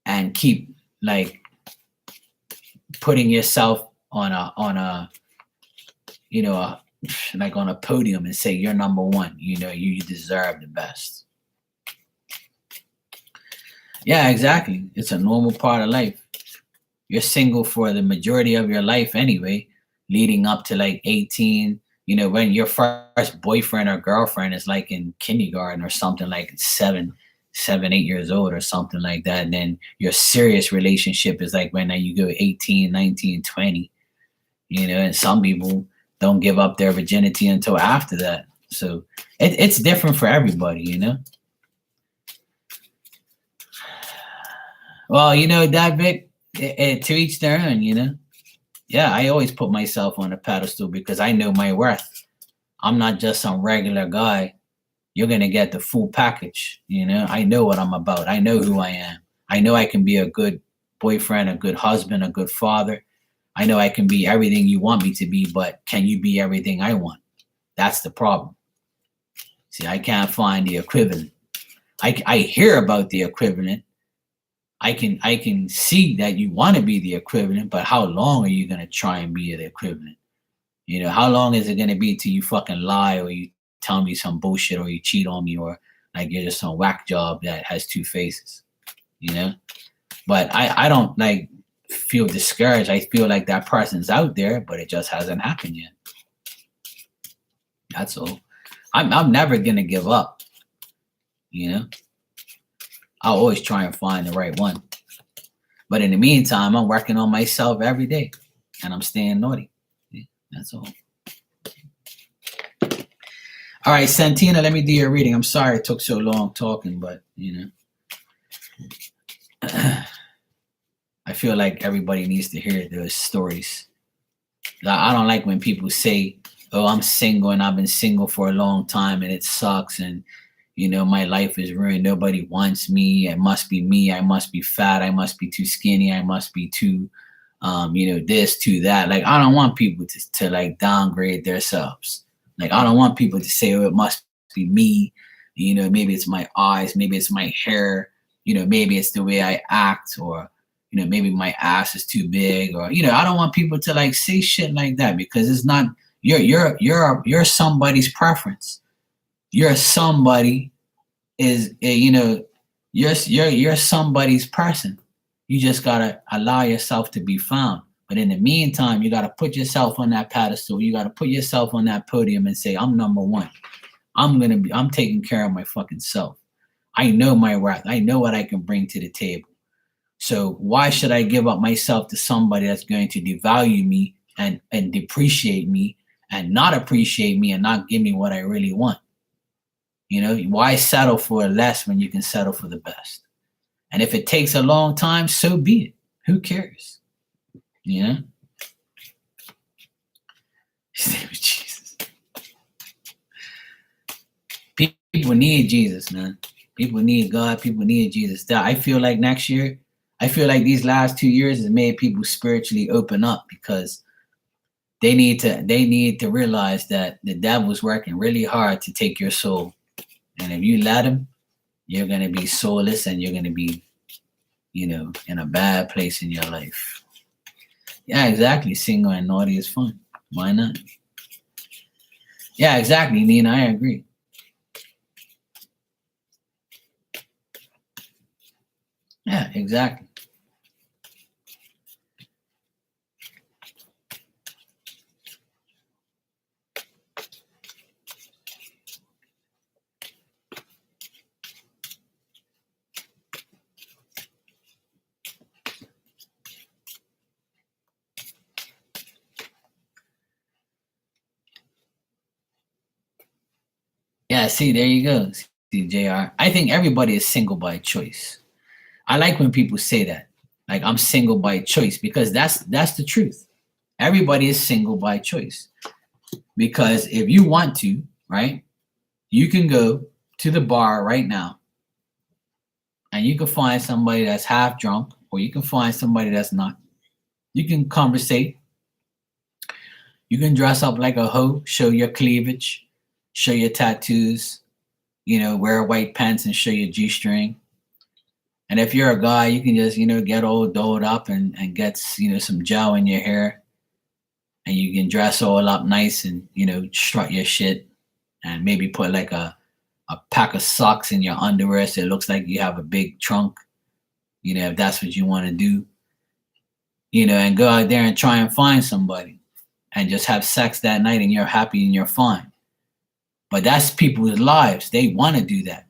and keep like putting yourself on a like on a podium and say you're number one. You deserve the best. Yeah, exactly. It's a normal part of life. You're single for the majority of your life anyway, leading up to like 18. When your first boyfriend or girlfriend is like in kindergarten or something, like 8 years old or something like that. And then your serious relationship is like when you go 18, 19, 20. And some people don't give up their virginity until after that. So it's different for everybody. Well, that Vic, to each their own. Yeah, I always put myself on a pedestal because I know my worth. I'm not just some regular guy. You're going to get the full package. I know what I'm about. I know who I am. I know I can be a good boyfriend, a good husband, a good father. I know I can be everything you want me to be, but can you be everything I want? That's the problem. See, I can't find the equivalent. I hear about the equivalent. I can see that you want to be the equivalent, but how long are you going to try and be the equivalent? How long is it going to be till you fucking lie or you tell me some bullshit or you cheat on me or like you're just some whack job that has two faces, But I don't like feel discouraged. I feel like that person's out there, but it just hasn't happened yet. That's all. I'm never going to give up, I'll always try and find the right one. But in the meantime, I'm working on myself every day and I'm staying naughty. Yeah, that's all. All right, Santina, let me do your reading. I'm sorry it took so long talking, but I feel like everybody needs to hear those stories. I don't like when people say, oh, I'm single and I've been single for a long time and it sucks and my life is ruined. Nobody wants me. It must be me. I must be fat. I must be too skinny. I must be too, this, too that. Like, I don't want people to like downgrade themselves. Like, I don't want people to say, oh, it must be me. Maybe it's my eyes. Maybe it's my hair. Maybe it's the way I act or, maybe my ass is too big or, I don't want people to like say shit like that because it's not, you're somebody's preference. You're somebody you're somebody's person. You just gotta allow yourself to be found. But in the meantime, you gotta put yourself on that pedestal. You gotta put yourself on that podium and say, I'm number one. I'm taking care of my fucking self. I know my worth. I know what I can bring to the table. So why should I give up myself to somebody that's going to devalue me and depreciate me and not appreciate me and not give me what I really want? Why settle for less when you can settle for the best? And if it takes a long time, so be it. Who cares? His name is Jesus. People need Jesus, man. People need God. People need Jesus. I feel like next year, I feel like these last 2 years has made people spiritually open up because they need to realize that the devil's working really hard to take your soul. And if you let him, you're going to be soulless and you're going to be, in a bad place in your life. Yeah, exactly. Single and naughty is fun. Why not? Yeah, exactly, Nina. I agree. Yeah, exactly. Yeah, see, there you go. See, JR. I think everybody is single by choice. I like when people say that. Like I'm single by choice because that's the truth. Everybody is single by choice. Because if you want to, right, you can go to the bar right now and you can find somebody that's half drunk or you can find somebody that's not. You can conversate. You can dress up like a hoe, show your cleavage, show your tattoos, wear white pants and show your G-string. And if you're a guy, you can just, get all dolled up and get, some gel in your hair and you can dress all up nice and strut your shit, and maybe put like a pack of socks in your underwear so it looks like you have a big trunk, if that's what you want to do, and go out there and try and find somebody and just have sex that night and you're happy and you're fine. But that's people's lives. They want to do that.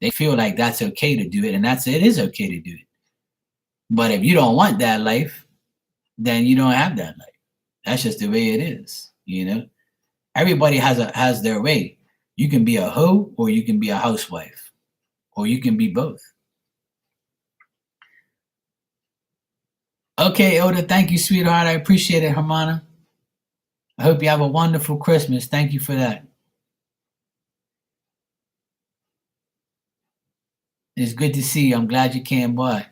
They feel like that's okay to do it, and it is okay to do it. But if you don't want that life, then you don't have that life. That's just the way it is, Everybody has their way. You can be a hoe or you can be a housewife, or you can be both. Okay, Elder, thank you, sweetheart. I appreciate it, Hermana. I hope you have a wonderful Christmas. Thank you for that. It's good to see you. I'm glad you came by.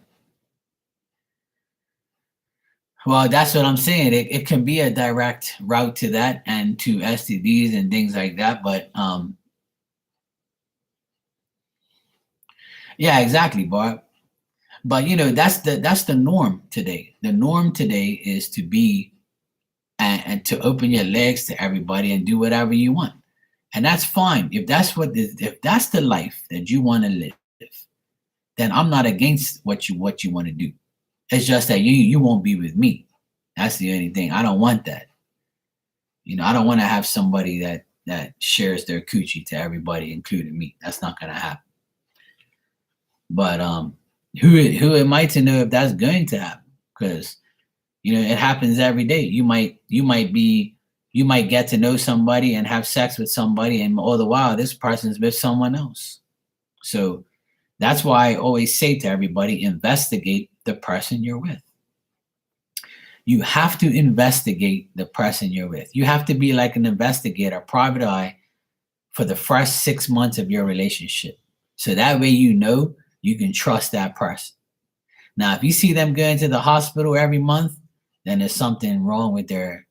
Well, that's what I'm saying. It can be a direct route to that and to STDs and things like that. But yeah, exactly, Barb. But that's the norm today. The norm today is to be and to open your legs to everybody and do whatever you want, and that's fine. If that's the life that you want to live, then I'm not against what you want to do. It's just that you won't be with me. That's the only thing. I don't want that. I don't want to have somebody that shares their coochie to everybody, including me. That's not going to happen. But who am I to know if that's going to happen? Because it happens every day. You might get to know somebody and have sex with somebody, and all the while this person's with someone else. So that's why I always say to everybody, investigate the person you're with. You have to investigate the person you're with. You have to be like an investigator, private eye, for the first 6 months of your relationship. So that way you can trust that person. Now, if you see them going to the hospital every month, then there's something wrong with their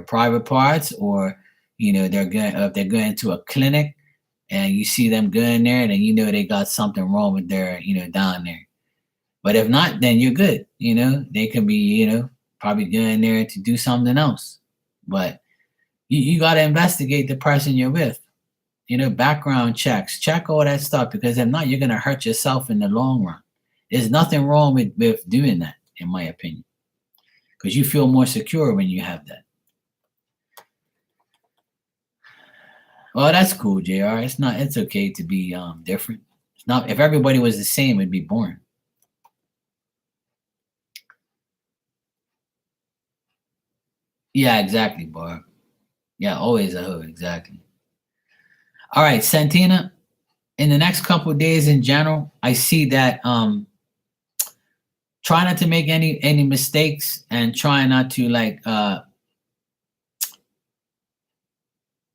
private parts, or they're going to a clinic and you see them going there, then they got something wrong with their down there. But if not, then you're good. They can be probably going there to do something else. But you got to investigate the person you're with. Background checks, check all that stuff, because if not, you're going to hurt yourself in the long run. There's nothing wrong with doing that, in my opinion, because you feel more secure when you have that. Well, that's cool, JR. It's okay to be different. It's not, if everybody was the same, it'd be boring. Yeah, exactly, Barb. Yeah, always a hoe, exactly. All right, Santina, in the next couple of days in general, I see that try not to make any mistakes, and try not to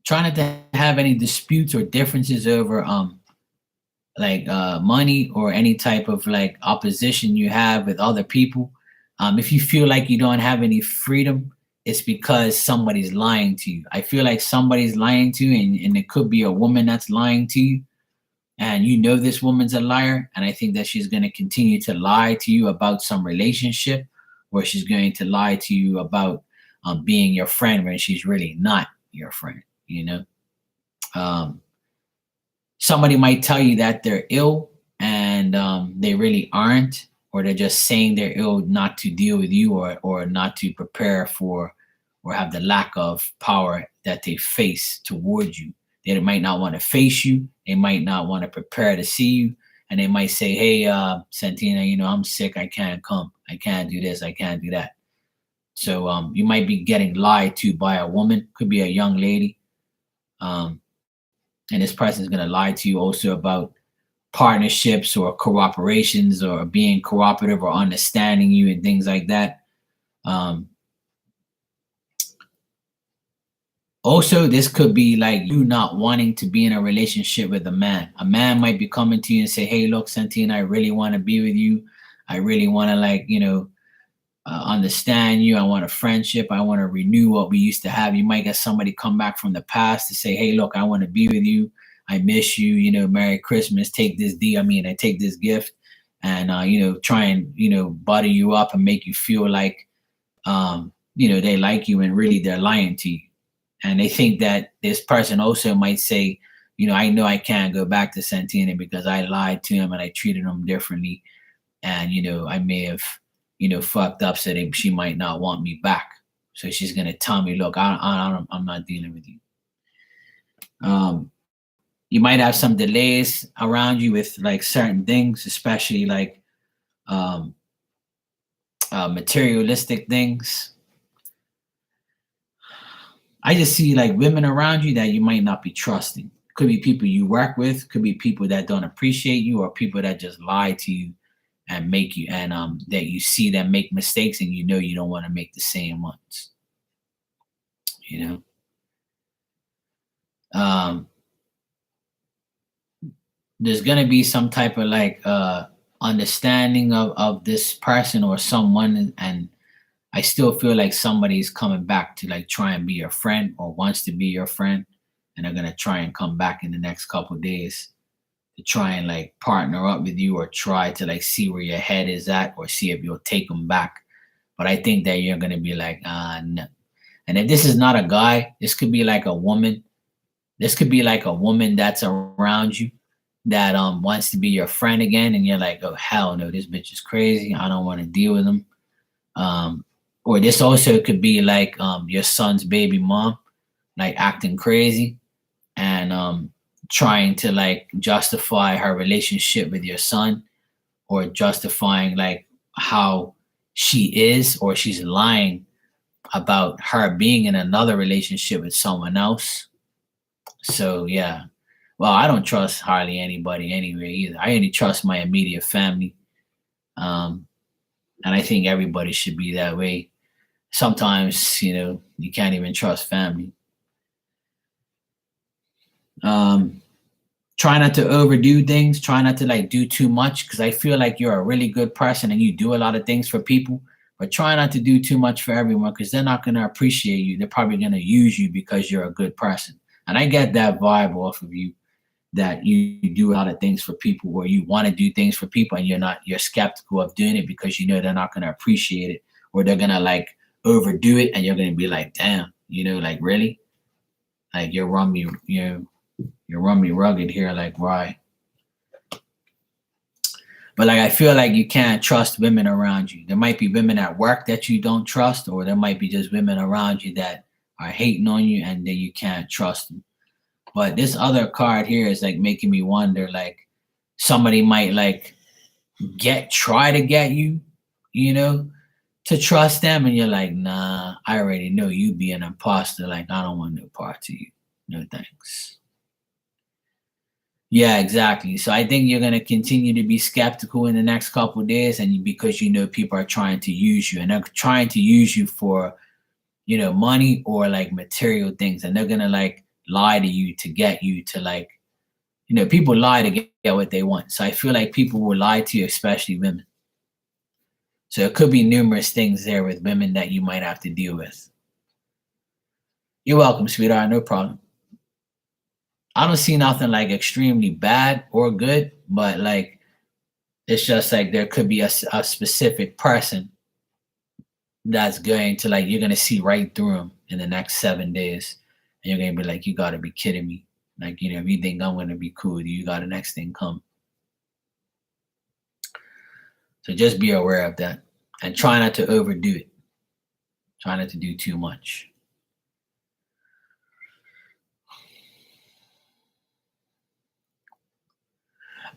try not to have any disputes or differences over money or any type of opposition you have with other people. If you feel like you don't have any freedom, it's because somebody's lying to you. I feel like somebody's lying to you, and it could be a woman that's lying to you, and this woman's a liar, and I think that she's going to continue to lie to you about some relationship, or she's going to lie to you about being your friend when she's really not your friend. Somebody might tell you that they're ill, and they really aren't, or they're just saying they're ill not to deal with you, or not to prepare for, or have the lack of power that they face towards you. They might not want to face you. They might not want to prepare to see you. And they might say, hey, Santina, I'm sick. I can't come. I can't do this. I can't do that. So you might be getting lied to by a woman. Could be a young lady. And this person is going to lie to you also about partnerships or cooperations, or being cooperative, or understanding you, and things like that. Also, this could be like you not wanting to be in a relationship with a man. A man might be coming to you and say, hey, look, Santina, I really want to be with you. I really want to understand you. I want a friendship. I want to renew what we used to have. You might get somebody come back from the past to say, hey, look, I want to be with you. I miss you, Merry Christmas. Take this I take this gift, and, try and, butter you up and make you feel like, they like you and really they're lying to you. And they think that this person also might say, I know I can't go back to Santina because I lied to him and I treated him differently. And, I may have, fucked up so that she might not want me back. So she's going to tell me, look, I'm not dealing with you. You might have some delays around you with like certain things, especially like um, materialistic things. I just see like women around you that you might not be trusting. Could be people you work with, could be people that don't appreciate you, or people that just lie to you and make you, and that you see them make mistakes and you don't want to make the same ones. You know. There's gonna be some type of like understanding of this person or someone, and I still feel like somebody's coming back to like try and be your friend or wants to be your friend, and they're gonna try and come back in the next couple days to try and like partner up with you or try to like see where your head is at or see if you'll take them back. But I think that you're gonna be like, no. And if this is not a guy, this could be like a woman. This could be like a woman that's around you that wants to be your friend again, and you're like, oh hell no, this bitch is crazy. I don't want to deal with him. Or this also could be like your son's baby mom, like acting crazy and trying to like justify her relationship with your son, or justifying like how she is, or she's lying about her being in another relationship with someone else. So yeah. Well, I don't trust hardly anybody anyway either. I only trust my immediate family. Um, and I think everybody should be that way. Sometimes, you can't even trust family. Um, Try not to overdo things. Try not to like do too much, because I feel like you're a really good person and you do a lot of things for people. But try not to do too much for everyone, because they're not going to appreciate you. They're probably going to use you because you're a good person. And I get that vibe off of you, that you do a lot of things for people, or you want to do things for people and you're skeptical of doing it because they're not going to appreciate it, or they're going to like overdo it and you're going to be like, damn, like really, like you're rummy, you're rummy rugged here, like why? But like I feel like you can't trust women around you. There might be women at work that you don't trust, or there might be just women around you that are hating on you and then you can't trust them. But this other card here is like making me wonder, like somebody might like try to get you, to trust them, and you're like, nah, I already know you be an imposter. Like I don't want no part to you. No thanks. Yeah, exactly. So I think you're gonna continue to be skeptical in the next couple of days, and because people are trying to use you, and they're trying to use you for, money or like material things, and they're gonna like lie to you to get you to like, people lie to get what they want. So I feel like people will lie to you, especially women. So it could be numerous things there with women that you might have to deal with. You're welcome, sweetheart. No problem. I don't see nothing like extremely bad or good, but like it's just like there could be a specific person that's going to like, you're going to see right through them in the next 7 days. And you're going to be like, you got to be kidding me. Like, if you think I'm going to be cool with you, you got the next thing come. So just be aware of that and try not to overdo it. Try not to do too much.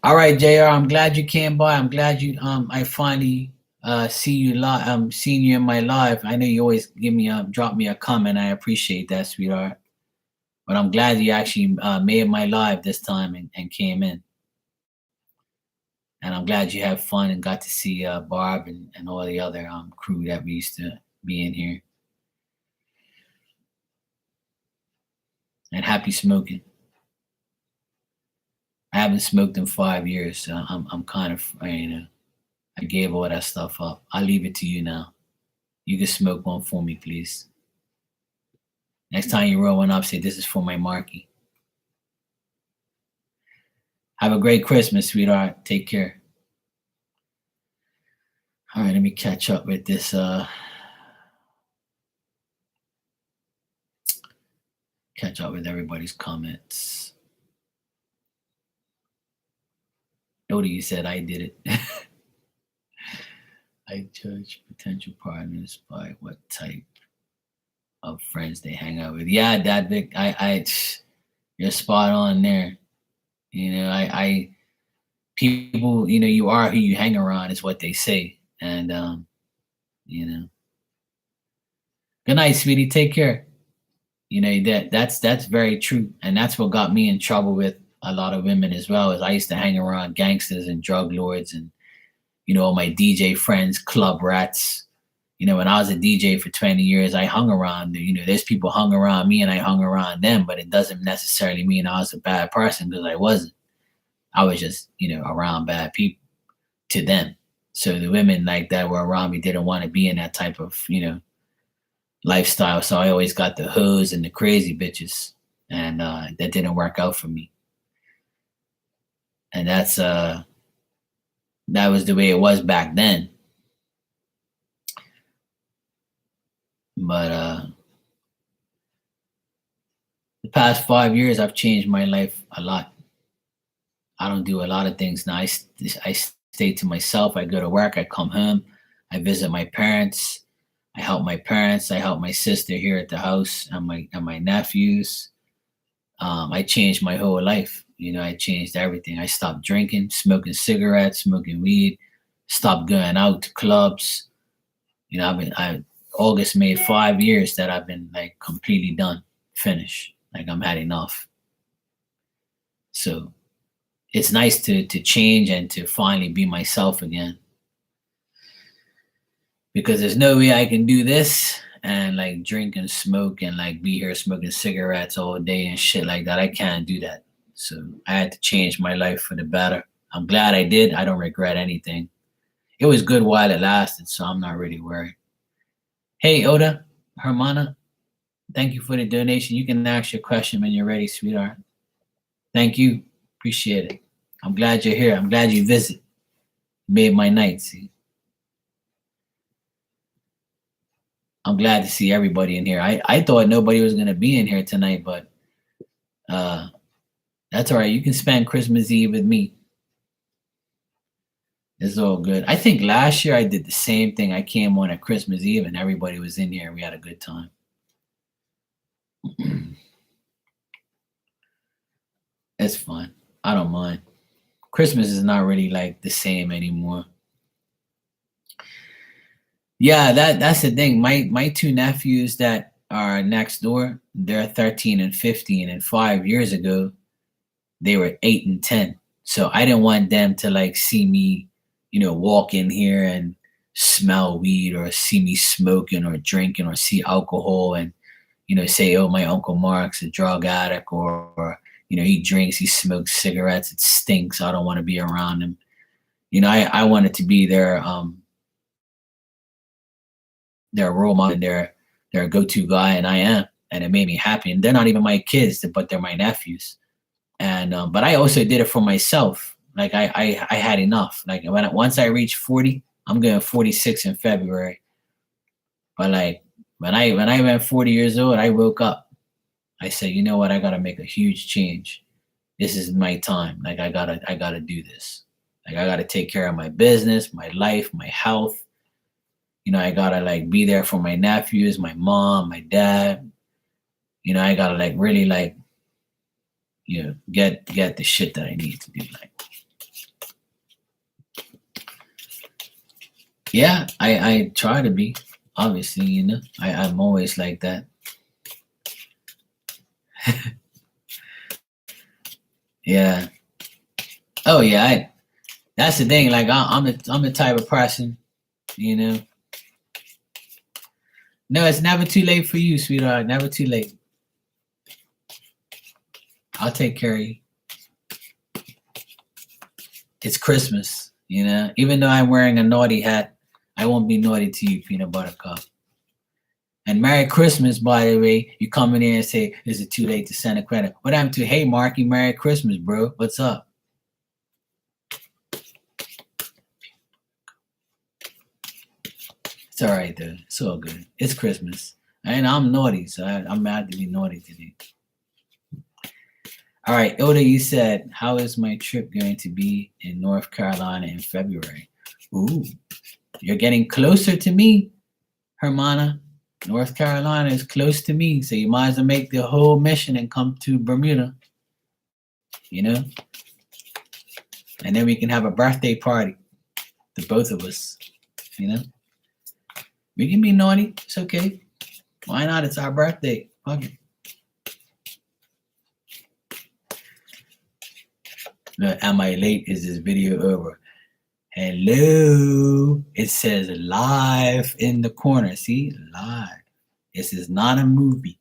All right, JR, I'm glad you came by. I'm glad I finally see you live. Seeing you in my live. I know you always drop me a comment. I appreciate that, sweetheart. But I'm glad you actually made my live this time and came in. And I'm glad you had fun and got to see Barb and all the other crew that we used to be in here. And happy smoking. I haven't smoked in 5 years, so I'm kind of, I gave all that stuff up. I'll leave it to you now. You can smoke one for me, please. Next time you roll one up, say, this is for my Marky. Have a great Christmas, sweetheart. Take care. All right, let me catch up with this up with everybody's comments. Nobody, you said I did it. I judge potential partners by what type of friends they hang out with. Yeah, Dad Vic, you're spot on there. People, you are who you hang around is what they say. And, you know, good night, sweetie. Take care. That's very true. And that's what got me in trouble with a lot of women as well, is I used to hang around gangsters and drug lords and, my DJ friends, club rats. When I was a DJ for 20 years, I hung around, there's people hung around me and I hung around them, but it doesn't necessarily mean I was a bad person, because I wasn't. I was just, around bad people to them. So the women like that were around me didn't want to be in that type of, lifestyle. So I always got the hoes and the crazy bitches, and that didn't work out for me. And that was the way it was back then. But the past 5 years, I've changed my life a lot. I don't do a lot of things now. I stay to myself. I go to work. I come home. I visit my parents. I help my parents. I help my sister here at the house and my nephews. I changed my whole life. I changed everything. I stopped drinking, smoking cigarettes, smoking weed, stopped going out to clubs. August made 5 years that I've been like completely done, finished. Like I'm had enough. So it's nice to change and to finally be myself again. Because there's no way I can do this and like drink and smoke and like be here smoking cigarettes all day and shit like that. I can't do that. So I had to change my life for the better. I'm glad I did. I don't regret anything. It was good while it lasted, so I'm not really worried. Hey, Oda, Hermana, thank you for the donation. You can ask your question when you're ready, sweetheart. Thank you. Appreciate it. I'm glad you're here. I'm glad you visit. Made my night, see. I'm glad to see everybody in here. I thought nobody was going to be in here tonight, but that's all right. You can spend Christmas Eve with me. It's all good. I think last year I did the same thing. I came on at Christmas Eve and everybody was in here and we had a good time. It's fun. I don't mind. Christmas is not really like the same anymore. Yeah, that's the thing. My two nephews that are next door, they're 13 and 15, and 5 years ago they were 8 and 10. So I didn't want them to like see me, walk in here and smell weed or see me smoking or drinking or see alcohol and say, oh, my Uncle Mark's a drug addict, or he drinks, he smokes cigarettes, it stinks, I don't want to be around him. I wanted to be their role model and their go-to guy, and I am, and it made me happy. And they're not even my kids, but they're my nephews. And but I also did it for myself. Like I had enough. Like once I reached 40, I'm going 46 in February. But like when I went 40 years old, I woke up. I said, you know what? I gotta make a huge change. This is my time. Like I gotta do this. Like I gotta take care of my business, my life, my health. I gotta like be there for my nephews, my mom, my dad. I gotta like really like, get the shit that I need to do. Like, yeah, I try to be, obviously, I'm always like that. Yeah. Oh yeah. That's the thing. Like I'm the type of person, No, it's never too late for you, sweetheart. Never too late. I'll take care of you. It's Christmas, Even though I'm wearing a naughty hat, I won't be naughty to you, Peanut Buttercup. And Merry Christmas, by the way. You come in here and say, is it too late to send a credit? What happened to, hey, Marky, Merry Christmas, bro. What's up? It's all right, though. It's all good. It's Christmas. And I'm naughty, so I'm mad to be naughty today. All right, Ilda, you said, how is my trip going to be in North Carolina in February? Ooh, you're getting closer to me, Hermana. North Carolina is close to me, so you might as well make the whole mission and come to Bermuda, you know? And then we can have a birthday party, the both of us, you know? We can be naughty, it's okay. Why not? It's our birthday. Fuck it. Look, am I late? Is this video over? Hello. It says live in the corner. See? Live. This is not a movie.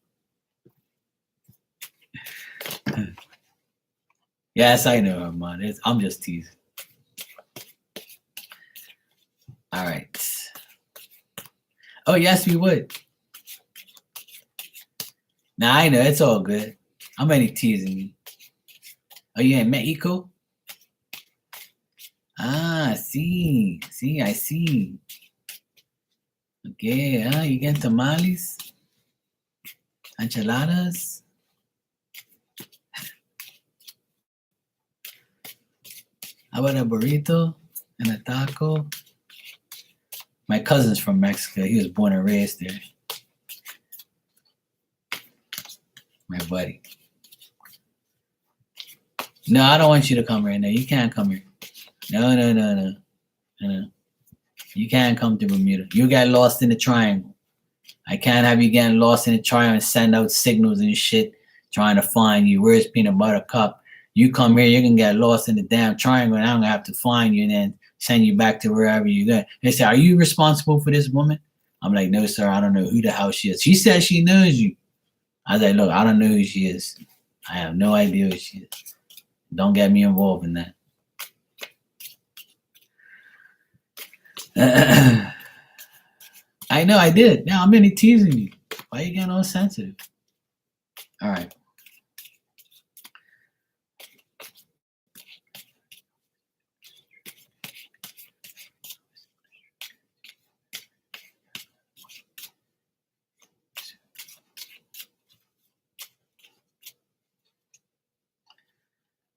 Yes, I know, man. I'm just teasing. All right. Oh, yes, we would. Now, I know. It's all good. I'm only teasing you. Oh, you in Mexico? Ah, see. See, I see. Okay, you get tamales? Enchiladas? How about a burrito and a taco? My cousin's from Mexico. He was born and raised there. My buddy. No, I don't want you to come right now. You can't come here. No. You can't come to Bermuda. You got lost in the triangle. I can't have you getting lost in the triangle and send out signals and shit trying to find you. Where's Peanut Butter Cup? You come here, you're going to get lost in the damn triangle, and I'm going to have to find you and then send you back to wherever you're going. They say, are you responsible for this woman? I'm like, no, sir, I don't know who the hell she is. She said she knows you. I was like, look, I don't know who she is. I have no idea who she is. Don't get me involved in that. I know I did. Now I'm only teasing you. Why you getting all sensitive? All right.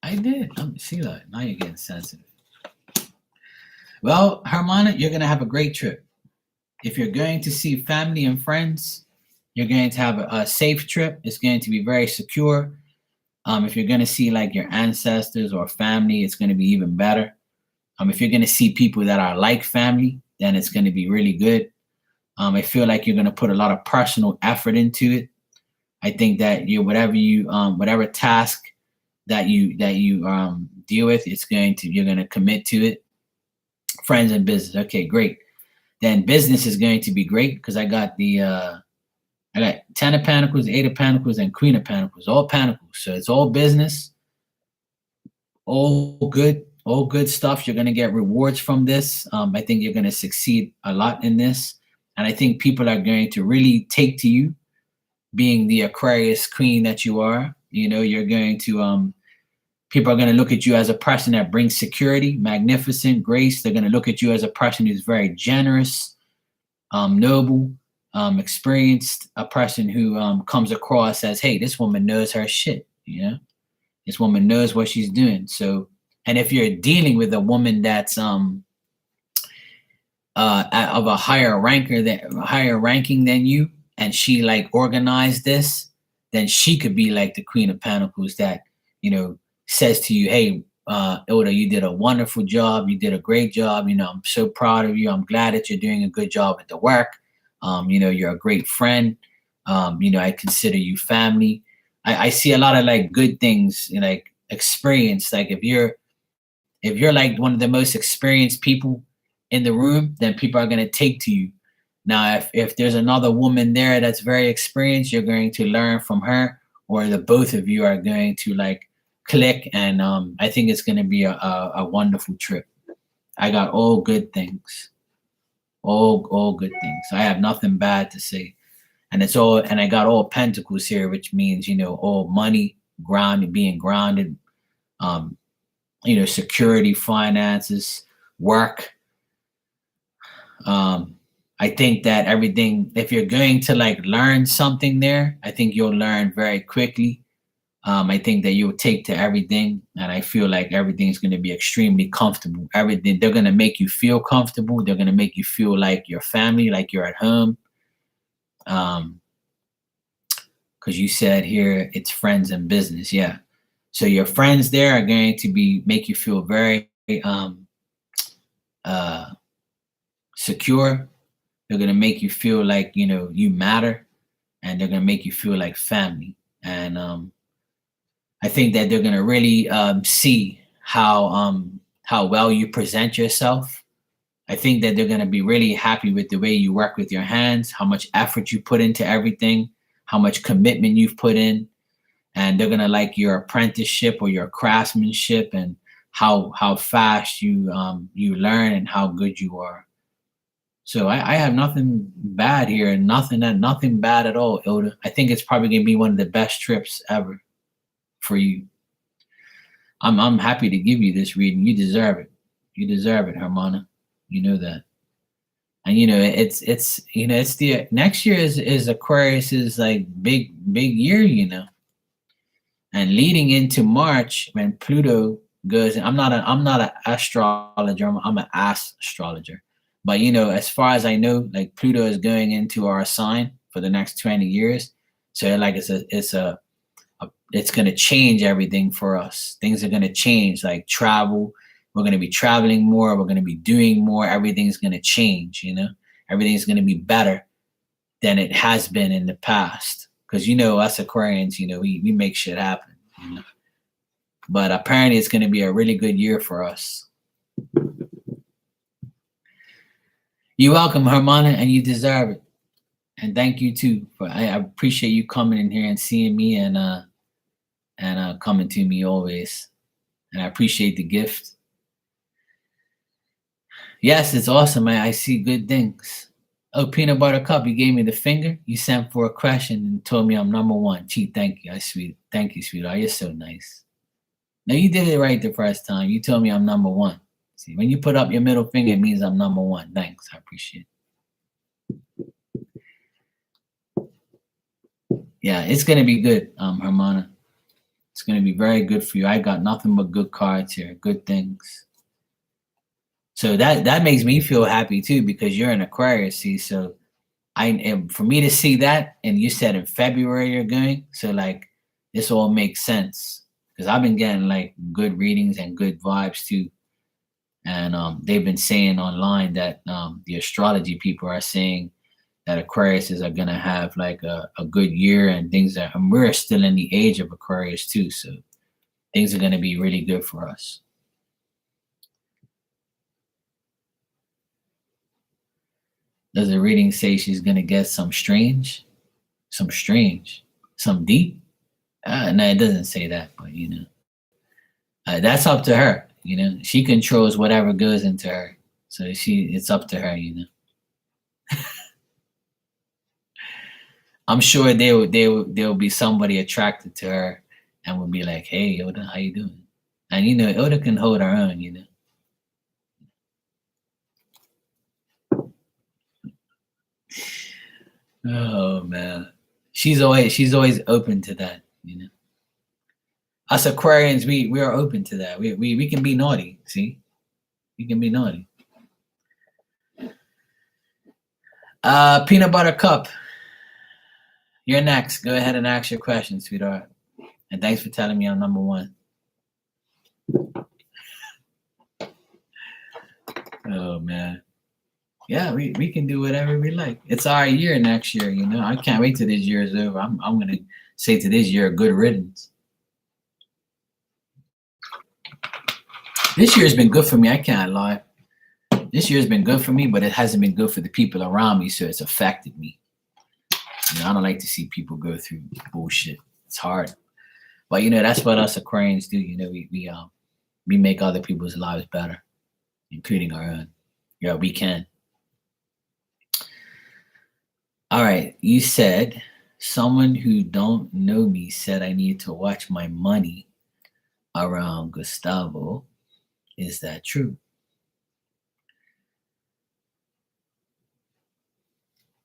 I did. See that. Now you're getting sensitive. Well, Hermana, you're going to have a great trip. If you're going to see family and friends, you're going to have a safe trip. It's going to be very secure. If you're going to see like your ancestors or family, it's going to be even better. If you're going to see people that are like family, then it's going to be really good. I feel like you're going to put a lot of personal effort into it. I think that whatever task that you deal with, you're going to commit to it. Friends and business, okay, great. Then business is going to be great because I got 10 of Pentacles, 8 of Pentacles, and Queen of Pentacles, all Pentacles. So it's all business, all good stuff. You're going to get rewards from this. I think you're going to succeed a lot in this. And I think people are going to really take to you being the Aquarius queen that you are. You're going to, people are going to look at you as a person that brings security, magnificent, grace. They're going to look at you as a person who's very generous, noble, experienced, a person who comes across as, hey, this woman knows her shit. This woman knows what she's doing. So, and if you're dealing with a woman that's of a higher ranking than you, and she like organized this, then she could be like the Queen of Pentacles that says to you, hey, Ilda, you did a wonderful job. You did a great job. I'm so proud of you. I'm glad that you're doing a good job at the work. You're a great friend. I consider you family. I see a lot of like good things, like experience. Like if you're like one of the most experienced people in the room, then people are going to take to you. Now, if there's another woman there that's very experienced, you're going to learn from her, or the both of you are going to like click. And I think it's going to be a wonderful trip. I got all good things, all good things. I have nothing bad to say. And I got all pentacles here, which means, all money, being grounded, security, finances, work. I think that everything, if you're going to like learn something there, I think you'll learn very quickly. I think that you'll take to everything, and I feel like everything's going to be extremely comfortable. Everything they're going to make you feel comfortable. They're going to make you feel like your family, like you're at home. Um, because you said here it's friends and business, yeah. So your friends there are going to be make you feel very uh, secure. They're going to make you feel like you matter, and they're going to make you feel like family. And I think that they're gonna really see how well you present yourself. I think that they're gonna be really happy with the way you work with your hands, how much effort you put into everything, how much commitment you've put in, and they're gonna like your apprenticeship or your craftsmanship and how fast you learn and how good you are. So I have nothing bad here and nothing bad at all, Ilda. I think it's probably gonna be one of the best trips ever for you. I'm happy to give you this reading. You deserve it. You deserve it, Hermana. You know that. And it's the next year is Aquarius's like big year, And leading into March when Pluto goes, I'm not an astrologer, I'm an astrologer. But as far as I know, like Pluto is going into our sign for the next 20 years. So like it's going to change everything for us. Things are going to change, like travel. We're going to be traveling more. We're going to be doing more. Everything's going to change, Everything's going to be better than it has been in the past. Because, us Aquarians, we make shit happen. But apparently it's going to be a really good year for us. You're welcome, Hermana, and you deserve it. And thank you, too. I appreciate you coming in here and seeing me and coming to me always. And I appreciate the gift. Yes, it's awesome. I see good things. Oh, Peanut Butter Cup, you gave me the finger. You sent for a question and told me I'm number one. Gee, thank you. Thank you, sweetheart. You're so nice. No, you did it right the first time. You told me I'm number one. See, when you put up your middle finger, it means I'm number one. Thanks. I appreciate it. Yeah, it's going to be good, Hermana. It's going to be very good for you. I got nothing but good cards here, good things. So that makes me feel happy too, because you're an Aquarius, see. So for me to see that, and you said in February you're going, so like this all makes sense because I've been getting like good readings and good vibes too, and they've been saying online that the astrology people are saying that Aquariuses are gonna have like a good year and and we're still in the age of Aquarius too, so things are gonna be really good for us. Does the reading say she's gonna get some strange, some deep? No, it doesn't say that, but that's up to her. She controls whatever goes into her, so it's up to her. I'm sure there will be somebody attracted to her and will be like, "Hey, Yoda, how you doing?" And Yoda can hold her own. Oh man, she's always open to that. Us Aquarians, we are open to that. We can be naughty. See, we can be naughty. Peanut Butter Cup, you're next. Go ahead and ask your question, sweetheart. And thanks for telling me I'm number one. Oh man. Yeah, we can do whatever we like. It's our year next year, I can't wait till this year is over. I'm gonna say to this year, good riddance. This year's been good for me, I can't lie. This year's been good for me, but it hasn't been good for the people around me, so it's affected me. I don't like to see people go through bullshit. It's hard. But that's what us Aquarians do. We make other people's lives better, including our own. Yeah, we can. All right, you said someone who don't know me said I need to watch my money around Gustavo. Is that true?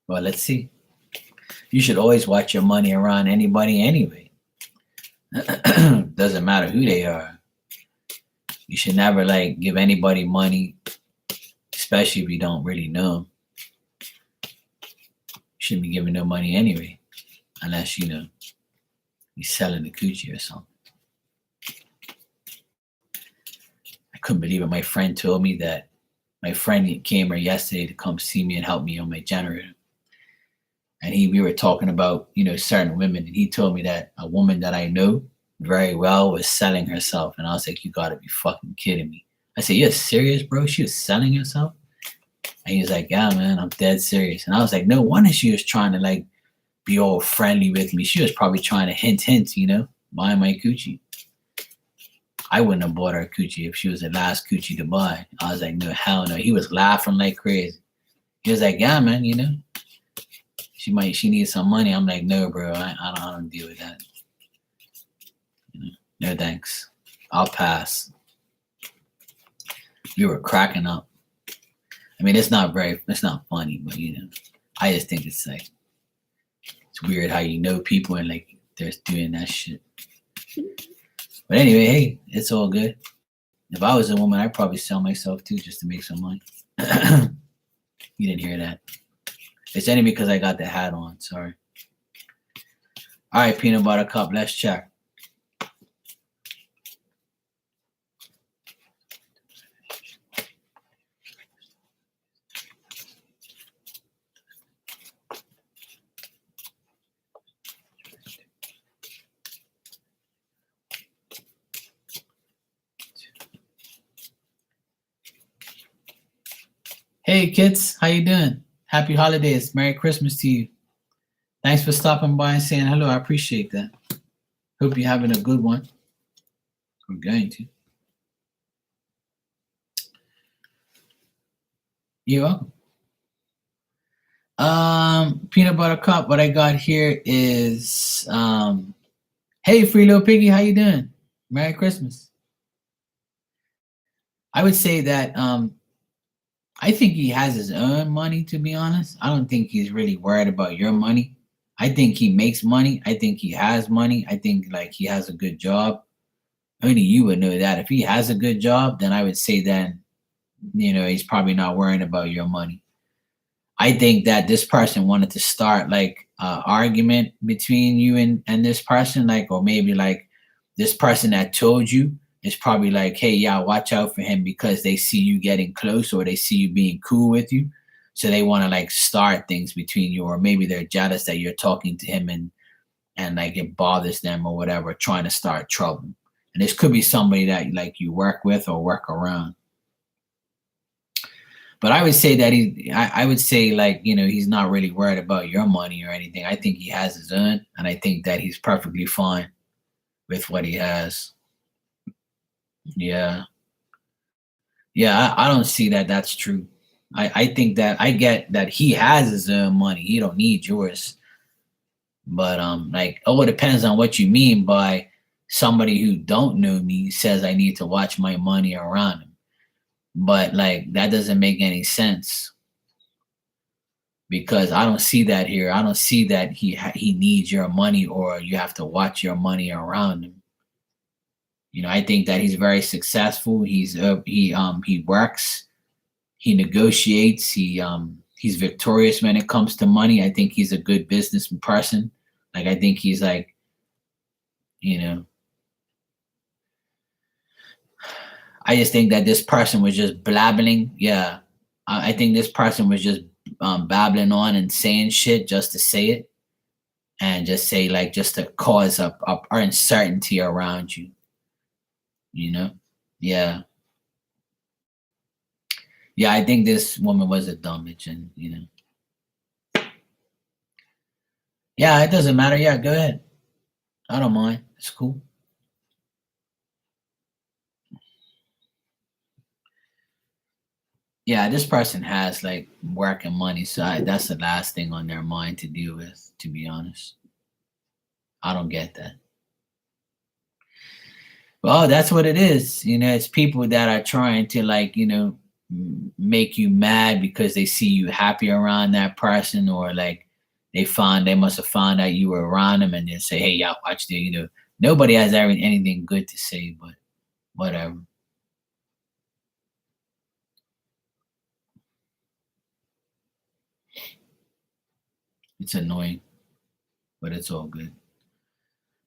Well, let's see. You should always watch your money around anybody anyway. Doesn't matter who they are. You should never like give anybody money, especially if you don't really know them. You shouldn't be giving no money anyway, unless you're selling the coochie or something. I couldn't believe it. My friend told me that my friend came here yesterday to come see me and help me on my generator. And we were talking about, certain women, and he told me that a woman that I know very well was selling herself. And I was like, you gotta be fucking kidding me. I said, you're serious, bro? She was selling herself? And he was like, yeah, man, I'm dead serious. And I was like, no wonder she was trying to like be all friendly with me. She was probably trying to hint, buy my coochie. I wouldn't have bought her coochie if she was the last coochie to buy. I was like, no, hell no. He was laughing like crazy. He was like, yeah, man, she needs some money. I'm like, no, bro, I don't deal with that. No thanks. I'll pass. We were cracking up. I mean, it's not funny, but I just think it's like, it's weird how people and like they're doing that shit. But anyway, hey, it's all good. If I was a woman, I'd probably sell myself too just to make some money. You didn't hear that. It's only because I got the hat on. Sorry. All right, Peanut Butter Cup, let's check. Hey, kids, how you doing? Happy holidays. Merry Christmas to you. Thanks for stopping by and saying hello. I appreciate that. Hope you're having a good one. We're going to. You're welcome. Peanut Butter Cup, what I got here is, hey, Free Little Piggy, how you doing? Merry Christmas. I would say that I think he has his own money, to be honest. I don't think he's really worried about your money. I think he makes money. I think he has money. I think like he has a good job. Only you would know that. If he has a good job, then I would say then, he's probably not worrying about your money. I think that this person wanted to start like an argument between you and this person, like, or maybe like this person that told you is probably like, hey, yeah, watch out for him because they see you getting close or they see you being cool with you. So they want to like start things between you, or maybe they're jealous that you're talking to him and like it bothers them or whatever, trying to start trouble. And this could be somebody that like you work with or work around. But I would say that I would say like, he's not really worried about your money or anything. I think he has his own, and I think that he's perfectly fine with what he has. Yeah. Yeah, I don't see that that's true. I think that I get that he has his own money. He don't need yours. But like, it depends on what you mean by somebody who don't know me says I need to watch my money around him. But like that doesn't make any sense because I don't see that here. I don't see that he needs your money or you have to watch your money around him. I think that he's very successful. He works, he negotiates, he's victorious when it comes to money. I think he's a good business person. Like I think he's like, I just think that this person was just blabbling. Yeah, I think this person was just babbling on and saying shit just to say it, and just say like just to cause up uncertainty around you. Yeah. Yeah, I think this woman was a dumb bitch, and yeah, it doesn't matter. Yeah, go ahead. I don't mind. It's cool. Yeah, this person has like work and money, so that's the last thing on their mind to deal with, to be honest. I don't get that. Well, that's what it is. It's people that are trying to like, make you mad because they see you happy around that person, or like they must have found out you were around them and then say, hey, y'all watch the, Nobody has anything good to say, but whatever. It's annoying, but it's all good.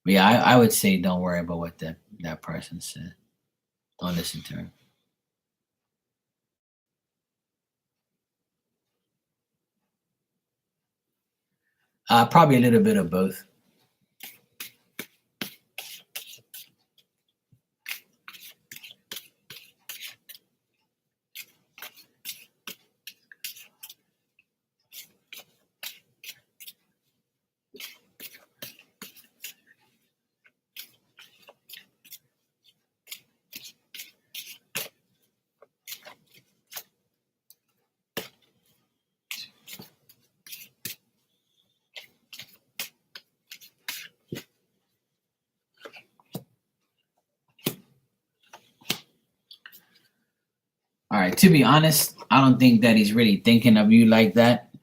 But yeah, I would say don't worry about what that person said. Don't listen to her. Probably a little bit of both. All right. To be honest, I don't think that he's really thinking of you like that.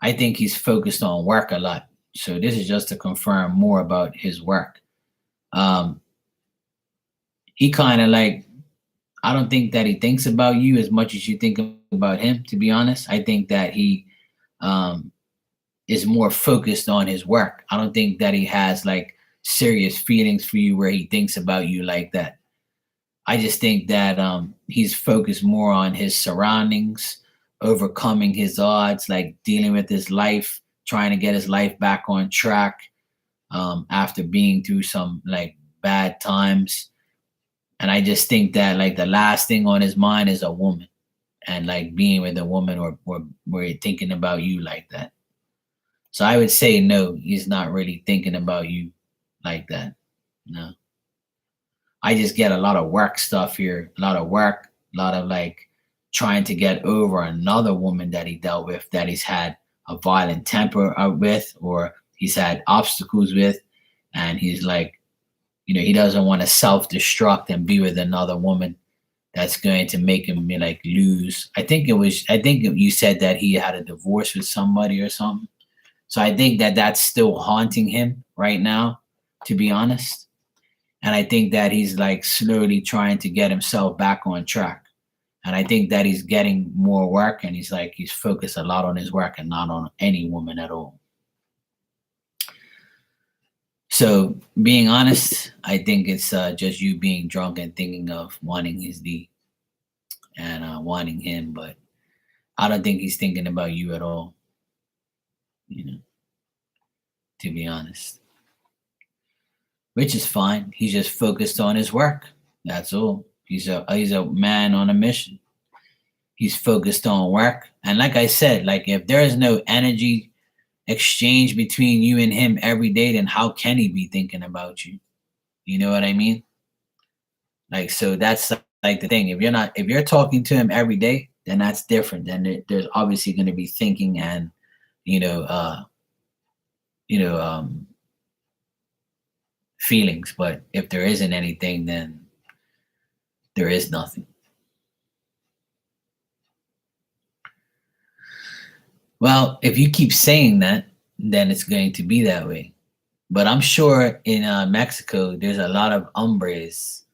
I think he's focused on work a lot. So this is just to confirm more about his work. Um, he kind of like, I don't think that he thinks about you as much as you think about him. To be honest, I think that he um, is more focused on his work. I don't think that he has like serious feelings for you where he thinks about you like that. I just think that he's focused more on his surroundings, overcoming his odds, like dealing with his life, trying to get his life back on track after being through some like bad times. And I just think that like the last thing on his mind is a woman and like being with a woman or thinking about you like that. So I would say no, he's not really thinking about you like that. No. I just get a lot of work stuff here, a lot of work, a lot of like trying to get over another woman that he dealt with that he's had a violent temper with or he's had obstacles with. And he's like, he doesn't want to self destruct and be with another woman that's going to make him like lose. I think you said that he had a divorce with somebody or something. So I think that that's still haunting him right now, to be honest. And I think that he's like slowly trying to get himself back on track. And I think that he's getting more work and he's focused a lot on his work and not on any woman at all. So being honest, I think it's just you being drunk and thinking of wanting his D and wanting him, but I don't think he's thinking about you at all, you know, to be honest, which is fine. He's just focused on his work. That's all. He's a man on a mission. He's focused on work. And like I said, like if there is no energy exchange between you and him every day, then how can he be thinking about you? You know what I mean? Like so that's like the thing. If you're talking to him every day, then that's different. Then there's obviously going to be thinking and you know uh you know feelings. But if there isn't anything, then there is nothing. Well, if you keep saying that, then it's going to be that way. But I'm sure in Mexico, there's a lot of hombres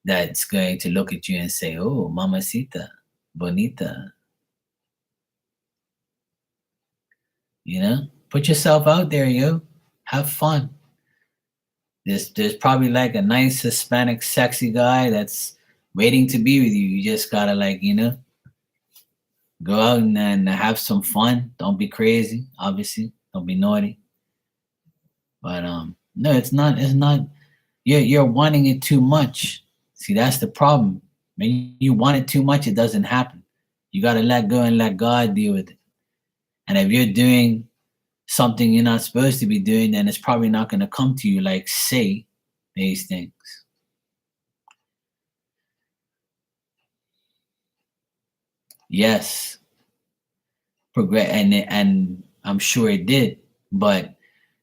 that's going to look at you and say, "Oh, mamacita, bonita." Put yourself out there, yo. Have fun. There's probably like a nice Hispanic sexy guy that's waiting to be with you. You just gotta like, go out and have some fun. Don't be crazy, obviously. Don't be naughty. But no, it's not you're wanting it too much. See, that's the problem. When you want it too much, it doesn't happen. You gotta let go and let God deal with it. And if you're doing something you're not supposed to be doing, then it's probably not gonna come to you like say these things. Yes, progress, and I'm sure it did, but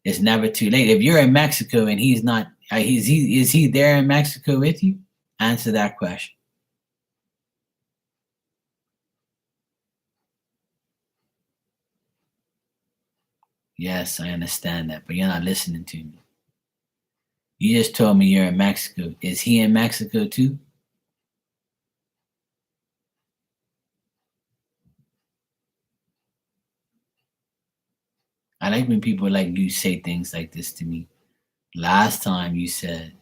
it's never too late. If you're in Mexico and he's not, is he there in Mexico with you? Answer that question. Yes, I understand that, but you're not listening to me. You just told me you're in Mexico. Is he in Mexico too? I like when people like you say things like this to me. Last time you said,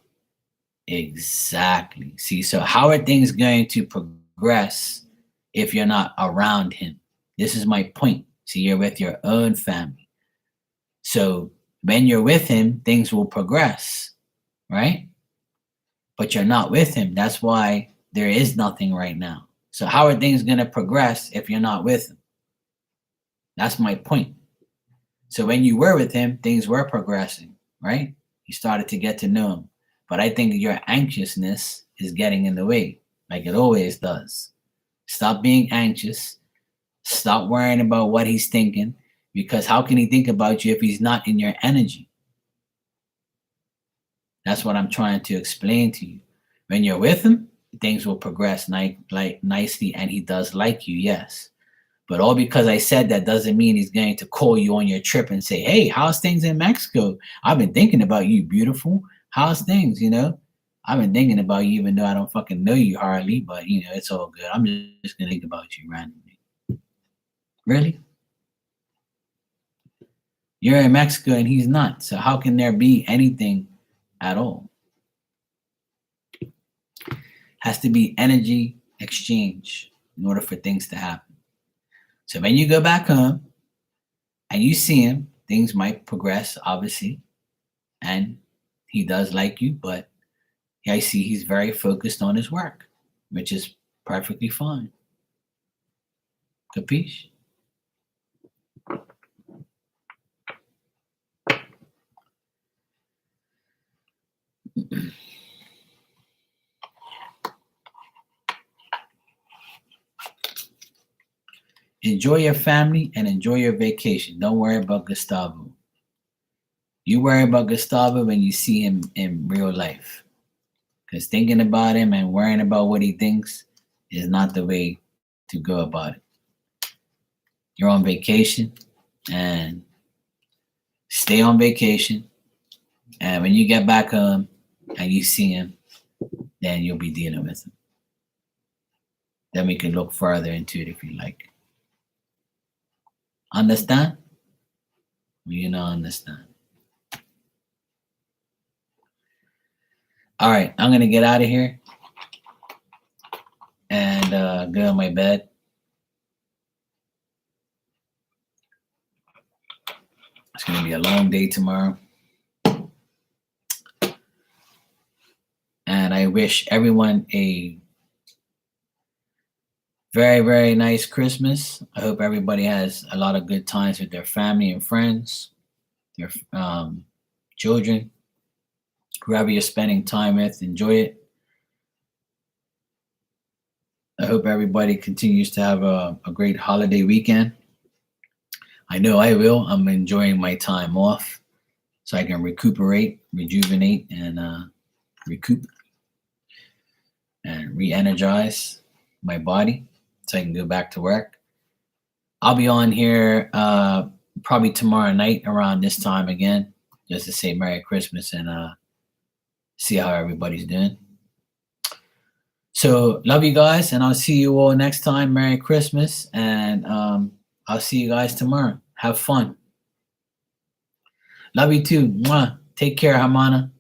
exactly. See, so how are things going to progress if you're not around him? This is my point. See, you're with your own family. So when you're with him, things will progress, right? But you're not with him. That's why there is nothing right now. So how are things going to progress if you're not with him? That's my point. So when you were with him, things were progressing, right? You started to get to know him. But I think your anxiousness is getting in the way, like it always does. Stop being anxious. Stop worrying about what he's thinking, because how can he think about you if he's not in your energy? That's what I'm trying to explain to you. When you're with him, things will progress like nicely, and he does like you, yes. But all because I said that doesn't mean he's going to call you on your trip and say, "Hey, how's things in Mexico? I've been thinking about you, beautiful. How's things, I've been thinking about you even though I don't fucking know you hardly, but it's all good. I'm just gonna think about you randomly." Really? You're in Mexico and he's not. So how can there be anything at all? Has to be energy exchange in order for things to happen. So when you go back home and you see him, things might progress, obviously, and he does like you, but I see he's very focused on his work, which is perfectly fine. Capiche? Enjoy your family and enjoy your vacation. Don't worry about Gustavo. You worry about Gustavo when you see him in real life. Because thinking about him and worrying about what he thinks is not the way to go about it. You're on vacation, and stay on vacation. And when you get back home and you see him, then you'll be dealing with him. Then we can look further into it if you like. Understand? You don't understand. All right, I'm gonna get out of here and go to my bed. It's gonna be a long day tomorrow. And I wish everyone a very, very nice Christmas. I hope everybody has a lot of good times with their family and friends, their children, whoever you're spending time with. Enjoy it. I hope everybody continues to have a great holiday weekend. I know I will. I'm enjoying my time off so I can recuperate, rejuvenate, and recoup and re-energize my body so I can go back to work. I'll be on here probably tomorrow night around this time again, just to say Merry Christmas and see how everybody's doing. So love you guys, and I'll see you all next time. Merry Christmas, and I'll see you guys tomorrow. Have fun. Love you too. Mwah. Take care, Hamana.